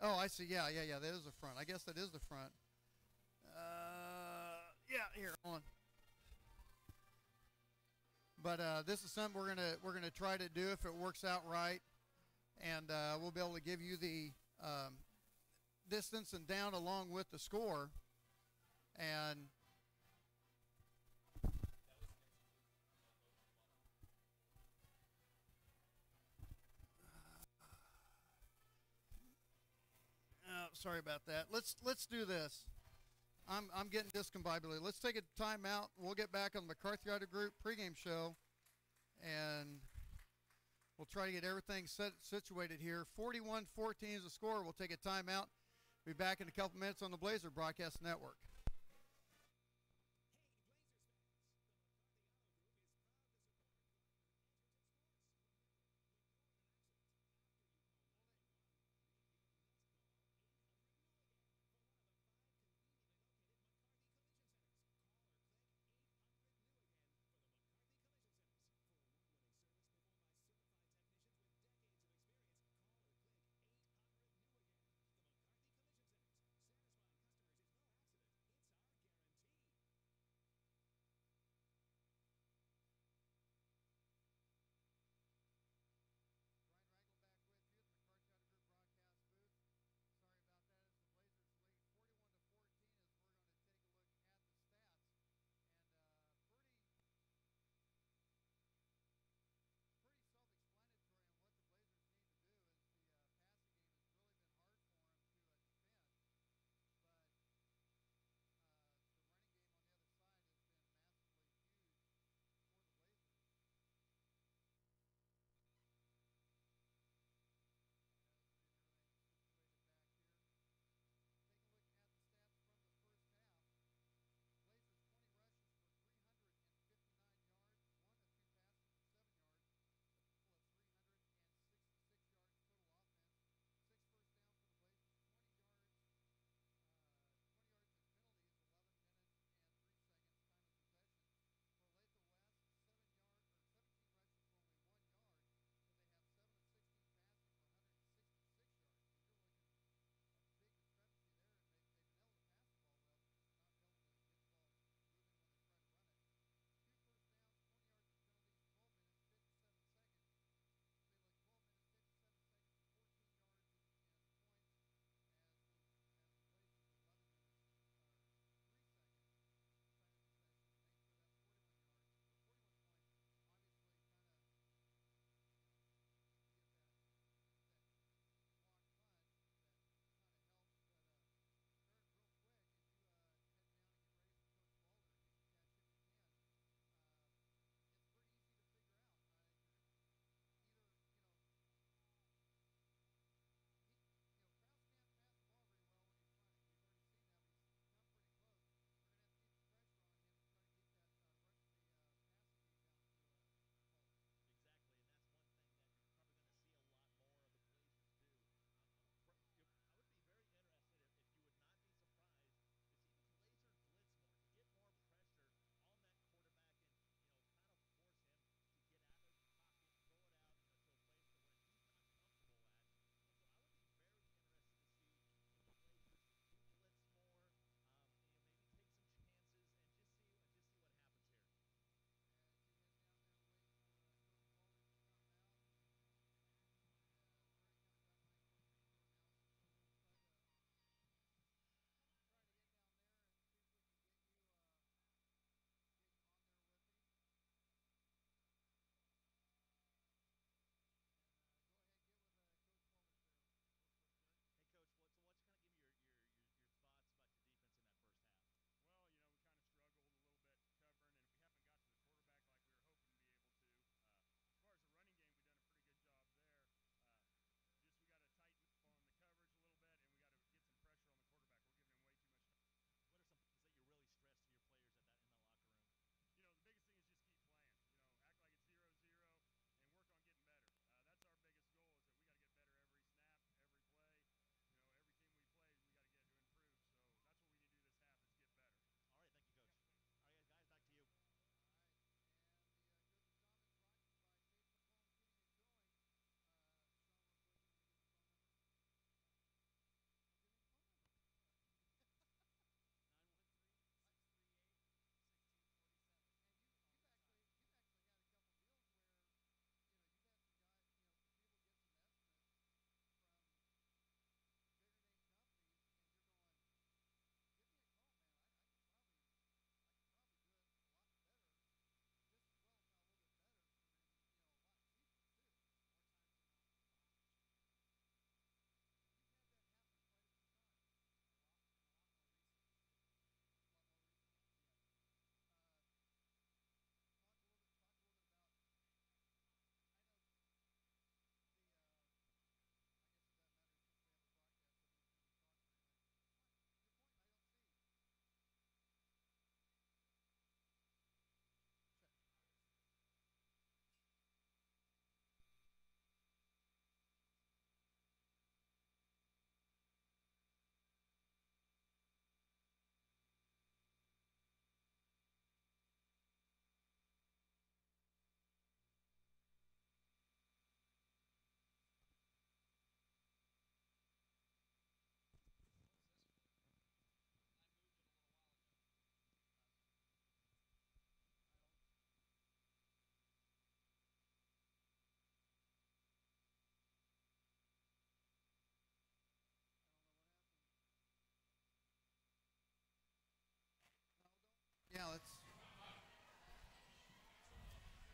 Oh, I see. Yeah. That is the front. I guess that is the front. Yeah, here, on. But this is something we're gonna try to do if it works out right, and we'll be able to give you the distance and down along with the score, and sorry about that. Let's do this. I'm getting discombobulated. Let's take a time out. We'll get back on the McCarthy Auto Group pregame show, and we'll try to get everything situated here. 41-14 is the score. We'll take a time out. Be back in a couple minutes on the Blazer Broadcast Network.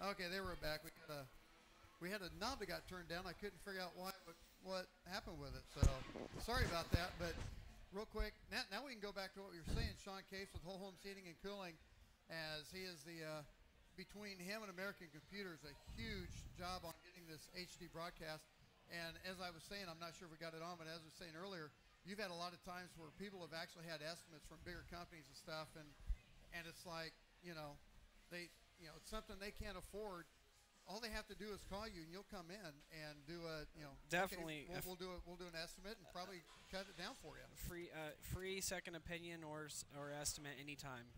Okay, they were back. We had a knob that got turned down. I couldn't figure out what happened with it. So sorry about that. But real quick, now we can go back to what we were saying. Sean Capes with Whole Home Heating and Cooling, as he is the between him and American Computers, a huge job on getting this HD broadcast. And as I was saying, I'm not sure if we got it on, but as I was saying earlier, you've had a lot of times where people have actually had estimates from bigger companies and stuff, and it's like, it's something they can't afford. All they have to do is call you, and you'll come in and do a, definitely. Okay, we'll do an estimate and probably cut it down for you. Free second opinion or estimate anytime.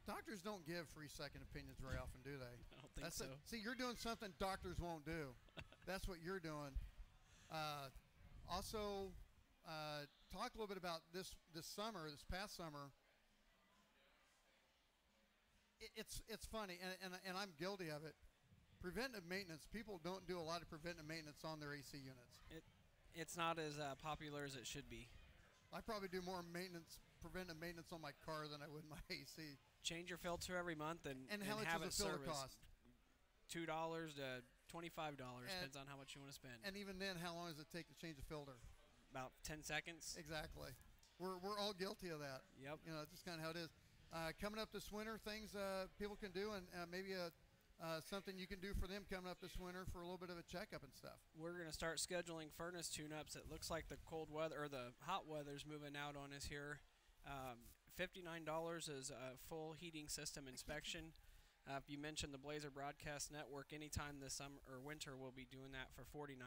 Doctors don't give free second opinions very often, do they? I don't think so. See, you're doing something doctors won't do. That's what you're doing. Also, talk a little bit about this past summer. It's funny, and I'm guilty of it. Preventive maintenance, people don't do a lot of preventive maintenance on their AC units. It's not as popular as it should be. I probably do more preventive maintenance on my car than I would my AC. Change your filter every month and how much have does it a filter serviced. cost? $2 to $25, depends on how much you want to spend. And even then, how long does it take to change a filter? About 10 seconds. Exactly. We're all guilty of that. Yep. Just kind of how it is. Coming up this winter, things people can do, and maybe something you can do for them coming up this winter for a little bit of a checkup and stuff. We're going to start scheduling furnace tune-ups. It looks like the cold weather or the hot weather's moving out on us here. $59 is a full heating system inspection. If you mentioned the Blazer Broadcast Network, anytime this summer or winter, we'll be doing that for $49.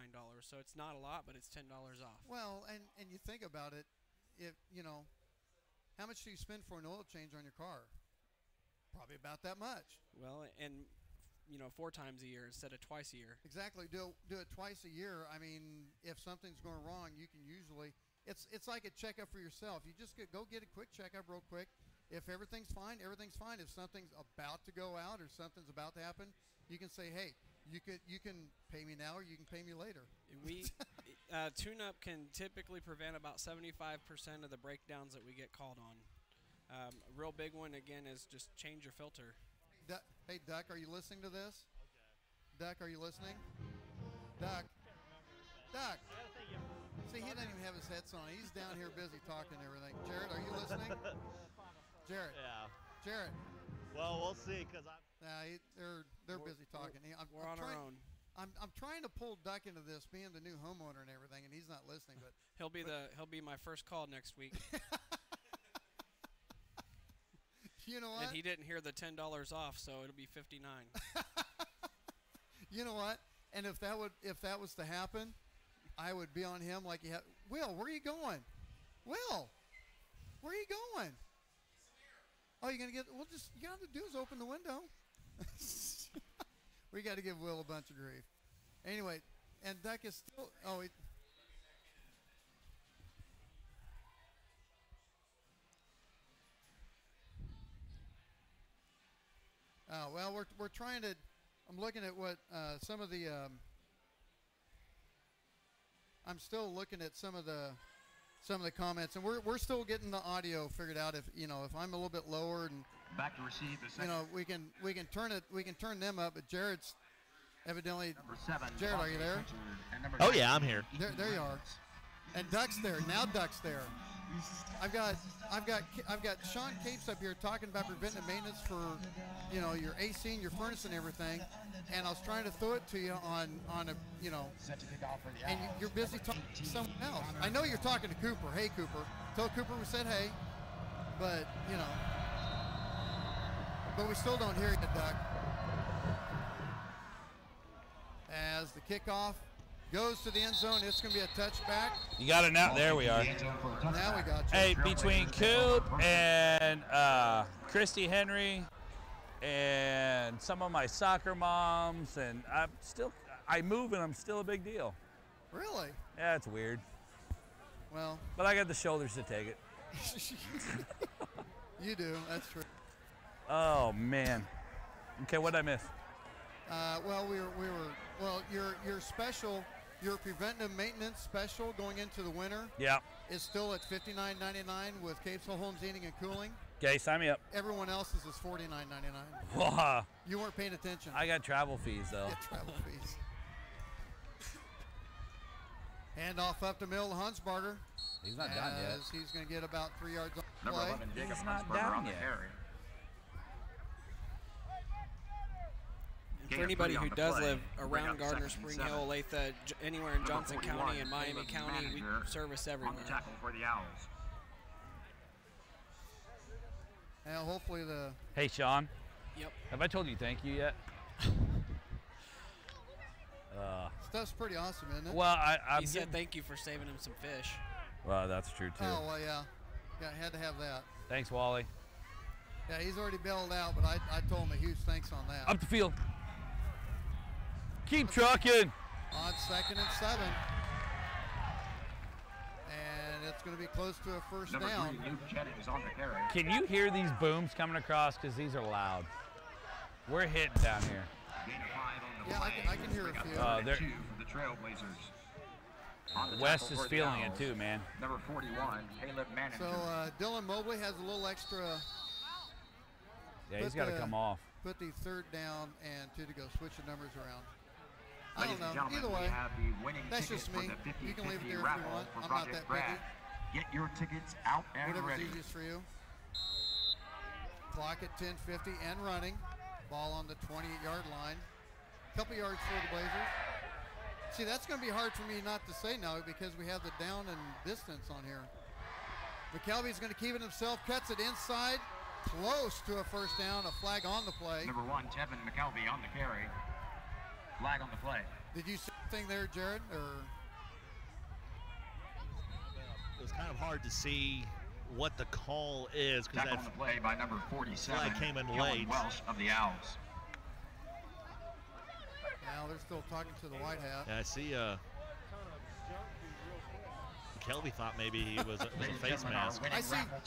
So it's not a lot, but it's $10 off. Well, and you think about it, how much do you spend for an oil change on your car? Probably about that much. Well, and 4 times a year instead of twice a year. Exactly. Do it twice a year. I mean, if something's going wrong, you can usually. It's like a checkup for yourself. You just go get a quick checkup real quick. If everything's fine, everything's fine. If something's about to go out or something's about to happen, you can say, hey, you can pay me now or you can pay me later. Tune-up can typically prevent about 75% of the breakdowns that we get called on. A real big one, again, is just change your filter. Hey, Duck, are you listening to this? Okay. Duck, are you listening? Duck. See, he doesn't even have his headset on. He's down here busy talking and everything. Jared, are you listening? Jared. Yeah. Jared. Well, we'll see, because they're busy talking. We're on our own. I'm trying to pull Duck into this, being the new homeowner and everything, and he's not listening. But he'll be my first call next week. You know what? And he didn't hear the $10 off, so it'll be $59. You know what? And if that was to happen, I would be on him like he had. Will, where are you going? Will, where are you going? Oh, you're gonna get? Well, just you got to do is open the window. We got to give Will a bunch of grief. Anyway, and Duck is still. Oh, well, we're trying to. I'm looking at what some of the. I'm still looking at some of the comments, and we're still getting the audio figured out. If I'm a little bit lower and back to receive the second. we can turn them up, but Jared's evidently. Number 7. Jared, are you there? Oh yeah, I'm here. There you are. And Duck's there. Now Duck's there. I've got Sean Capes up here talking about preventive maintenance for your AC and your furnace and everything, and I was trying to throw it to you on a and you're busy talking to someone else. I know you're talking to Cooper. Hey Cooper, tell Cooper we said hey, but but we still don't hear you, Duck. As the kickoff goes to the end zone, it's going to be a touchback. You got it now. There we are. Now we got you. Hey, between Coop and Christy Henry and some of my soccer moms, and I move and I'm still a big deal. Really? Yeah, it's weird. Well. But I got the shoulders to take it. You do. That's true. Oh man. Okay, what'd I miss? Well, your special, your preventive maintenance special going into the winter. Yeah. Is still at $59.99 with Capes Homes Heating and Cooling. Okay, sign me up. Everyone else's is $49.99. Wow. You weren't paying attention. I got travel fees, though. Yeah, travel fees. Hand off up the middle to Huntzberger. He's not done yet. He's going to get about 3 yards on the Number play. 11, Jacob He's not Huntzberger down on the yet. carry. And for anybody who does live around Gardner, Spring Hill, Olathe, anywhere in Johnson County and Miami County, we service everywhere. On the tackle for the Owls. And hopefully the... Hey, Sean. Yep. Have I told you thank you yet? Stuff's pretty awesome, isn't it? Well, he said thank you for saving him some fish. Well, that's true, too. Oh, well, yeah. Yeah, had to have that. Thanks, Wally. Yeah, he's already bailed out, but I told him a huge thanks on that. Up the field. Keep trucking. On 2nd and 7. And it's going to be close to a first Number down. 3, Luke Jennings on the carry. Can you hear these booms coming across? Because these are loud. We're hitting down here. Gain of 5 on the Yeah, play. I can hear a few. They're 2 for the Trailblazers. On the West tackle is for the feeling it Owls, too, man. Number 41, Caleb Manager. So Dylan Mobley has a little extra. Yeah, he's got to come off. Put the 3rd down and 2 to go. Switch the numbers around. I Ladies don't and know. gentlemen, Either we way, have the winning that's ticket just for me. the 50-50 You can leave it there if you raffle want. for I'm not Project that Brad. picky. Get your tickets out and Whatever's ready. easiest for you. Clock at 10:50 and running. Ball on the 28-yard line. Couple yards for the Blazers. See, that's going to be hard for me not to say now because we have the down and distance on here. McKelvey's going to keep it himself. Cuts it inside. Close to a first down. A flag on the play. Number 1, Tevin McKelvey on the carry. Flag on the play. Did you see anything there, Jared? Or It was kind of hard to see what the call is because Tackle on the play by number 47. flag came in Kellen late. Welsh of the Owls. now they're still talking to the white hat. Yeah, I see. Kelby thought maybe he was a face mask.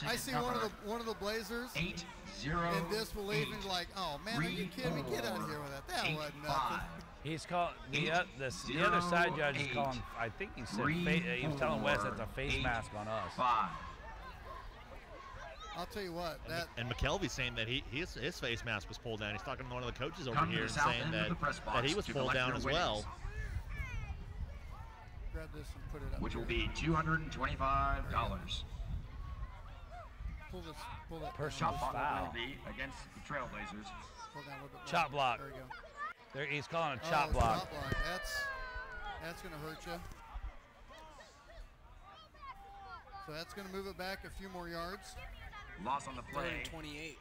I see one of the Blazers 8-0 in disbelief and like, oh man, are you kidding me? Get out of here with that. That wasn't nothing. He's called the other side judge is calling. I think he said he was telling Wes that's a face mask on us. 5. I'll tell you what. And McKelvey's saying that his face mask was pulled down. He's talking to one of the coaches over Come to here the and south saying end of the press box that he was to pulled collect down your as winnings, well. Grab this and put it up. Which will be $225. Pull that. Personal Shot block foul. penalty against the Trailblazers. Pull down a little bit more. Chop block. There we go. He's calling a chop block. Chop block. That's going to hurt you. So that's going to move it back a few more yards. Loss on the play. 3rd and 28.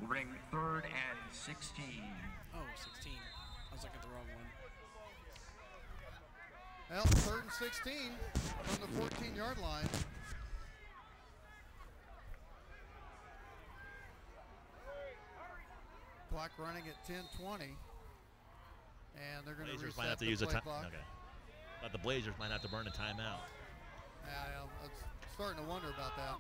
We'll bring 3rd and 16. Oh, 16. I was looking at the wrong one. Well, 3rd and 16 from the 14-yard line. Clock running at 10:20. And they're going to Blazers reset might have to the use a play time. clock. Okay. But the Blazers might have to burn a timeout. Yeah, I'm starting to wonder about that.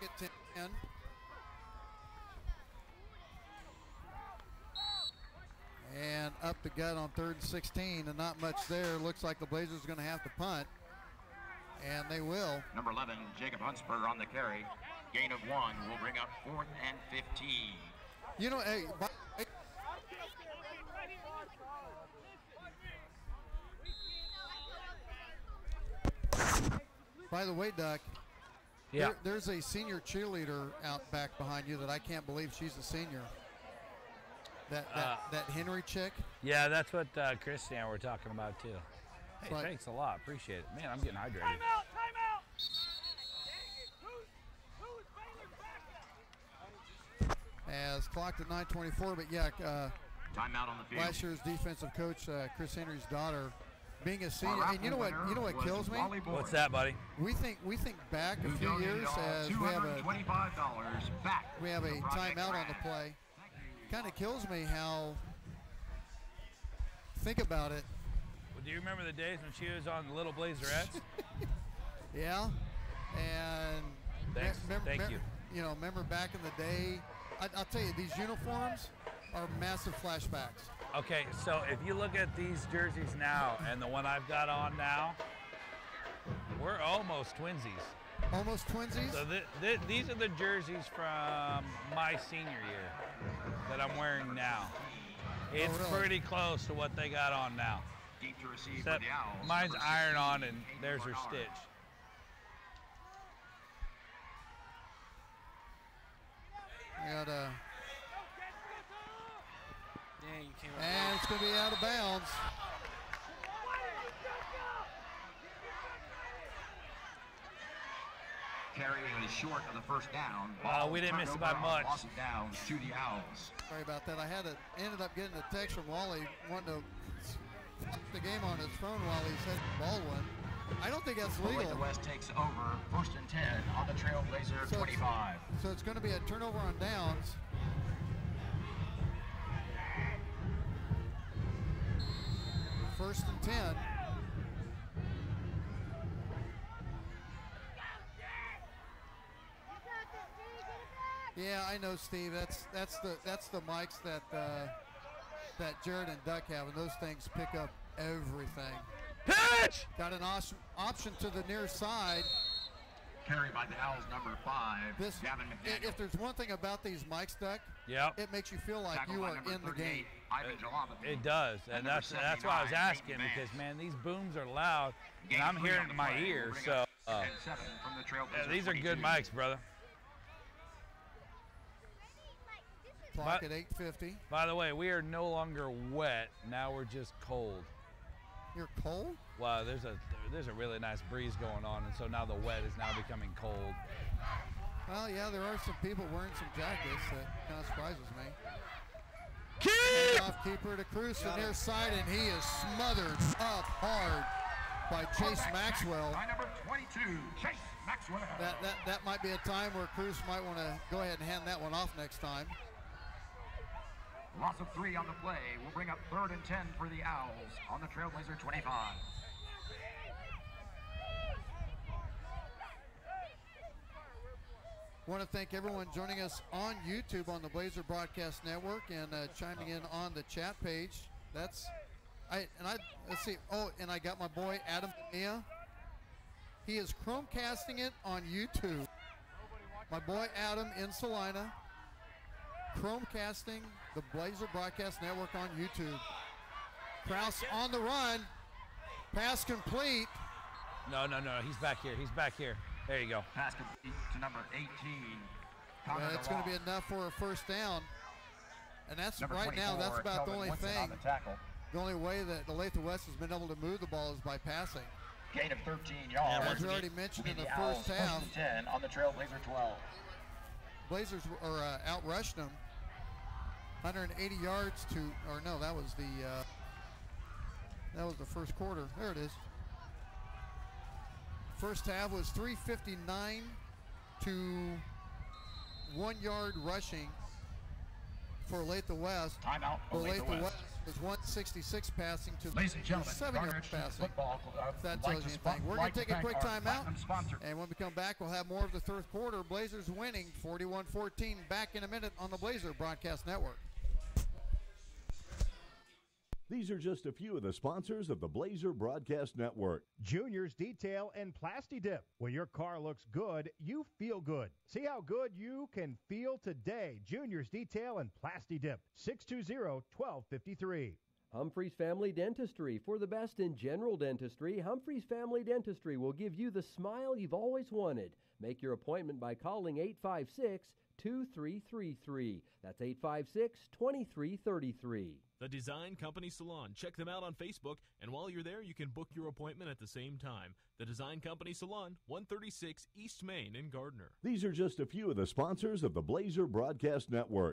Get 10. And up the gut on 3rd and 16, and not much there. Looks like the Blazers are going to have to punt, and they will. Number 11, Jacob Huntzberger on the carry. Gain of 1 will bring up 4th and 15. You know, hey, by the way, Duck, yeah. There's a senior cheerleader out back behind you that I can't believe she's a senior. That Henry chick. Yeah, that's what Chris and I were talking about too. Hey, But- thanks a lot. Appreciate it. Man, I'm getting hydrated. As clocked at 9:24, but yeah, Timeout on the field. last year's defensive coach, Chris Henry's daughter, being a senior. And you know what kills me? What's that, buddy? We think back a few years as we have a $225 back. we have a timeout on the play. Kind of kills me how. Think about it. Well, do you remember the days when she was on the Little Blazerettes? Yeah, and Thanks. Thank you. You know, remember back in the day. I'll tell you, these uniforms are massive flashbacks. Okay, so if you look at these jerseys now and the one I've got on now, we're almost twinsies. Almost twinsies? So these are the jerseys from my senior year that I'm wearing now. It's pretty close to what they got on now. Deep to receive Except for the Owls. mine's iron-on and there's her stitch. And it's going to be out of bounds. Carry is short of the first down. We didn't miss it by much. Loss of downs to the Owls. Sorry about that. I ended up getting a text from Wally wanting to fuck the game on his phone while he said Baldwin. I don't think that's legal. Olathe West takes over, 1st and 10 on the Trailblazer 25. So it's going to be a turnover on downs. First and 10. Yeah, I know, Steve. That's the mics that Jared and Duck have, and those things pick up everything. Pitch! Got an option to the near side. Carry by the Owls, number 5, Gavin McDaniel. If there's one thing about these mics, Duck, it makes you feel like you are in the game. It does, and that's why I was asking, because, man, these booms are loud, and I'm hearing it in my ear, so these are good mics, brother. Clock at 8:50. By the way, we are no longer wet. Now we're just cold. You're cold? Well, there's a really nice breeze going on, and so now the wet is now becoming cold. Well, yeah, there are some people wearing some jackets. That kind of surprises me. Off keeper to Cruz to near side, and he is smothered up hard by Chase Maxwell. By number 22, Chase Maxwell. That might be a time where Cruz might want to go ahead and hand that one off next time. Loss of 3 on the play will bring up 3rd and 10 for the Owls on the Trailblazer 25. Want to thank everyone joining us on YouTube on the Blazer Broadcast Network and chiming in on the chat page. Let's see. Oh, and I got my boy Adam Mia. He is Chromecasting it on YouTube. My boy Adam in Salina. Chromecasting the Blazer Broadcast Network on YouTube. Kraus on the run. Pass complete. No. He's back here. He's back here. There you go. Pass complete to number 18. That's going to be enough for a first down. And that's number right now, that's about Kelvin the only Winston thing. On the tackle. The only way that Olathe West has been able to move the ball is by passing. Gain of 13 yards. As we already mentioned in the Owls first half. 1st and 10 on the Trailblazer 12. Blazers outrushed them. 180 yards to, or no, that was the first quarter. There it is. First half was 359 to 1 yard rushing for Olathe West. Timeout. Olathe West was 166 passing to Ladies and gentlemen, 7 yards passing. Football, if that tells you anything. We're going to take a quick timeout, and when we come back, we'll have more of the third quarter. Blazers winning 41-14. Back in a minute on the Blazer Broadcast Network. These are just a few of the sponsors of the Blazer Broadcast Network. Junior's Detail and Plasti Dip. When your car looks good, you feel good. See how good you can feel today. Junior's Detail and Plasti Dip. 620-1253. Humphreys Family Dentistry. For the best in general dentistry, Humphreys Family Dentistry will give you the smile you've always wanted. Make your appointment by calling 856-2333. That's 856-2333. The Design Company Salon. Check them out on Facebook, and while you're there, you can book your appointment at the same time. The Design Company Salon, 136 East Main in Gardner. These are just a few of the sponsors of the Blazer Broadcast Network.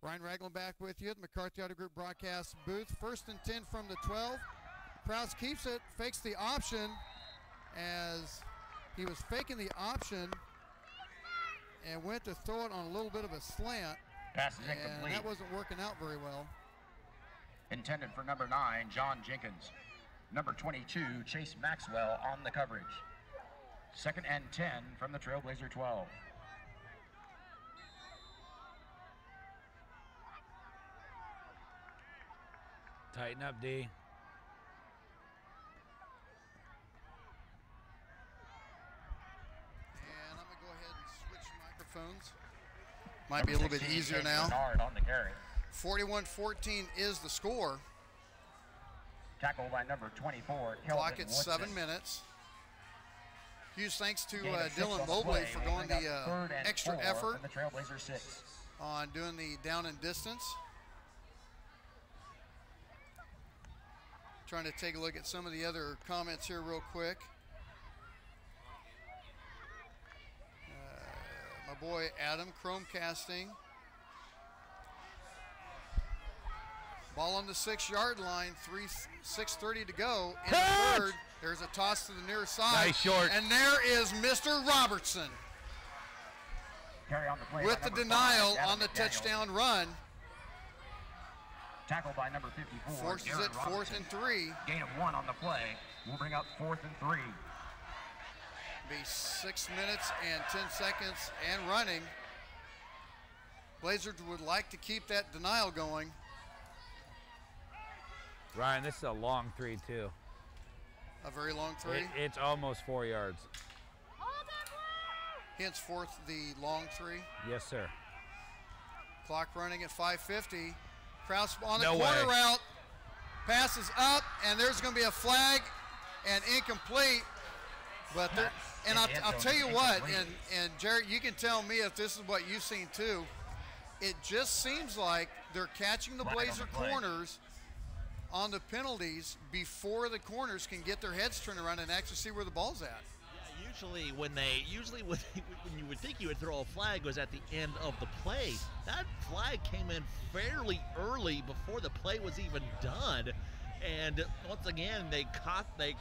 Ryan Ragland back with you at the McCarthy Auto Group broadcast booth. 1st and 10 from the 12. Kraus keeps it, fakes the option as he was faking the option, and went to throw it on a little bit of a slant. Pass is and incomplete. that wasn't working out very well. Intended for number 9, John Jenkins. Number 22, Chase Maxwell on the coverage. 2nd and 10 from the Trailblazer 12. Tighten up, D. And I'm going to go ahead and switch microphones. Might be a little bit easier now. On the carry. 41-14 is the score. Tackle by number 24. Clock Kelvin at 7 Woodson. minutes. Huge thanks to Gain of 6 Dylan on the Mobley play. for Will going bring the up 3rd and extra 4 effort from the Trailblazer 6. on doing the down and distance. Trying to take a look at some of the other comments here real quick. My boy Adam Chromecasting. Ball on the 6-yard line, 6:30 to go in the third. There's a toss to the near side. Nice short. And there is Mr. Robertson Carry on the play with by the number denial 5, on the Adam McDaniel. touchdown run. Tackle by number 54. Forces Aaron it 4th Robertson. and 3. Gain of 1 on the play. Will bring up 4th and 3. Be 6 minutes and 10 seconds and running. Blazers would like to keep that denial going. Ryan, this is a long 3, too. A very long 3. It's almost 4 yards. Henceforth, the long 3. Yes, sir. Clock running at 5:50. Kraus on the No corner way. route. Passes up, and there's going to be a flag and incomplete. But there, and I'll tell you what, and Jared, you can tell me if this is what you've seen too. It just seems like they're catching the Blazer corners on the penalties before the corners can get their heads turned around and actually see where the ball's at. Usually when you would think you would throw a flag was at the end of the play. That flag came in fairly early before the play was even done, and once again they caught the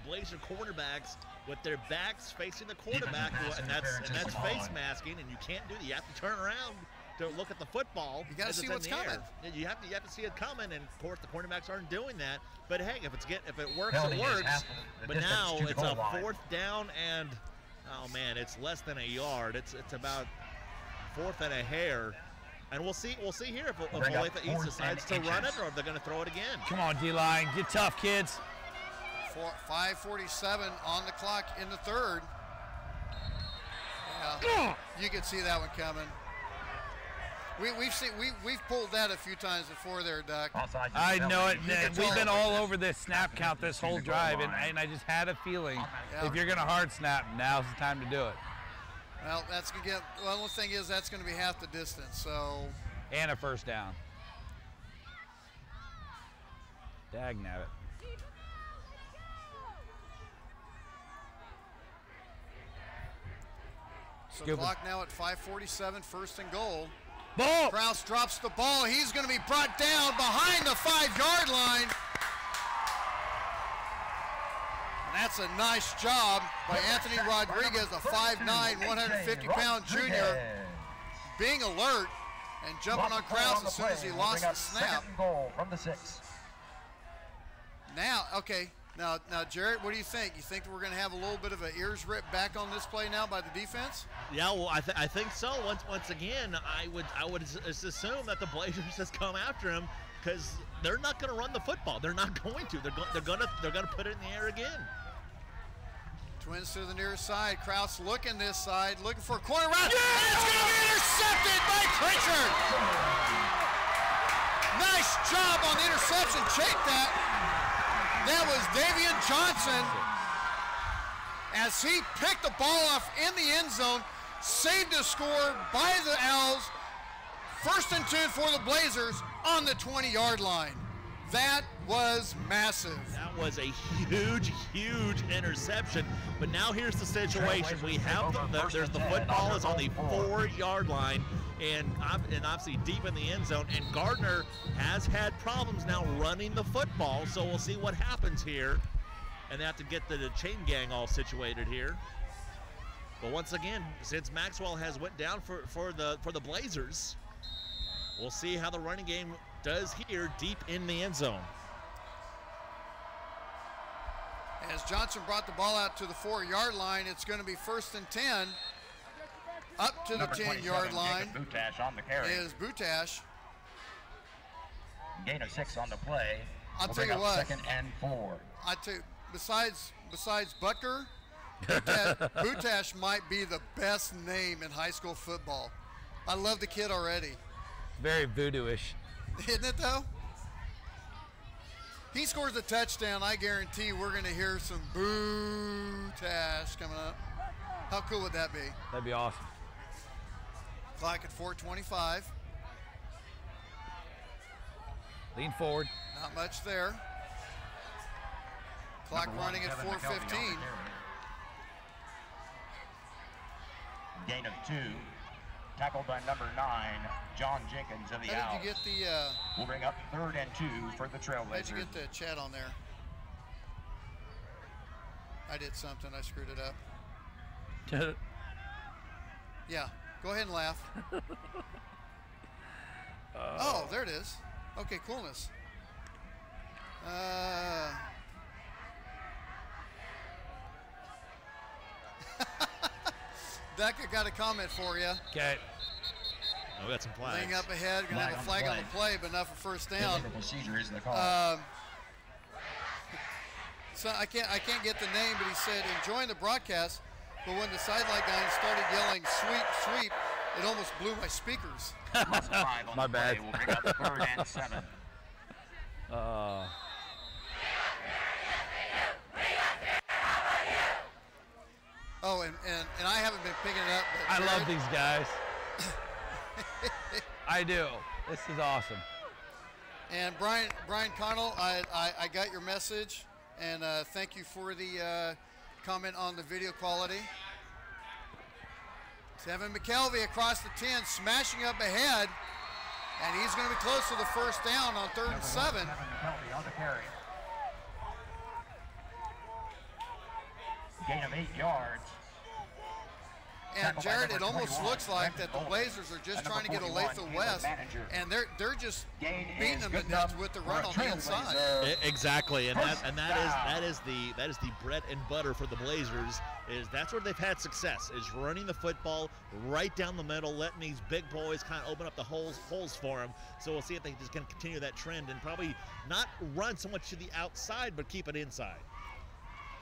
Blazer cornerbacks with their backs facing the quarterback, and that's face masking, and you can't do that. You have to turn around to look at the football. You got to see what's coming. You have to see it coming, and of course the cornerbacks aren't doing that. But hey, if it works, Penalty it is works. half the But distance now to the it's a goal line. 4th down, and oh man, it's less than a yard. It's about 4th and a hair. And we'll see here if Olathe East decides to run it or if they're going to throw it again. Come on, D-line. Get tough, kids. 5:47 on the clock in the third. Yeah, you can see that one coming. We've pulled that a few times before there, Doc. I know it. We've been all over this snap count this whole drive, and I just had a feeling if you're going to hard snap, now's the time to do it. Well, that's going to get. Well, the thing is, that's going to be half the distance. So. And a first down. Dagnabbit. So clock now at 5:47, 1st and goal. Ball. Kraus drops the ball. He's going to be brought down behind the 5-yard line. And that's a nice job by Anthony Rodriguez, a 5'9", 150-pound junior, being alert and jumping on Kraus as soon as he lost the snap. 2nd goal from the 6. Now, okay. Now, Jarrett, what do you think? You think we're going to have a little bit of an ears ripped back on this play now by the defense? Yeah, well, I think so. Once again, I would assume that the Blazers just come after him because they're not going to run the football. They're not going to. They're going to put it in the air again. Twins to the near side. Kraus looking this side, looking for a corner route. Yeah! And it's going to be intercepted by Pritchard. Nice job on the interception. Check that. That was Davian Johnson as he picked the ball off in the end zone, saved a score by the Owls. 1st and 10 for the Blazers on the 20-yard line. That was massive. That was a huge, huge interception. But now here's the situation. We have there's the football is on the 4-yard line, and obviously deep in the end zone. And Gardner has had problems now running the football. So we'll see what happens here. And they have to get the chain gang all situated here. But once again, since Maxwell has went down for the Blazers, we'll see how the running game does here deep in the end zone. As Johnson brought the ball out to the 4-yard line, it's going to be 1st and 10. Up to the 10-yard line Butash on the carry. is Butash. Gain of 6 on the play. I'll tell you what. 2nd and 4. Besides Butker, Butash might be the best name in high school football. I love the kid already. Very voodoo-ish. Isn't it, though? He scores a touchdown, I guarantee we're going to hear some Butash coming up. How cool would that be? That'd be awesome. Clock at 4:25. Lean forward. Not much there. Clock running at 4:15. Gain of 2. Tackled by number 9, John Jenkins of the Owls. How did you get the... We'll bring up 3rd and 2 for the Trailblazers. How'd you get the chat on there? I did something. I screwed it up. Yeah. Go ahead and laugh. Oh, there it is. Okay, coolness. Becca got a comment for you. Okay. We got some flags. Laying up ahead, going to have a flag on the play, but not for 1st down. Procedure is the call. So I can't get the name, but he said enjoying the broadcast, but when the sideline guys started yelling sweep, sweep, it almost blew my speakers. My bad. We'll bring up 3rd and 7. Oh, and I haven't been picking it up. I love these guys. I do. This is awesome. And Brian Connell, I got your message, and thank you for the comment on the video quality. Evan McKelvey across the 10, smashing up ahead, and he's going to be close to the 1st down on 3rd and 7. Evan McKelvey on the carry. Gain of 8 yards. And Jared, it almost looks like that the Blazers are just trying to get Olathe West, and they're just beating them to death with the run on the inside. Exactly, and that is the bread and butter for the Blazers. That's where they've had success, is running the football right down the middle, letting these big boys kind of open up the holes for them. So we'll see if they just can continue that trend and probably not run so much to the outside, but keep it inside.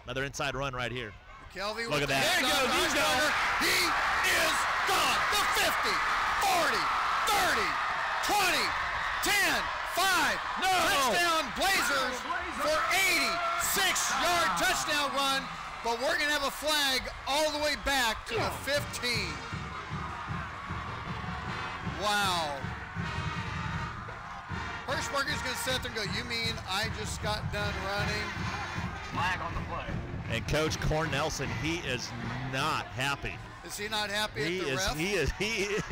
Another inside run right here. McKelvey, look at that. There he goes. He's gone. He is gone. The 50, 40, 30, 20, 10, 5. No. Touchdown Blazers for 86-yard touchdown run. But we're going to have a flag all the way back to the 15. Wow. Hirschberger's going to sit there and go, you mean I just got done running? Flag on the play. And Coach Cornelson, he is not happy. Is he not happy at the ref? He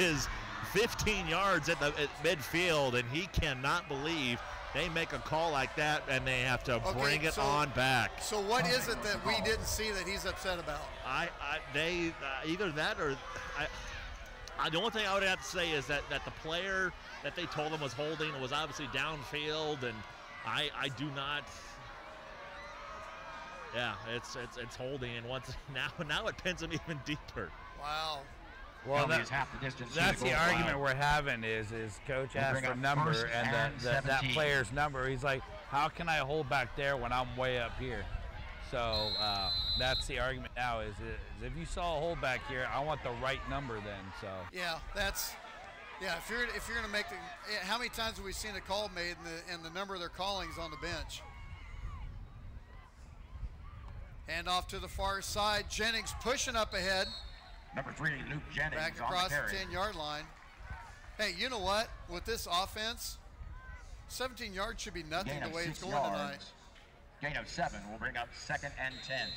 is 15 yards at midfield, and he cannot believe they make a call like that, and they have to bring it on back. So what is it that we didn't see that he's upset about? Either that or the only thing I would have to say is that the player that they told him was holding was obviously downfield, and I do not. Yeah, it's holding, and now it pins him even deeper. Wow. Well, half the distance. That's the argument we're having is Coach asked for a number and that player's number. He's like, how can I hold back there when I'm way up here? So that's the argument now is if you saw a hold back here, I want the right number then. So yeah, if you're going to make how many times have we seen a call made and the number they're calling is on the bench? Hand off to the far side. Jennings pushing up ahead. Number 3, Luke Jennings back across the 10-yard line. Hey, you know what? With this offense, 17 yards should be nothing the way it's going tonight. Gain of 7 will bring up 2nd and 10.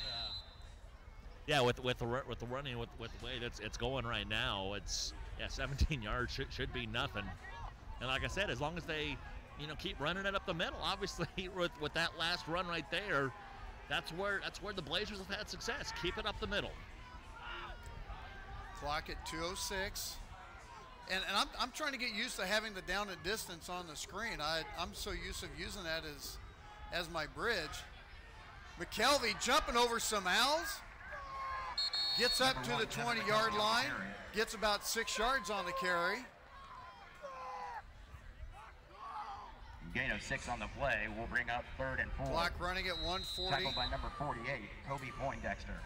Yeah, with the running with the way it's going right now, 17 yards should be nothing. And like I said, as long as they keep running it up the middle, obviously with that last run right there. That's where the Blazers have had success. Keep it up the middle. Clock at 2:06. And I'm trying to get used to having the down and distance on the screen. I'm so used to using that as my bridge. McKelvey jumping over some Owls. Gets up to the 20-yard line. Gets about 6 yards on the carry. Gain of 6 on the play will bring up 3rd and 4. Clock running at 1:40. Tackled by number 48, Kobe Poindexter.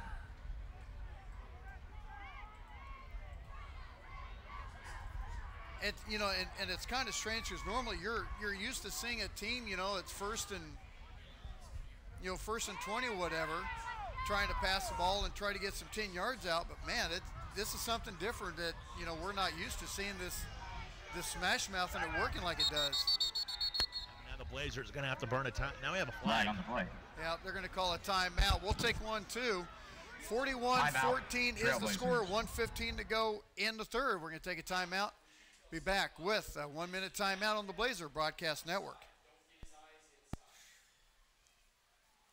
And and it's kind of strange because normally you're used to seeing a team, it's first and 20 or whatever, trying to pass the ball and try to get some 10 yards out. But man, this is something different that we're not used to seeing this smash mouth and it working like it does. Now the Blazers are going to have to burn a time. Now we have a flag on the play. Yeah, they're going to call a timeout. We'll take one too. 41-14 is the score. 1:15 to go in the third. We're going to take a timeout. Be back with a 1-minute timeout on the Blazer Broadcast Network.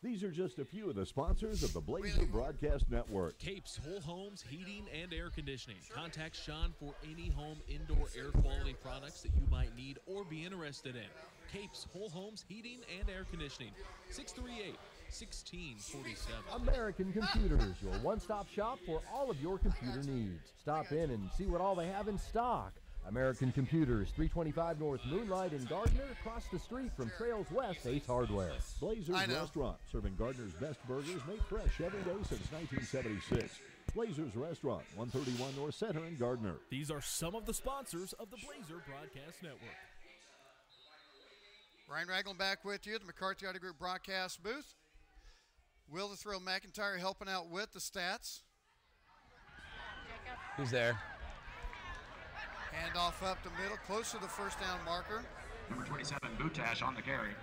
These are just a few of the sponsors of the Blazer Broadcast Network. Capes Whole Homes Heating and Air Conditioning. Contact Sean for any home indoor air quality products that you might need or be interested in. Capes Whole Homes Heating and Air Conditioning. 638-1647. American Computers, your one-stop shop for all of your computer needs. Stop in and see what all they have in stock. American Computers, 325 North Moonlight in Gardner, across the street from Trails West Ace Hardware. Blazers Restaurant, serving Gardner's best burgers made fresh every day since 1976. Blazers Restaurant, 131 North Center in Gardner. These are some of the sponsors of the Blazer Broadcast Network. Ryan Ragland back with you at the McCarthy Auto Group broadcast booth. Will the Thrill McIntyre helping out with the stats. Who's there? Hand off up the middle, close to the first down marker. Number 27, Butash on the carry.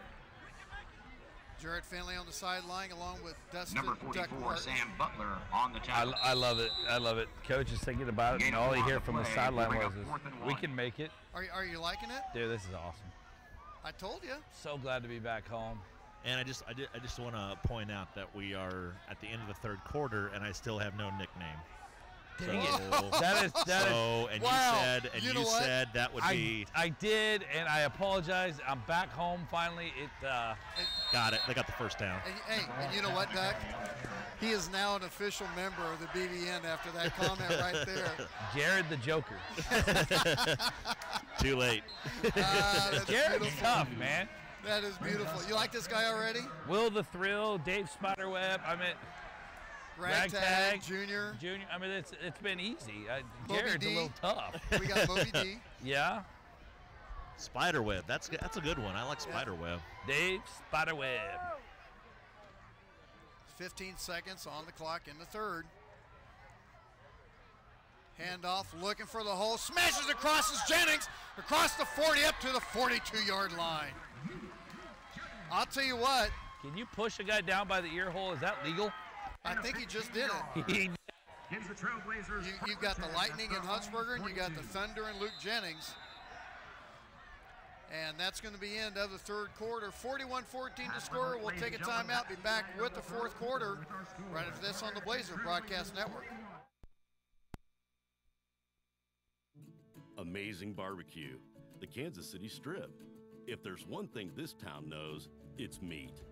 Jared Finley on the sideline along with Dustin Number 44, Sam Butler on the tackle. I love it. I love it. Coach is thinking about it, and all you hear from the sideline was, we can make it. Are you liking it? Dude, this is awesome. I told you. So glad to be back home. And I just want to point out that we are at the end of the third quarter, and I still have no nickname. Dang it. That is. And wow. you said that would be. I did, and I apologize. I'm back home finally. Got it. They got the first down. Hey, and you know what, Doug? He is now an official member of the BBN after that comment right there. Jared the Joker. Too late. Jared's tough, man. That is beautiful. You like this guy already? Will the Thrill, Dave Spiderweb. I mean, Ragtag, Junior. I mean, it's been easy. Jared's a little tough. We got Moby D. Yeah. Spiderweb. That's a good one. I like Spiderweb. Dave Spiderweb. 15 seconds on the clock in the third. Handoff, looking for the hole. Smashes across his Jennings. Across the 40 up to the 42-yard line. I'll tell you what. Can you push a guy down by the ear hole? Is that legal? I think he just did it. You've got the Lightning and Huntzberger, and you got the Thunder and Luke Jennings. And that's going to be end of the third quarter. 41-14 to score. We'll take a timeout. Be back with the fourth quarter right after this on the Blazer Broadcast Network. Amazing barbecue. The Kansas City Strip. If there's one thing this town knows, it's meat.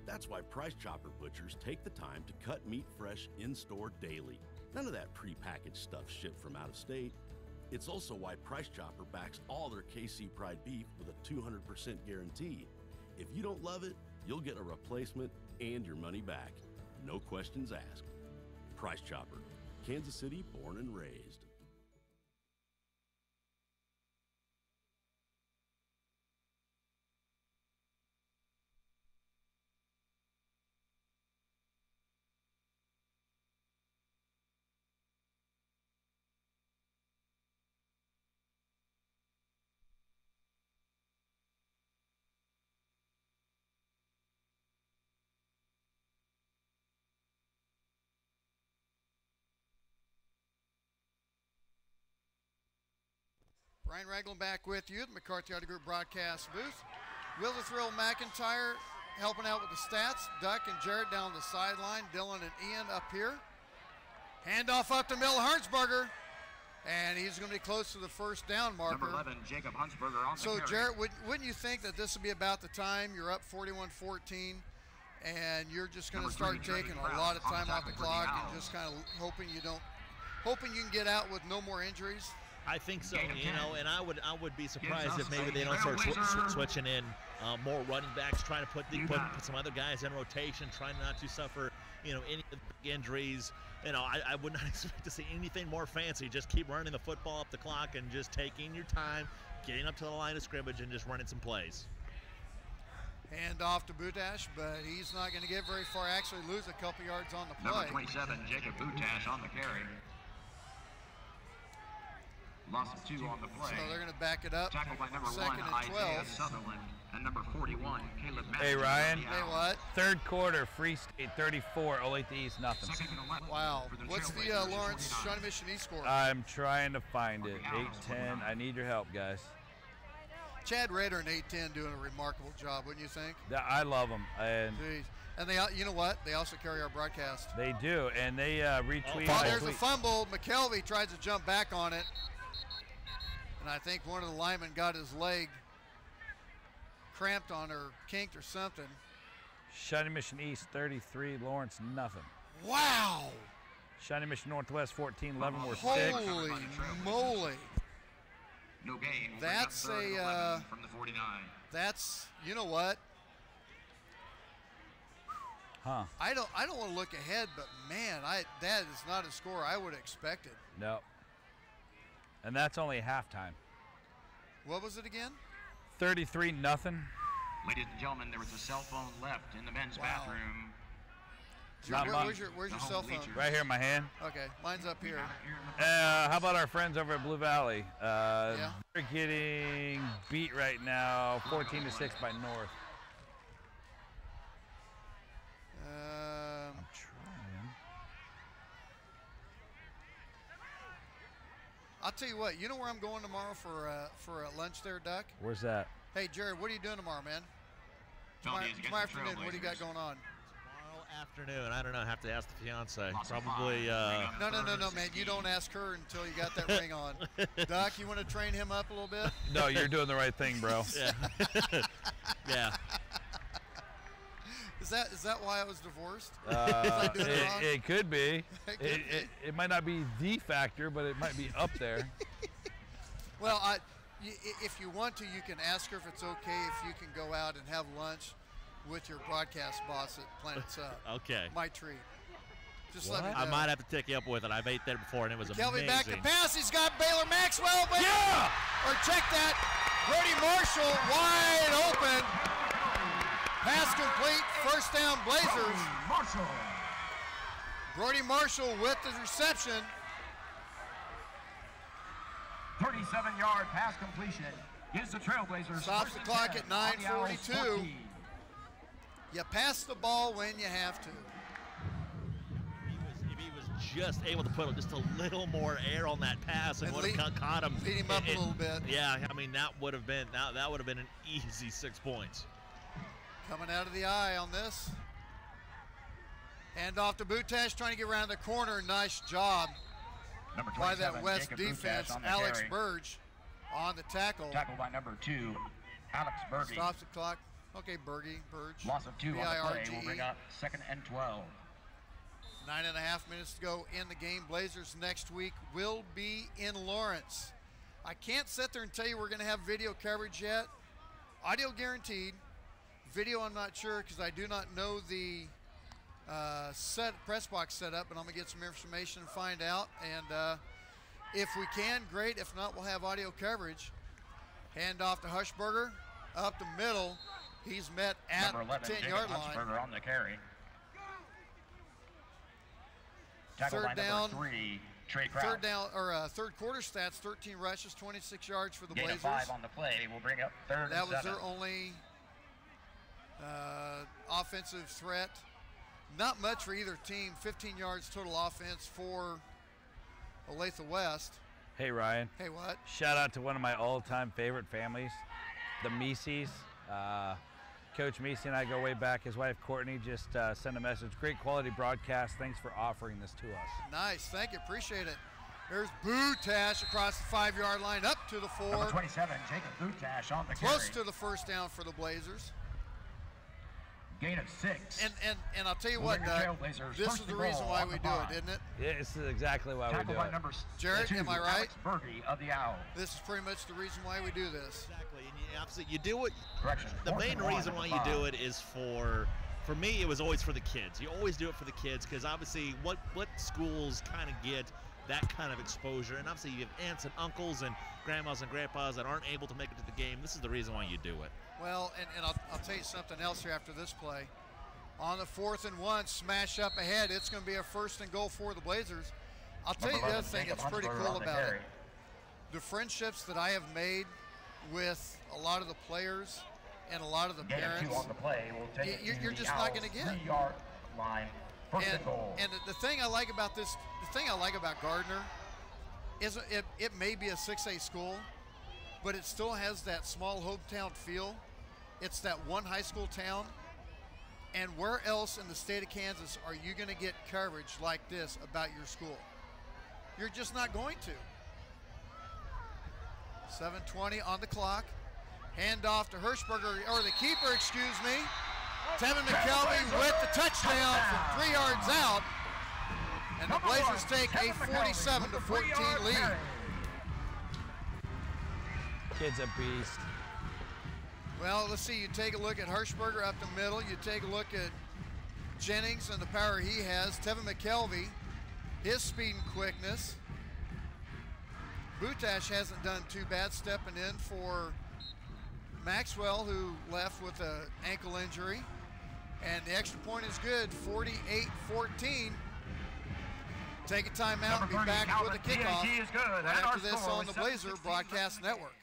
That's why Price Chopper Butchers take the time to cut meat fresh in-store daily. None of that prepackaged stuff shipped from out of state. It's also why Price Chopper backs all their KC Pride beef with a 200% guarantee. If you don't love it, you'll get a replacement and your money back. No questions asked. Price Chopper, Kansas City born and raised. Ryan Ragland back with you at the McCarthy Auto Group broadcast booth. Will the Thrill McIntyre helping out with the stats. Duck and Jared down the sideline. Dylan and Ian up here. Handoff up to Mill. Huntzberger And he's going to be close to the first down marker. Number 11, Jacob Huntzberger on the So, carry. Jarrett, wouldn't you think that this would be about the time you're up 41-14 and you're just going to start taking a lot of time off the clock and just kind of hoping you can get out with no more injuries? I think so, and I would be surprised if maybe they don't start switching in more running backs, trying to put some other guys in rotation, trying not to suffer, any injuries. I would not expect to see anything more fancy. Just keep running the football up the clock and just taking your time, getting up to the line of scrimmage and just running some plays. Hand off to Butash, but he's not going to get very far. Actually lose a couple yards on the play. Number 27, Jacob Butash on the carry. Loss of 2 on the play. So they're going to back it up. Tackled by number 1, Isaiah Sutherland. And number 41, Caleb Madison. Hey, Ryan. Hey, what? Third quarter, Free State 34, Olathe East, nothing. Wow. What's the Lawrence Shawnee Mission East score? I'm trying to find it. 8-10. I need your help, guys. Chad Rader and 8-10 doing a remarkable job, wouldn't you think? I love them. And they, you know what? They also carry our broadcast. They do, and they retweet. Oh, there's a fumble. McKelvey tries to jump back on it. And I think one of the linemen got his leg cramped on or kinked or something. Shawnee Mission East 33, Lawrence nothing. Wow. Shawnee Mission Northwest 14, Leavenworth 6. Holy moly. No gain. That's a from the 49. That's, you know what? Huh. I don't want to look ahead, but man, that is not a score I would have expected. No. And that's only halftime. What was it again? 33-0. Ladies and gentlemen, there was a cell phone left in the men's bathroom. Where's your cell phone? Right here in my hand. Okay, mine's up here. How about our friends over at Blue Valley? Yeah. They're getting beat right now, 14-6 by North. I'm trying. I'll tell you what. You know where I'm going tomorrow for lunch there, Duck? Where's that? Hey, Jared, what are you doing tomorrow, man? Tomorrow afternoon, what do you got going on? Afternoon, I don't know. I have to ask the fiance. Probably. No, man. You don't ask her until you got that ring on. Doc, you want to train him up a little bit? No, you're doing the right thing, bro. Yeah. Yeah. Is that why I was divorced? It could be. It might not be the factor, but it might be up there. Well, if you want to, you can ask her if it's okay if you can go out and have lunch with your broadcast boss at Planet Sub. Okay. My treat. Just let me know. I might have to take you up with it. I've ate there before, and it was amazing. Back to pass. He's got Baylor Maxwell. Yeah! Or check that. Brody Marshall wide open. Pass complete. First down, Blazers. Brody Marshall with the reception. 37-yard pass completion gives the Trailblazers. Stops the clock at 9:42. You pass the ball when you have to. If he was just able to put just a little more air on that pass and would have caught him. Beat him up a little bit. Yeah, I mean that would have been an easy 6 points. Coming out of the eye on this. Hand off to Butash, trying to get around the corner. Nice job by that West defense. Alex Burge on the tackle. Tackled by number 2, Alex Burge. Stops the clock. Okay, Burge. Loss of 2 on the play will bring up 2nd and 12. 9.5 minutes to go in the game. Blazers next week will be in Lawrence. I can't sit there and tell you we're going to have video coverage yet. Audio guaranteed. Video, I'm not sure because I do not know the press box setup, but I'm going to get some information and find out. And if we can, great. If not, we'll have audio coverage. Hand off to Huntzberger. Up the middle. He's met at the 10-yard line. Huntzberger on the carry. Third down. 3, Trey Kraus. Third quarter stats: 13 rushes, 26 yards for the Blazers. 5 on the play will bring up 3rd and 7. That was their only offensive threat. Not much for either team. 15 yards total offense for Olathe West. Hey, Ryan. Hey, what? Shout out to one of my all-time favorite families, the Meeseys. Coach Meesey and I go way back. His wife, Courtney, just sent a message. Great quality broadcast. Thanks for offering this to us. Nice. Thank you. Appreciate it. There's Butash across the 5-yard line, up to the 4. Number 27, Jacob Butash on the Close carry. to the first down for the Blazers. Gain of 6. And I'll tell you what, Doug, this is the reason why we do it, isn't it? Yeah, this is exactly why we do it. Jared, am I right? Berge of the Owls. This is pretty much the reason why we do this. Exactly, and absolutely, you do it. Correction. The main reason why you do it is for me, it was always for the kids. You always do it for the kids because obviously, what schools kind of get that kind of exposure, and obviously you have aunts and uncles and grandmas and grandpas that aren't able to make it to the game. This is the reason why you do it. Well, and I'll tell you something else here after this play. On the 4th and 1, smash up ahead. It's going to be a 1st and goal for the Blazers. I'll tell you the other thing that's pretty cool about it. The friendships that I have made with a lot of the players and a lot of the parents, you're just not going to get. And the thing I like about this, the thing I like about Gardner is it may be a 6A school, but it still has that small hometown feel. It's that one high school town. And where else in the state of Kansas are you going to get coverage like this about your school? You're just not going to. 7:20 on the clock. Handoff to Hirschberger, or the keeper, excuse me. Tevin McKelvey with the touchdown from 3 yards out. And the Blazers take a 47-14 lead. Kid's a beast. Well, let's see. You take a look at Hirschberger up the middle. You take a look at Jennings and the power he has. Tevin McKelvey, his speed and quickness. Butash hasn't done too bad stepping in for Maxwell, who left with an ankle injury. And the extra point is good, 48-14. Take a timeout and be back with a kickoff right after this on the Blazer Broadcast Network.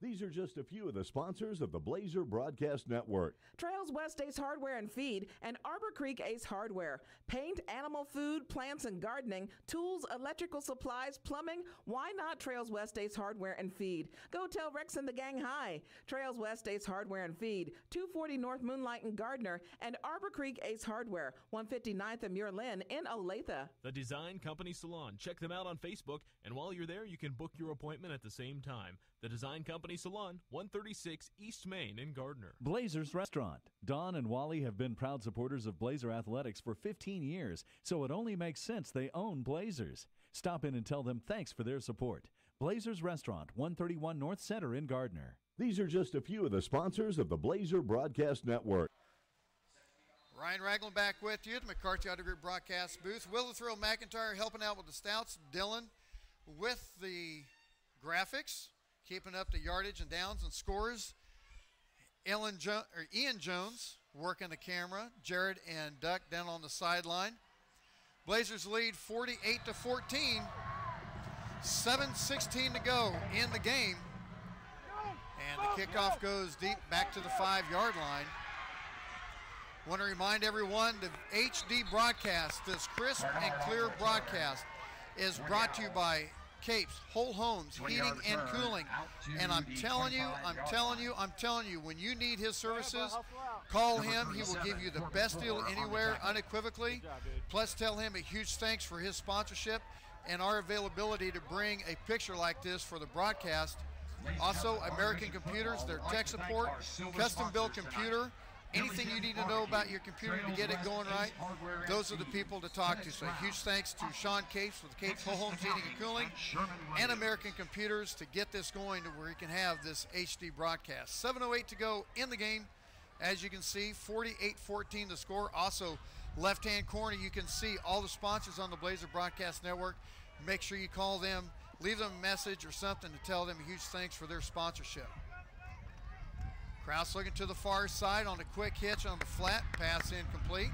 These are just a few of the sponsors of the Blazer Broadcast Network. Trails West Ace Hardware and Feed and Arbor Creek Ace Hardware. Paint, animal food, plants and gardening, tools, electrical supplies, plumbing. Why not Trails West Ace Hardware and Feed? Go tell Rex and the gang hi. Trails West Ace Hardware and Feed, 240 North Moonlight in Gardner, and Arbor Creek Ace Hardware, 159th and Muir Lynn in Olathe. The Design Company Salon. Check them out on Facebook, and while you're there, you can book your appointment at the same time. The Design Company Salon, 136 East Main in Gardner. Blazers Restaurant. Don and Wally have been proud supporters of Blazer Athletics for 15 years, so it only makes sense they own Blazers. Stop in and tell them thanks for their support. Blazers Restaurant, 131 North Center in Gardner. These are just a few of the sponsors of the Blazer Broadcast Network. Ryan Ragland back with you at the McCarthy Auto Group broadcast booth. Will the Thrill McIntyre helping out with the Stouts. Dylan with the graphics, keeping up the yardage and downs and scores. Ian Jones working the camera. Jared and Duck down on the sideline. Blazers lead 48-14. 7:16 to go in the game. And the kickoff goes deep back to the 5-yard line. Want to remind everyone the HD broadcast, this crisp and clear broadcast, is brought to you by Capes Whole Homes Heating and Cooling. And I'm telling you, when you need his services, call him. He will give you the best deal anywhere, unequivocally. Plus, tell him a huge thanks for his sponsorship and our availability to bring a picture like this for the broadcast. Also, American Computers, their tech support, custom-built computer. Anything you need to know about your computer to get it going right, those are the people to talk to. So huge thanks to Sean Capes with Capes Whole Homes Heating and Cooling and American Computers to get this going to where you can have this HD broadcast. 7:08 to go in the game. As you can see, 48-14 the score. Also, left-hand corner, you can see all the sponsors on the Blazer Broadcast Network. Make sure you call them, leave them a message or something to tell them a huge thanks for their sponsorship. Kraus looking to the far side on a quick hitch on the flat. Pass incomplete.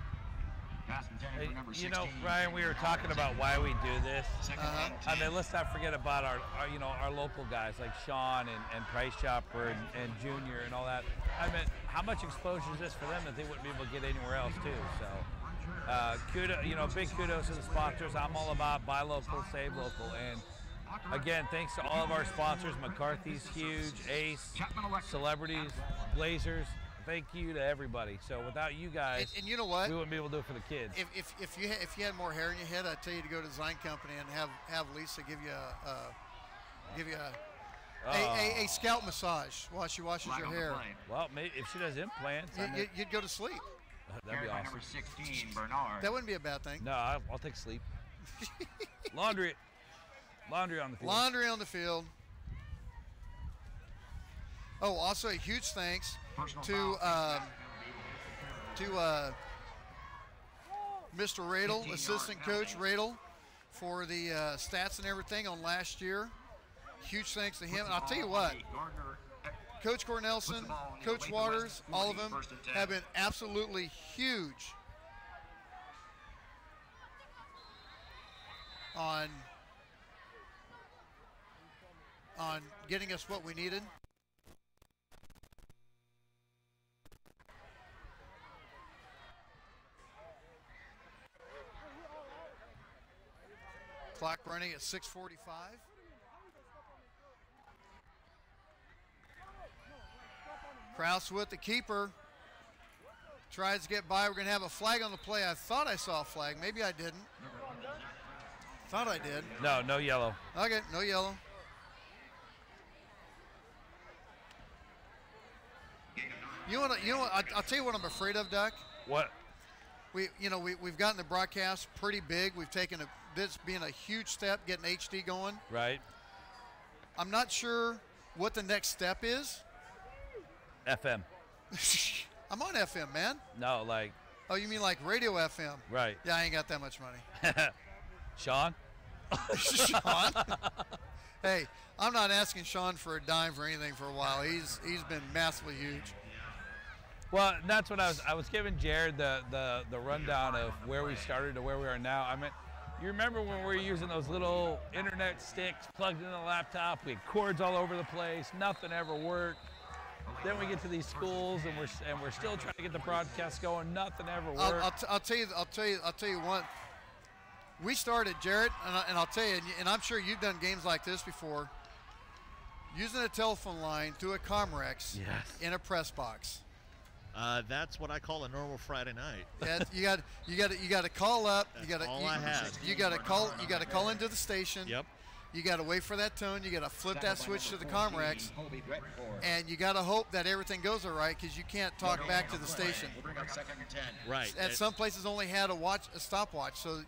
Hey, you know, Ryan, we were talking about why we do this. I mean, let's not forget about our local guys like Sean and Price Chopper and Junior and all that. I mean, how much exposure is this for them that they wouldn't be able to get anywhere else too? So, big kudos to the sponsors. I'm all about buy local, save local, and again, thanks to all of our sponsors. McCarthy's huge, Ace, Celebrities, Blazers. thank you to everybody. So without you guys, and you know what? We wouldn't be able to do it for the kids. If you had more hair in your head, I'd tell you to go to Design Company and have Lisa give you a scalp massage while she washes your hair. Well, maybe if she does implants, you'd go to sleep. That'd be awesome. Number 16, Bernard. That wouldn't be a bad thing. No, I'll take sleep. Laundry on the field. Laundry on the field. Oh, also a huge thanks to Mr. Radel, assistant coach Radel, for the stats and everything on last year. Huge thanks to him. And I'll tell you what, Coach Cornelson, Coach Waters, all of them have been absolutely huge on getting us what we needed. Clock running at 6:45. Kraus with the keeper. Tries to get by. We're going to have a flag on the play. I thought I saw a flag. Maybe I didn't. Thought I did. No yellow. Okay, no yellow. You know what? I'll tell you what I'm afraid of, Duck. What? We've gotten the broadcast pretty big. We've taken this being a huge step, getting HD going. Right. I'm not sure what the next step is. FM. I'm on FM, man. No, like. Oh, you mean like radio FM? Right. Yeah, I ain't got that much money. Sean? Sean? Hey, I'm not asking Sean for a dime for anything for a while. He's been massively huge. Well, that's what I was giving Jared the rundown of where we started to where we are now. I mean, you remember when we were using those little internet sticks plugged into the laptop? We had cords all over the place. Nothing ever worked. Then we get to these schools and we're still trying to get the broadcast going. Nothing ever worked. I'll tell you what. We started, Jarrett, and I'll tell you, and I'm sure you've done games like this before. Using a telephone line through a Comrex in a press box. That's what I call a normal Friday night. Yeah, you got to call up. That's all I had. You got to call into the station. Yep. You got to wait for that tone. You got to flip that switch to the Comrex, and you got to hope that everything goes all right because you can't talk back to the station. Right. And some places only had a stopwatch, so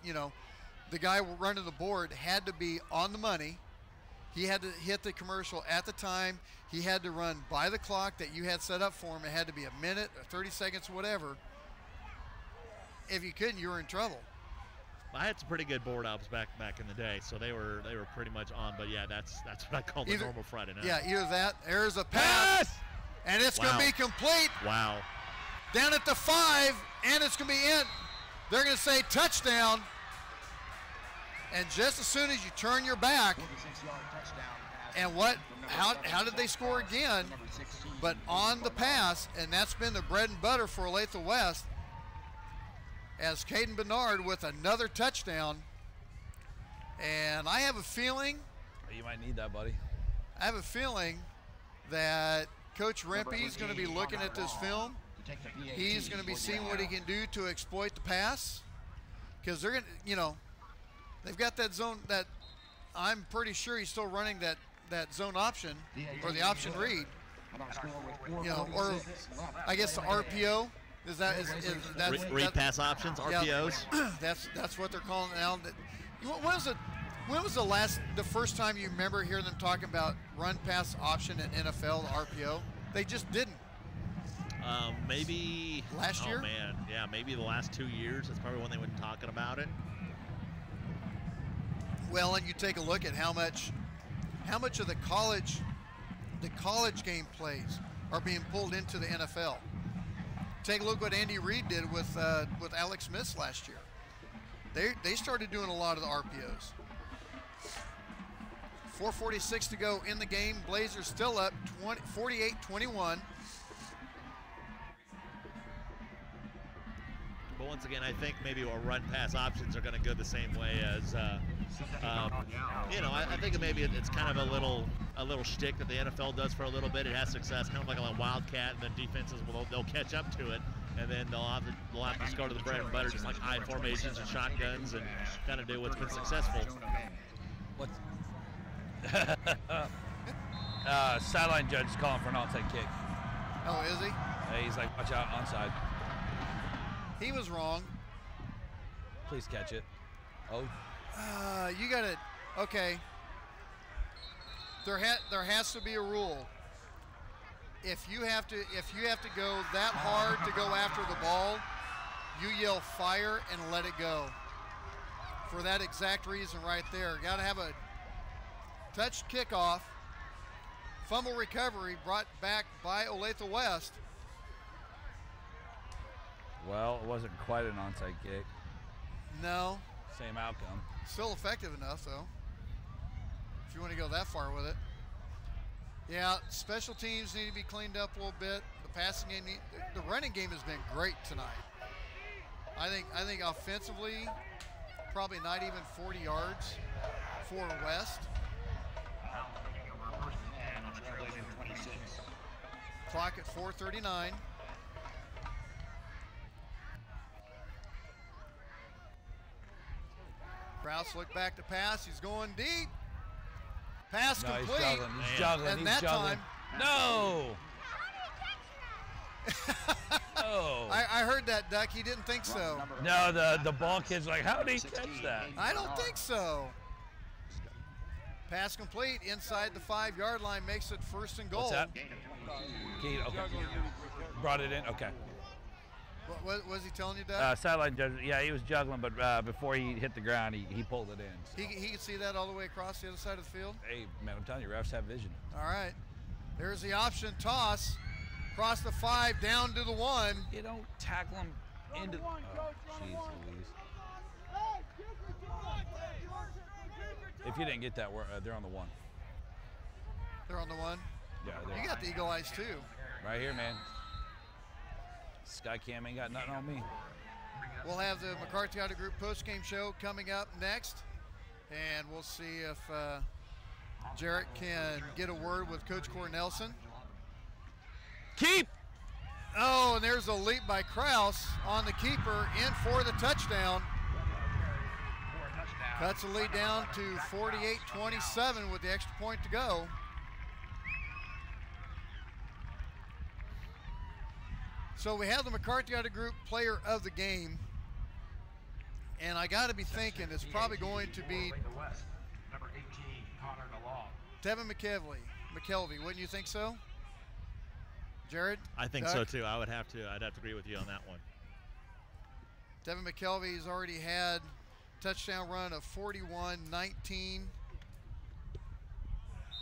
the guy running the board had to be on the money. He had to hit the commercial at the time. He had to run by the clock that you had set up for him. It had to be a minute or 30 seconds, whatever. If you couldn't, you were in trouble. I had some pretty good board ops back in the day, so they were pretty much on. But yeah, that's what I call the normal Friday night. Yeah, either that. There's a pass, and it's going to be complete. Wow. Down at the 5, and it's going to be in. They're going to say touchdown. And just as soon as you turn your back, and how did they score again? But on the pass, and that's been the bread and butter for Olathe West, as Caden Bernard with another touchdown. And I have a feeling. You might need that, buddy. I have a feeling that Coach Rempe is going to be looking at this film. He's going to be seeing what he can do to exploit the pass. Because they're going to, they've got that zone that I'm pretty sure he's still running that zone option or the option read. Or I guess the RPO. Is that read pass options, RPOs? Yeah, that's what they're calling it now. When was the first time you remember hearing them talking about run pass option in NFL, the RPO? They just didn't. Maybe last year. Oh man, yeah, maybe the last 2 years. That's probably when they were talking about it. Well, and you take a look at how much of the college game plays are being pulled into the NFL. Take a look what Andy Reid did with Alex Smith last year. They started doing a lot of the RPOs. 4:46 to go in the game. Blazers still up 48-21. But once again, I think maybe our run pass options are going to go the same way as, I think maybe it's kind of a little a little shtick that the NFL does for a little bit. It has success, kind of like a wildcat, and then defenses they'll catch up to it, and then they'll have to just go to the bread and butter, just like I formations and shotguns, and kind of do what's been successful. Sideline judge is calling for an onside kick. Oh, is he? Hey, he's like, watch out, onside. He was wrong. Please catch it. Oh. You got to, okay. There has to be a rule. If you have to go that hard to go after the ball, you yell fire and let it go. For that exact reason right there. Got to have a touched kickoff, fumble recovery brought back by Olathe West. Well, it wasn't quite an onside kick. No. Same outcome. Still effective enough, though, if you want to go that far with it. Yeah, special teams need to be cleaned up a little bit. The passing game, the running game has been great tonight. I think offensively, probably not even 40 yards for West. Clock at 4:39. Kraus looked back to pass. He's going deep. Pass complete. He's juggling. And that time, no. Oh. I heard that, Duck. He didn't think so. No, the ball kid's like, how did he catch that? I don't think so. Pass complete inside the 5-yard line, makes it 1st and goal. What's that? Okay. Brought it in. Okay. What was he telling you, Doug? Sideline judge. Yeah, he was juggling, but before he hit the ground, he pulled it in. So. He could see that all the way across the other side of the field? Hey, man, I'm telling you, refs have vision. All right. There's the option toss. Across the 5, down to the 1. You don't tackle him into the... Oh, jeez Louise. If you didn't get that, they're on the 1. They're on the 1? Yeah. You got the eagle eyes, too. Right here, man. Skycam ain't got nothing on me. We'll have the McCarthy Auto Group post-game show coming up next, and we'll see if Jarrett can get a word with Coach Cornelson. Keep! Oh, and there's a leap by Kraus on the keeper, in for the touchdown. Cuts the lead down to 48-27 with the extra point to go. So we have the McCarthy Auto Group player of the game, and I got to be thinking it's probably going to be Tevin McKelvey. Wouldn't you think so, Jared? I think Doug? so too. I'd have to agree with you on that one. Devin McKelvey's already had a touchdown run of 41-19.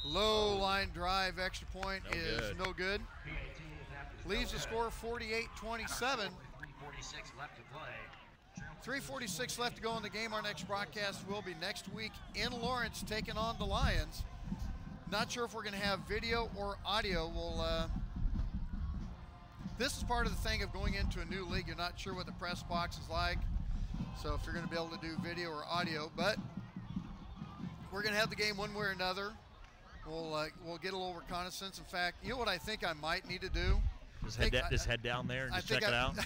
Low line drive, extra point is no good. Leaves the score 48-27. 3:46 left to go in the game. Our next broadcast will be next week in Lawrence, taking on the Lions. Not sure if we're going to have video or audio. This is part of the thing of going into a new league. You're not sure what the press box is like. So if you're going to be able to do video or audio, but we're going to have the game one way or another. We'll get a little reconnaissance. In fact, you know what I think I might need to do? Just head down there and just check it out. I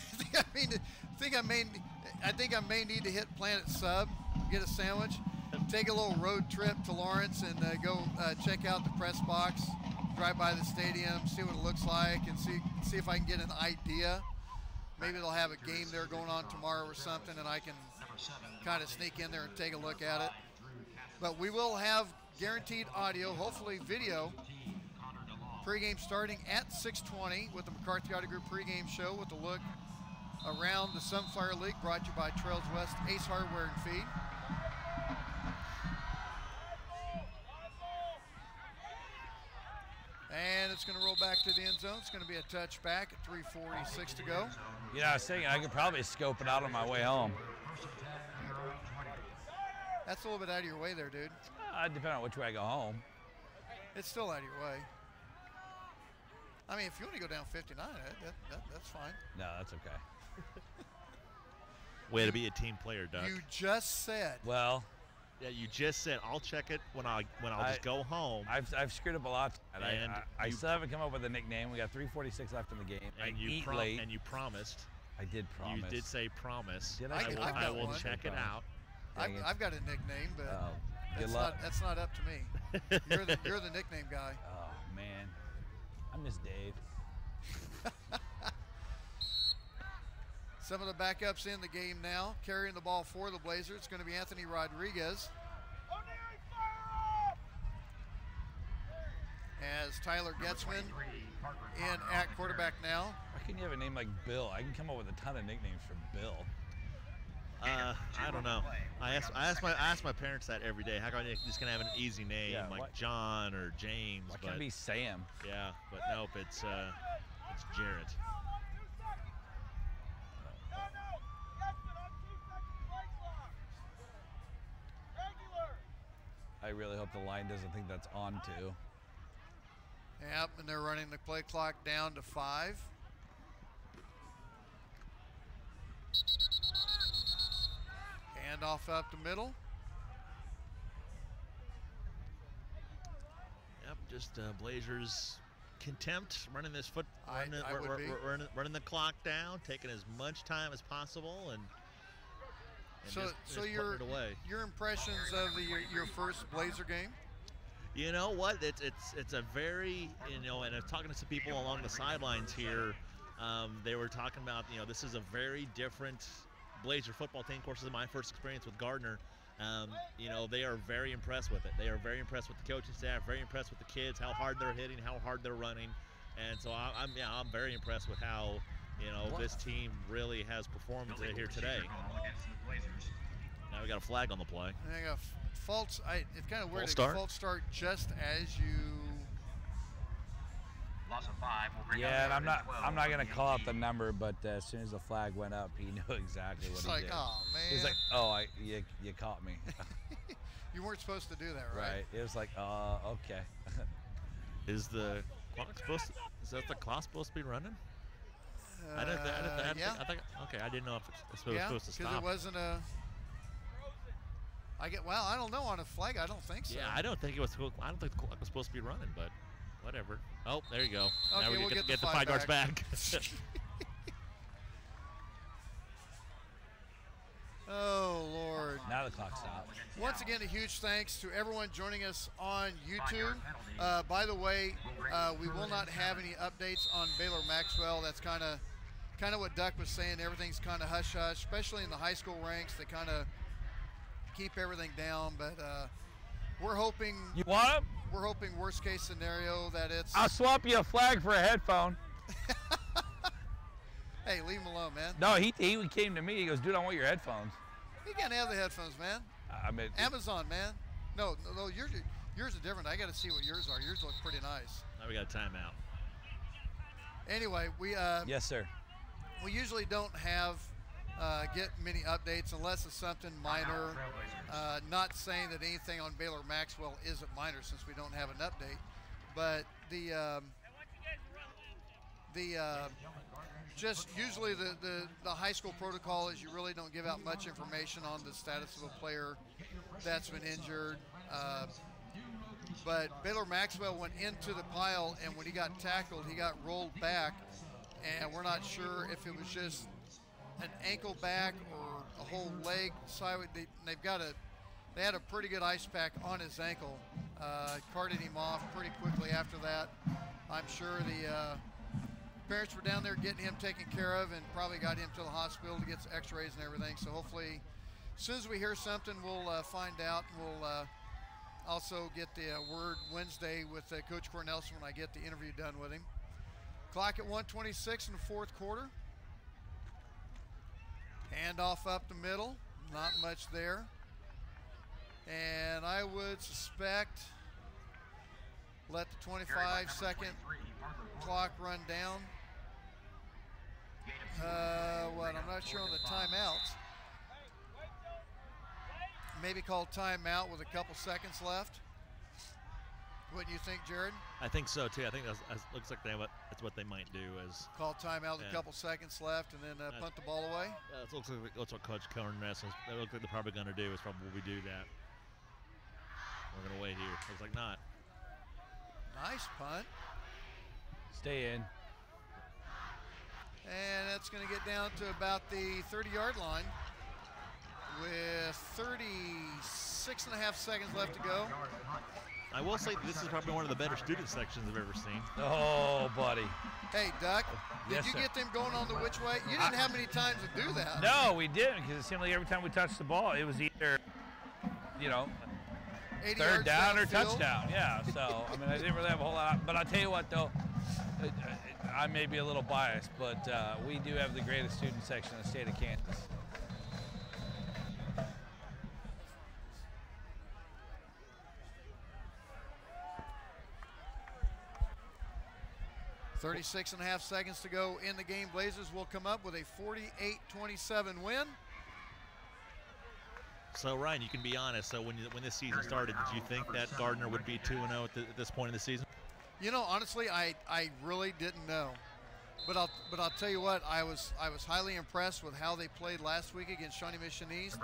think I may need to hit Planet Sub, get a sandwich, take a little road trip to Lawrence, and go check out the press box, drive by the stadium, see what it looks like, and see if I can get an idea. Maybe they'll have a game there going on tomorrow or something, and I can kind of sneak in there and take a look at it. But we will have guaranteed audio, hopefully video. Pregame starting at 6:20 with the McCarthy Auto Group pregame show with a look around the Sunflower League, brought to you by Trails West Ace Hardware and Feed. And it's going to roll back to the end zone. It's going to be a touchback at 3:46 to go. Yeah, I was thinking I could probably scope it out on my way home. That's a little bit out of your way there, dude. Depending on which way I go home. It's still out of your way. I mean, if you want to go down 59, that's fine. No, that's okay. Way to be a team player, Doug. You just said. Well, Yeah, you just said I'll check it when I'll just go home. I've screwed up a lot. And I still haven't come up with a nickname. We got 3:46 left in the game. And you eat late. And you promised. I did promise. You did say promise. Did I will check it out. I've got a nickname, but good luck. That's not up to me. You're the nickname guy. Oh man, I miss Dave. Some of the backups in the game now. Carrying the ball for the Blazers. It's going to be Anthony Rodriguez. As Tyler Getzman in at quarterback now. Why couldn't you have a name like Bill? I can come up with a ton of nicknames for Bill. I don't know. I ask my parents that every day. How come you just gonna have an easy name like John or James? Why can't it be Sam? Yeah, but nope. It's Jarrett. I really hope the line doesn't think that's on too. Yep, and they're running the play clock down to 5. Handoff up the middle. Yep, just Blazers contempt running this running the clock down, taking as much time as possible, and so just your putting it away. Your impressions of your first Blazer game? You know what? It's a very, and I was talking to some people along the sidelines here. They were talking about, this is a very different Blazer football team. Of course, this is my first experience with Gardner. They are very impressed with it. They are very impressed with the coaching staff, very impressed with the kids, how hard they're hitting, how hard they're running. And so I'm very impressed with how, this team really has performed here today. Now we got a flag on the play. And I got faults. It's kind of weird. False start just as you. Loss of 5. We'll bring yeah, and I'm not going to call out the game. number, but as soon as the flag went up, he knew exactly what he did. Oh man. He's like, oh, you caught me. You weren't supposed to do that, right? Right. It was like, okay. Is the clock supposed to? Is that the clock supposed to be running? I didn't think. Okay, I didn't know if it's supposed to stop. Because it wasn't a. I don't know on a flag. I don't think so. Yeah, I don't think it was. I don't think the clock was supposed to be running, but whatever. Oh, there you go. Okay, now we we'll get the 5 yards back. Oh Lord! Now the clock stopped. Once again, a huge thanks to everyone joining us on YouTube. By the way, we will not have any updates on Baylor Maxwell. That's kind of what Duck was saying. Everything's kind of hush hush, especially in the high school ranks. They kind of keep everything down, but we're hoping. You want him? We're hoping worst case scenario that it's. I'll swap you a flag for a headphone. Hey, leave him alone, man. No, he came to me. He goes, dude, I want your headphones. You can't have the headphones, man. I mean, Amazon, man. No, yours are different. I got to see what yours are. Yours look pretty nice. Now we got a timeout. Anyway, we. Yes, sir. We usually don't have get many updates unless it's something minor. Not saying that anything on Baylor Maxwell isn't minor since we don't have an update, but just usually the high school protocol is you really don't give out much information on the status of a player that's been injured. But Baylor Maxwell went into the pile, and when he got tackled, he got rolled back, and we're not sure if it was just an ankle back or a whole leg sideways. They had a pretty good ice pack on his ankle. Carted him off pretty quickly after that. I'm sure the parents were down there getting him taken care of and probably got him to the hospital to get some x-rays and everything. So hopefully, as soon as we hear something, we'll find out. We'll also get the word Wednesday with Coach Cornelson when I get the interview done with him. Clock at 1:26 in the fourth quarter. Handoff up the middle, not much there. And I would suspect let the 25-second clock run down. I'm not sure on the timeouts. Maybe call timeout with a couple seconds left. Wouldn't you think, Jared? I think so too. I think that looks like that's what they might do. Is call timeout with a couple seconds left and then punt the ball away. That looks like that's what Coach Cornelson. That looks like they're probably going to do. Is probably we do that. We're going to wait here. Looks like not. Nice punt. Stay in. And that's going to get down to about the 30-yard line with 36 and a half seconds left to go. I will say this is probably one of the better student sections I've ever seen. Oh, buddy. Hey, Duck, did Yes, you sir. get them going on the which way? You didn't have many times to do that. No, we didn't, because it seemed like every time we touched the ball, it was either, 80 third yards down or downfield. touchdown. Yeah, so, I mean, I didn't really have a whole lot. But I'll tell you what, though, I may be a little biased, but we do have the greatest student section in the state of Kansas. Thirty-six and a half seconds to go in the game. Blazers will come up with a 48-27 win. So, Ryan, you can be honest. So, when this season started, did you think that Gardner would be 2-0 at this point in the season? You know, honestly, I really didn't know. But I'll tell you what, I was highly impressed with how they played last week against Shawnee Mission East,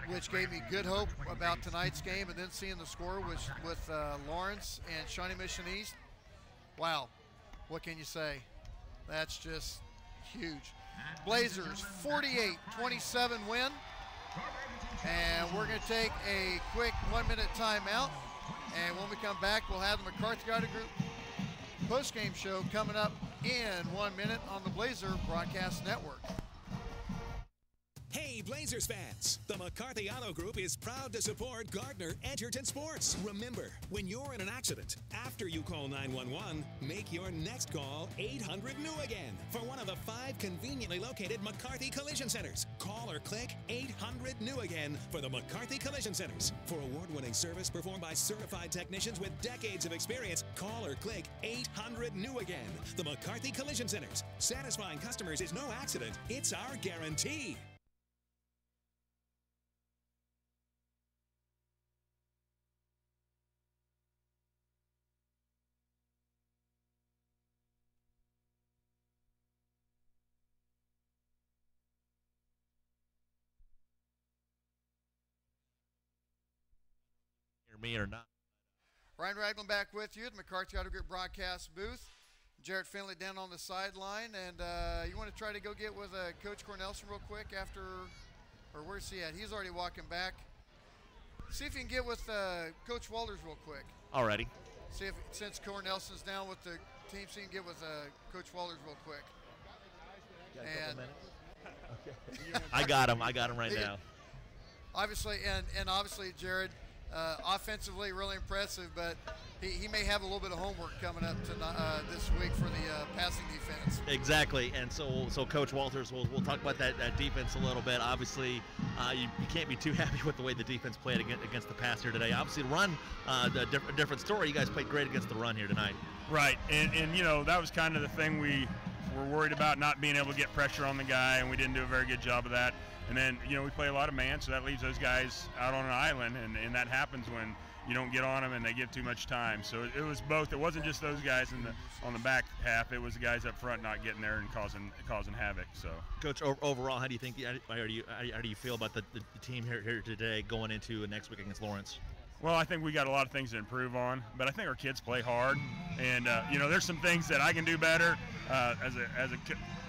which gave me good hope about tonight's game. And then seeing the score with Lawrence and Shawnee Mission East, wow. What can you say? That's just huge. Blazers 48-27 win. And we're going to take a quick 1-minute timeout. And when we come back, we'll have the McCarthy Auto Group post-game show coming up in 1 minute on the Blazer Broadcast Network. Hey, Blazers fans! The McCarthy Auto Group is proud to support Gardner Edgerton Sports. Remember, when you're in an accident, after you call 911, make your next call 800-NEW-AGAIN for one of the 5 conveniently located McCarthy Collision Centers. Call or click 800-NEW-AGAIN for the McCarthy Collision Centers. For award-winning service performed by certified technicians with decades of experience, call or click 800-NEW-AGAIN. The McCarthy Collision Centers. Satisfying customers is no accident. It's our guarantee. Me or not. Ryan Ragland back with you at the McCarthy Auto Group broadcast booth. Jarrett Finley down on the sideline, and you want to try to go get with Coach Cornelson real quick after, or where's he at? He's already walking back. See if you can get with Coach Walters real quick. Alrighty. See if, since Cornelson's down with the team, so you can get with Coach Walters real quick. Got a couple minutes? Okay. I got him right now. Obviously, and obviously, Jared, offensively really impressive, but he may have a little bit of homework coming up this week for the passing defense. Exactly, and so Coach Walters, we'll talk about that defense a little bit. Obviously, you can't be too happy with the way the defense played against the pass here today. Obviously, the run, a different story. You guys played great against the run here tonight. Right, and that was kind of the thing we were worried about, not being able to get pressure on the guy, and we didn't do a very good job of that. And then, we play a lot of man, so that leaves those guys out on an island, and that happens when you don't get on them and they give too much time. So it was both. It wasn't just those guys on the back half. It was the guys up front not getting there and causing havoc. So, Coach, overall, how do you think? How do you feel about the team here today going into next week against Lawrence? Well, I think we got a lot of things to improve on, but I think our kids play hard, and there's some things that I can do better as a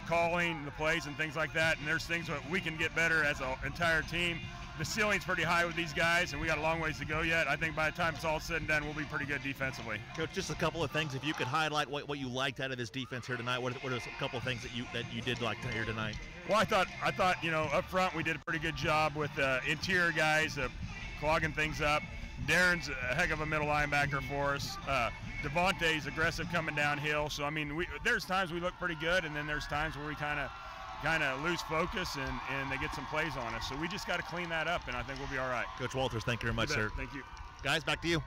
calling the plays and things like that, and there's things that we can get better as an entire team. The ceiling's pretty high with these guys, and we got a long ways to go yet. I think by the time it's all said and done, we'll be pretty good defensively. Coach, just a couple of things. If you could highlight what you liked out of this defense here tonight, what are a couple of things that you did like here tonight? Well, I thought up front we did a pretty good job with interior guys clogging things up. Darren's a heck of a middle linebacker for us. Devontae's aggressive coming downhill. So, I mean, there's times we look pretty good, and then there's times where we kind of lose focus and they get some plays on us. So we just got to clean that up, and I think we'll be all right. Coach Walters, thank you very much, sir. Thank you. Guys, back to you.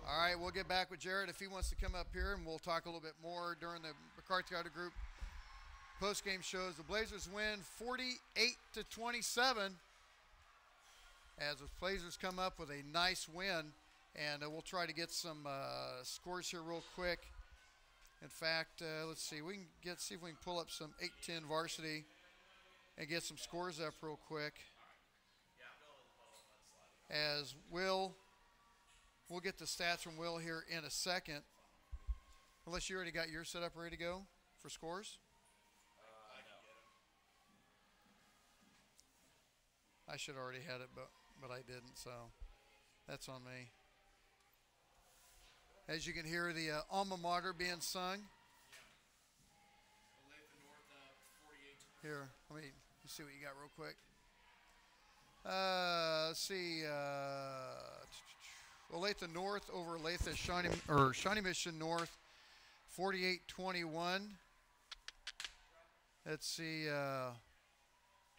All right, we'll get back with Jared if he wants to come up here, and we'll talk a little bit more during the McCarthy Auto Group post-game shows. The Blazers win 48-27 as the Blazers come up with a nice win. And we'll try to get some scores here real quick. In fact, let's see. We can see if we can pull up some 8-10 varsity and get some scores up real quick. As Will We'll get the stats from Will here in a second. Unless you already got your setup ready to go for scores. I should have already had it, but I didn't, so that's on me. As you can hear, the alma mater being sung. Here, let me see what you got real quick. Let's see. Olathe North over Olathe Shawnee Mission North, 48-21. Let's see.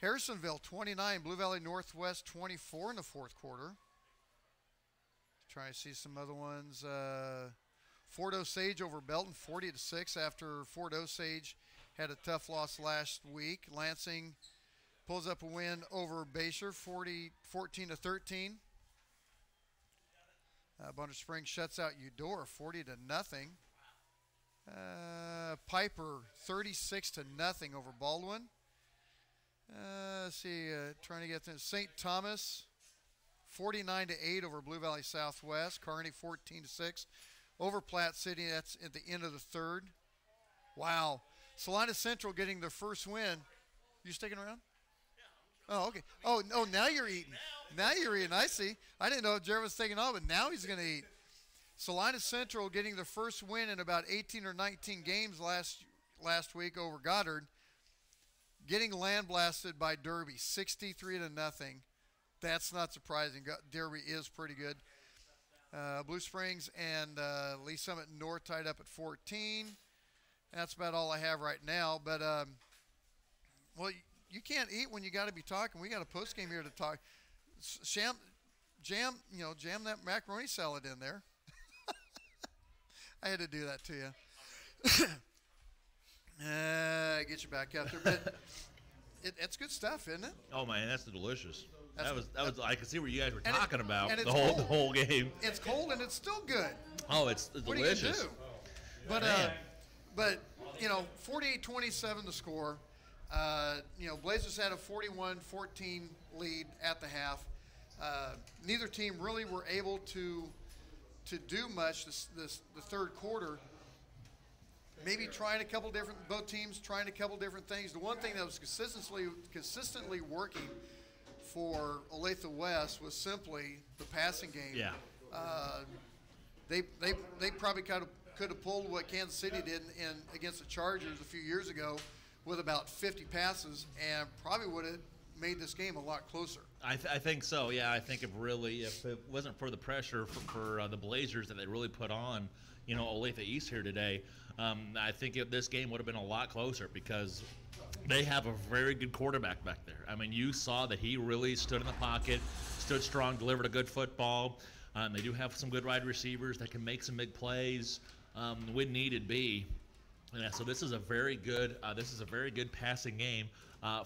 Harrisonville 29, Blue Valley Northwest 24 in the fourth quarter. Trying to see some other ones. Fort Osage over Belton 40-6 after Fort Osage had a tough loss last week. Lansing pulls up a win over Bayshore 14-13. Bonner Springs shuts out Eudora 40-0. Piper 36-0 over Baldwin. Let's see, trying to get this. St. Thomas 49-8 over Blue Valley Southwest. Kearney 14-6 over Platte City. That's at the end of the third. Wow. Salina Central getting their first win. You sticking around? Oh, okay. Oh, now you're eating. Now you're eating. I see. I didn't know if Jared was taking off, but now he's going to eat. Salina Central getting the first win in about 18 or 19 games last week over Goddard. Getting land blasted by Derby, 63-0. That's not surprising. Derby is pretty good. Blue Springs and Lee Summit North tied up at 14. That's about all I have right now. But, well, you can't eat when you got to be talking. We got a post game here to talk. Jam that macaroni salad in there. I had to do that to you. Get you back out there, but it's good stuff, isn't it? Oh man, that's delicious. That was. I could see what you guys were and talking about and the whole game. It's cold and it's still good. Oh, it's delicious. What are you gonna do? But 48-27 the score. Blazers had a 41-14 lead at the half. Neither team really were able to do much the third quarter. Maybe both teams trying a couple different things. The one thing that was consistently working for Olathe West was simply the passing game. Yeah. They probably could have pulled what Kansas City did against the Chargers a few years ago with about 50 passes, and probably would have made this game a lot closer. I think so. Yeah, I think if it wasn't for the pressure for the Blazers that they really put on, Olathe East here today, I think this game would have been a lot closer because they have a very good quarterback back there. I mean, you saw that he really stood in the pocket, stood strong, delivered a good football. They do have some good wide receivers that can make some big plays when needed be. Yeah, so this is a very good passing game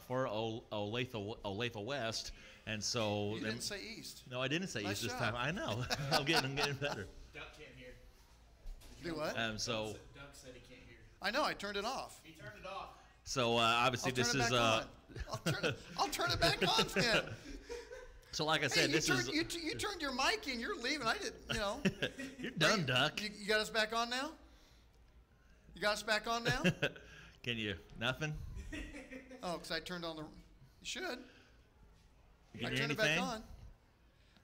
for Olathe West. And so you didn't say East. No, I didn't say nice East job. this time. I know. I'm getting better. Duck can't hear. Do what? So Duck said he can't hear. I know. I turned it off. He turned it off. So obviously this is. I'll turn it back on then. So like I said, you turned your mic in. You're leaving. I didn't. You're done, Duck. You got us back on now. You got us back on now. Can you? Nothing. Oh, because I turned on the. You should. Can you I turned it back on.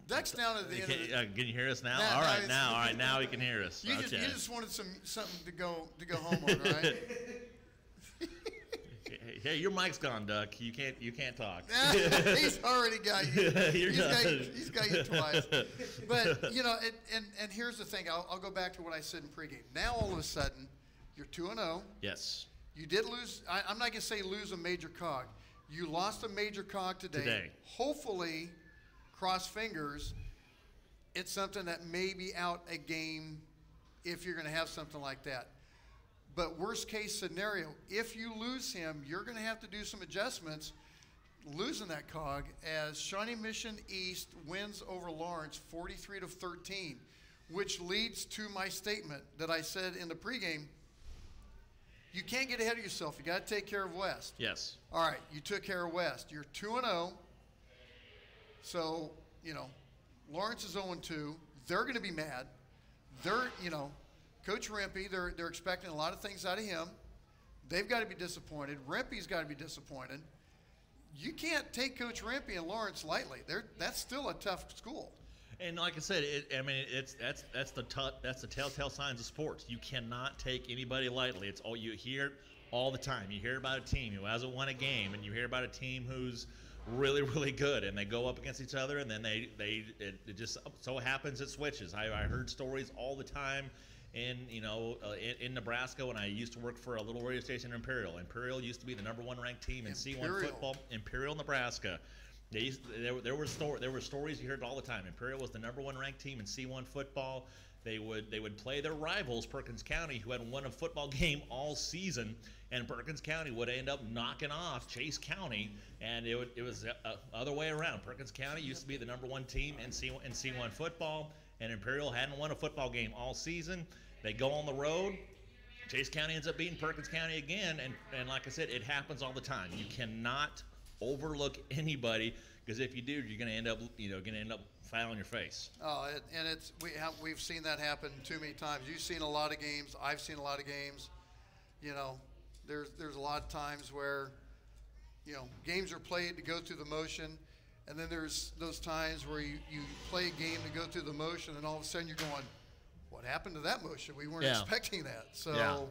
Duck's down at the end of the. Can you hear us now? All right, now he can hear us. You just wanted something to go home on, right? Hey, your mic's gone, Duck. You can't talk. He's already got you. He's got you twice. But and here's the thing. I'll go back to what I said in pregame. Now all of a sudden, you're 2-0. Yes. You did lose. I'm not gonna say lose a major cog. You lost a major cog today. Hopefully, cross fingers, it's something that may be out a game if you're going to have something like that. But worst case scenario, if you lose him, you're going to have to do some adjustments losing that cog as Shawnee Mission East wins over Lawrence 43-13, which leads to my statement that I said in the pregame. You can't get ahead of yourself. You got to take care of West. Yes. All right, you took care of West. You're 2-0. So, Lawrence is 0-2. they're going to be mad. Coach Rempe, they're expecting a lot of things out of him. They've got to be disappointed. Rempe's got to be disappointed. You can't take Coach Rempe and Lawrence lightly. That's still a tough school. And like I said, that's the telltale signs of sports. You cannot take anybody lightly. It's all you hear all the time. You hear about a team who hasn't won a game, and you hear about a team who's really, really good, and they go up against each other, and then it just so happens it switches. I heard stories all the time in Nebraska when I used to work for a little radio station in Imperial. Imperial used to be the #1 ranked team in C1 football. Imperial, Nebraska. There were stories you heard all the time. Imperial was the #1 ranked team in C1 football. They would play their rivals, Perkins County, who hadn't won a football game all season, and Perkins County would end up knocking off Chase County, and it was the other way around. Perkins County used to be the #1 team in C1 football, and Imperial hadn't won a football game all season. They go on the road. Chase County ends up beating Perkins County again, and like I said, it happens all the time. You cannot overlook anybody, because if you do, you're going to end up flat on your face. Oh, we've seen that happen too many times. You've seen a lot of games. I've seen a lot of games. There's a lot of times where games are played to go through the motion, and then there's those times where you play a game to go through the motion, and all of a sudden you're going, what happened to that motion? We weren't expecting that. So,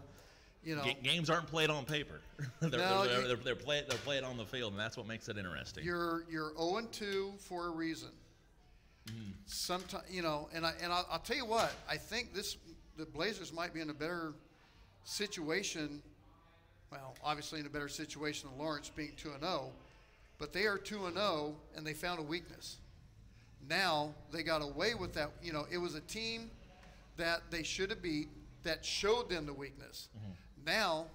games aren't played on paper. they're played on the field, and that's what makes it interesting. You're 0-2 for a reason. Sometimes, and I'll tell you what, I think the Blazers might be in a better situation. Well, obviously in a better situation than Lawrence being 2-0, but they are 2-0, and they found a weakness. Now they got away with that. It was a team that they should have beat that showed them the weakness. Now,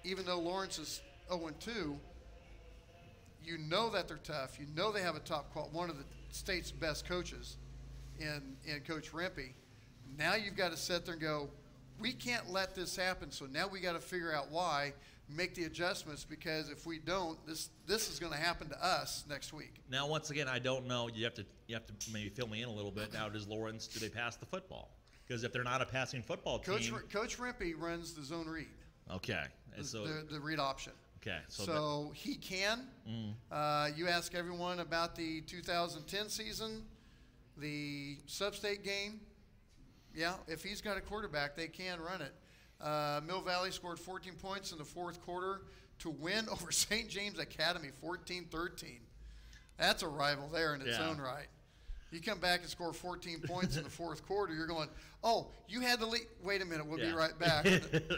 even though Lawrence is 0-2, you know that they're tough. You know they have one of the state's best coaches in Coach Rempe. Now you've got to sit there and go, we can't let this happen, so now we got to figure out why, make the adjustments, because if we don't, this is going to happen to us next week. Now, once again, I don't know. You have to maybe fill me in a little bit. Now, do they pass the football? Because if they're not a passing football team, Coach Rempe runs the zone read. Okay, so the read option. Okay, so he can. You ask everyone about the 2010 season, the sub-state game. Yeah, if he's got a quarterback, they can run it. Mill Valley scored 14 points in the fourth quarter to win over St. James Academy 14-13. That's a rival there in its own right. You come back and score 14 points in the fourth quarter, you're going, oh, you had the lead. Wait a minute, we'll be right back.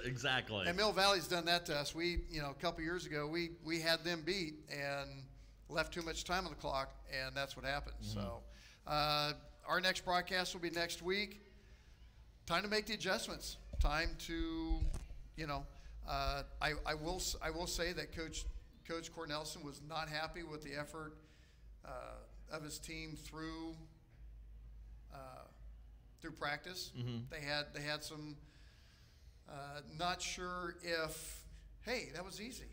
Exactly. And Mill Valley's done that to us. A couple years ago, we had them beat and left too much time on the clock, and that's what happened. So our next broadcast will be next week. Time to make the adjustments. Time to, I will say that Coach Cornelson was not happy with the effort of his team through practice. They had some not sure if, hey, that was easy.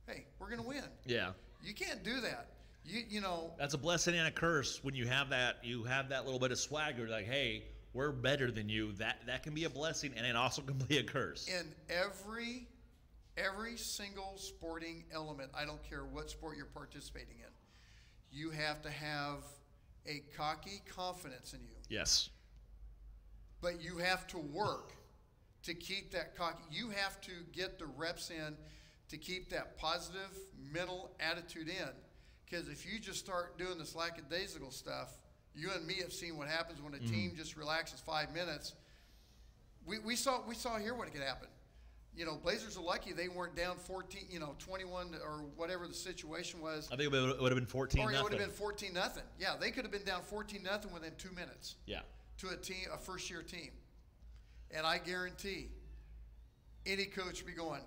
Hey, we're gonna win. Yeah. You can't do that. You know. That's a blessing and a curse when you have that little bit of swagger, like, hey, we're better than you. That can be a blessing, and it also can be a curse. In every single sporting element, I don't care what sport you're participating in, you have to have a cocky confidence in you. Yes. But you have to work to keep that cocky. You have to get the reps in to keep that positive mental attitude in. Because if you just start doing this lackadaisical stuff, you and me have seen what happens when a team just relaxes 5 minutes. We saw here what could happen. Blazers are lucky they weren't down 14, 21 or whatever the situation was. I think it would have been 14-0. Or it would have been 14-0. Yeah, they could have been down 14-0 within 2 minutes. Yeah. To a first-year team. And I guarantee any coach would be going,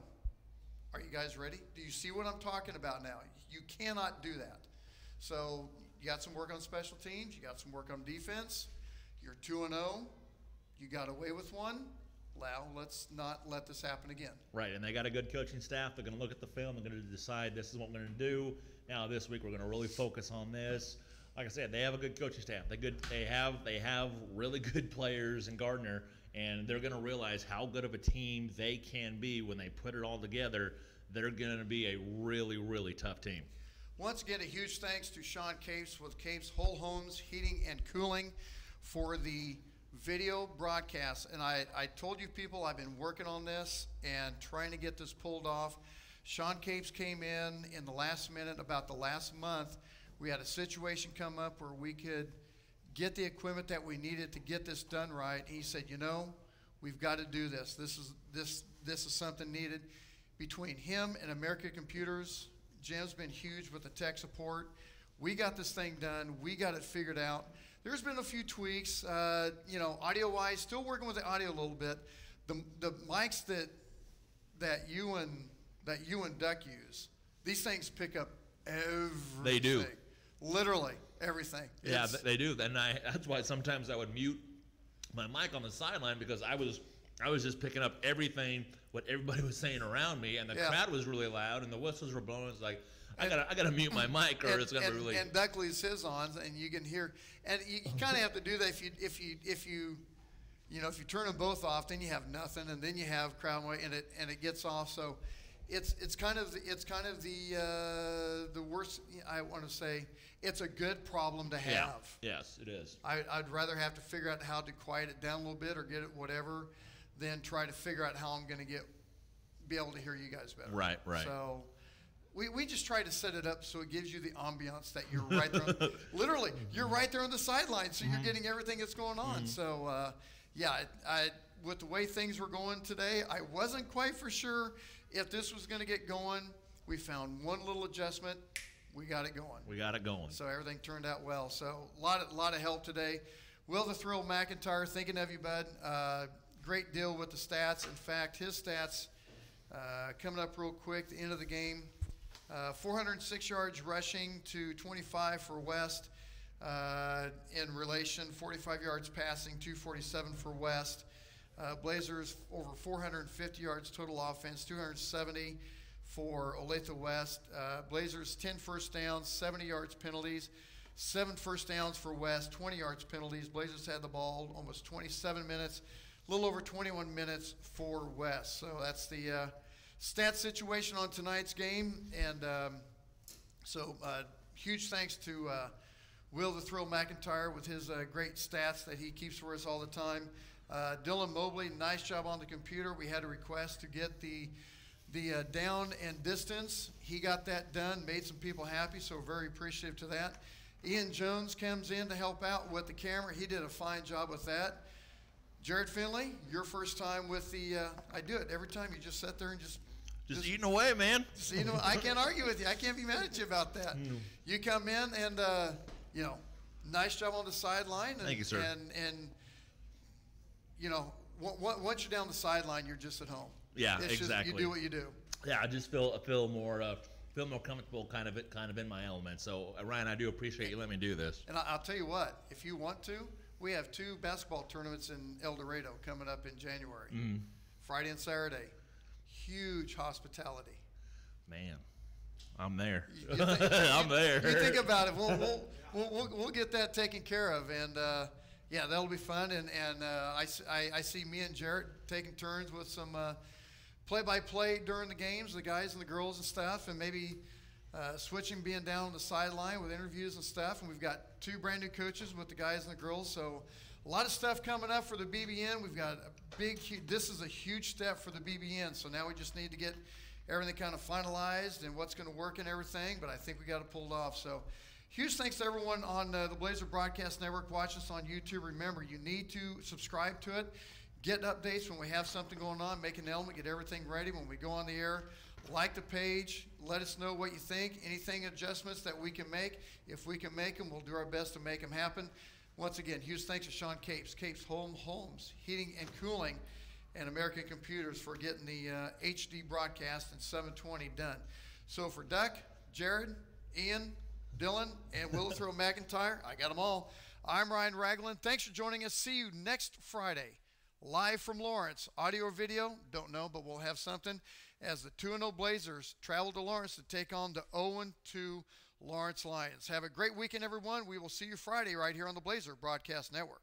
are you guys ready? Do you see what I'm talking about now? You cannot do that. So you got some work on special teams. You got some work on defense. You're 2-0. You got away with one. Now let's not let this happen again. Right, and they got a good coaching staff. They're going to look at the film. They're going to decide this is what we're going to do. Now this week we're going to really focus on this. like I said, they have a good coaching staff. They have really good players in Gardner, and they're going to realize how good of a team they can be when they put it all together. They're going to be a really, really tough team. Once again, a huge thanks to Sean Capes with Capes Whole Homes Heating and Cooling for the video broadcast. And I told you people I've been working on this and trying to get this pulled off. Sean Capes came in the last minute, about the last month. We had a situation come up where we could get the equipment that we needed to get this done right. He said, you know, we've got to do this. This is something needed. Between him and American Computers, Jim's been huge with the tech support. We got this thing done. We got it figured out. There's been a few tweaks, audio-wise. Still working with the audio a little bit. The mics that you and Duck use, these things pick up everything. They do. Literally everything. Yeah, they do. And that's why sometimes I would mute my mic on the sideline, because I was just picking up everything, what everybody was saying around me, and the crowd was really loud, and the whistles were blowing. It's like, I gotta mute my mic, or it's gonna really. And Duck leaves his on, and you can hear. And you kind of have to do that if you turn them both off, then you have nothing, and then you have crowd noise, and it gets off. So it's kind of the worst. I want to say it's a good problem to have. Yeah. Yes, it is. I'd rather have to figure out how to quiet it down a little bit or get it whatever, than try to figure out how I'm going to be able to hear you guys better. Right. So we just try to set it up so it gives you the ambiance that you're right there. Literally, you're right there on the sideline, so you're getting everything that's going on. So with the way things were going today, I wasn't quite for sure if this was going to get going. We found one little adjustment. We got it going. So everything turned out well. So a lot of help today. Will the Thrill McIntyre, thinking of you, bud. Great deal with the stats. In fact, his stats coming up real quick, the end of the game. 406 yards rushing to 25 for West in relation. 45 yards passing, 247 for West. Blazers over 450 yards total offense, 270 for Olathe West. Blazers 10 first downs, 70 yards penalties, 7 first downs for West, 20 yards penalties. Blazers had the ball almost 27 minutes, a little over 21 minutes for West. So that's the stat situation on tonight's game. And huge thanks to Will the Thrill McIntyre with his great stats that he keeps for us all the time. Dylan Mobley, nice job on the computer. We had a request to get the down and distance. He got that done, made some people happy, so very appreciative to that. Ian Jones comes in to help out with the camera. He did a fine job with that. Jared Finley, your first time with the, I do it every time. You just sit there and just eating away, man. Just eating away. I can't argue with you. I can't be mad at you about that. You come in and, nice job on the sideline. Thank you, sir. And once you're down the sideline, you're just at home. Yeah, it's exactly. Just, you do what you do. Yeah, I just feel more comfortable, kind of in my element. So Ryan, I do appreciate you letting me do this. And I'll tell you what, if you want to, we have 2 basketball tournaments in El Dorado coming up in January, Friday and Saturday. Huge hospitality. Man, I'm there. I'm there. You think about it. We'll get that taken care of, and that'll be fun. And I see me and Jarrett taking turns with some play-by-play during the games, the guys and the girls and stuff, and maybe switching, being down on the sideline with interviews and stuff. And we've got 2 brand new coaches with the guys and the girls, so a lot of stuff coming up for the BBN. We've got this is a huge step for the BBN, so now we just need to get everything kind of finalized and what's going to work and everything, but I think we got it pulled off. So huge thanks to everyone on the Blazer Broadcast Network. Watch us on YouTube. Remember, you need to subscribe to it, get updates when we have something going on, make an element, get everything ready when we go on the air. Like the page, let us know what you think, anything adjustments that we can make. If we can make them, we'll do our best to make them happen. Once again, huge thanks to Sean Capes, Capes Homes Heating and Cooling, and American Computers for getting the HD broadcast in 720 done. So for Duck, Jared, Ian, Dylan, and Will Throw McIntyre, I got them all. I'm Ryan Ragland. Thanks for joining us. See you next Friday, live from Lawrence. Audio or video, don't know, but we'll have something as the 2-0 Blazers travel to Lawrence to take on the 0-2 Lawrence Lions. Have a great weekend, everyone. We will see you Friday right here on the Blazer Broadcast Network.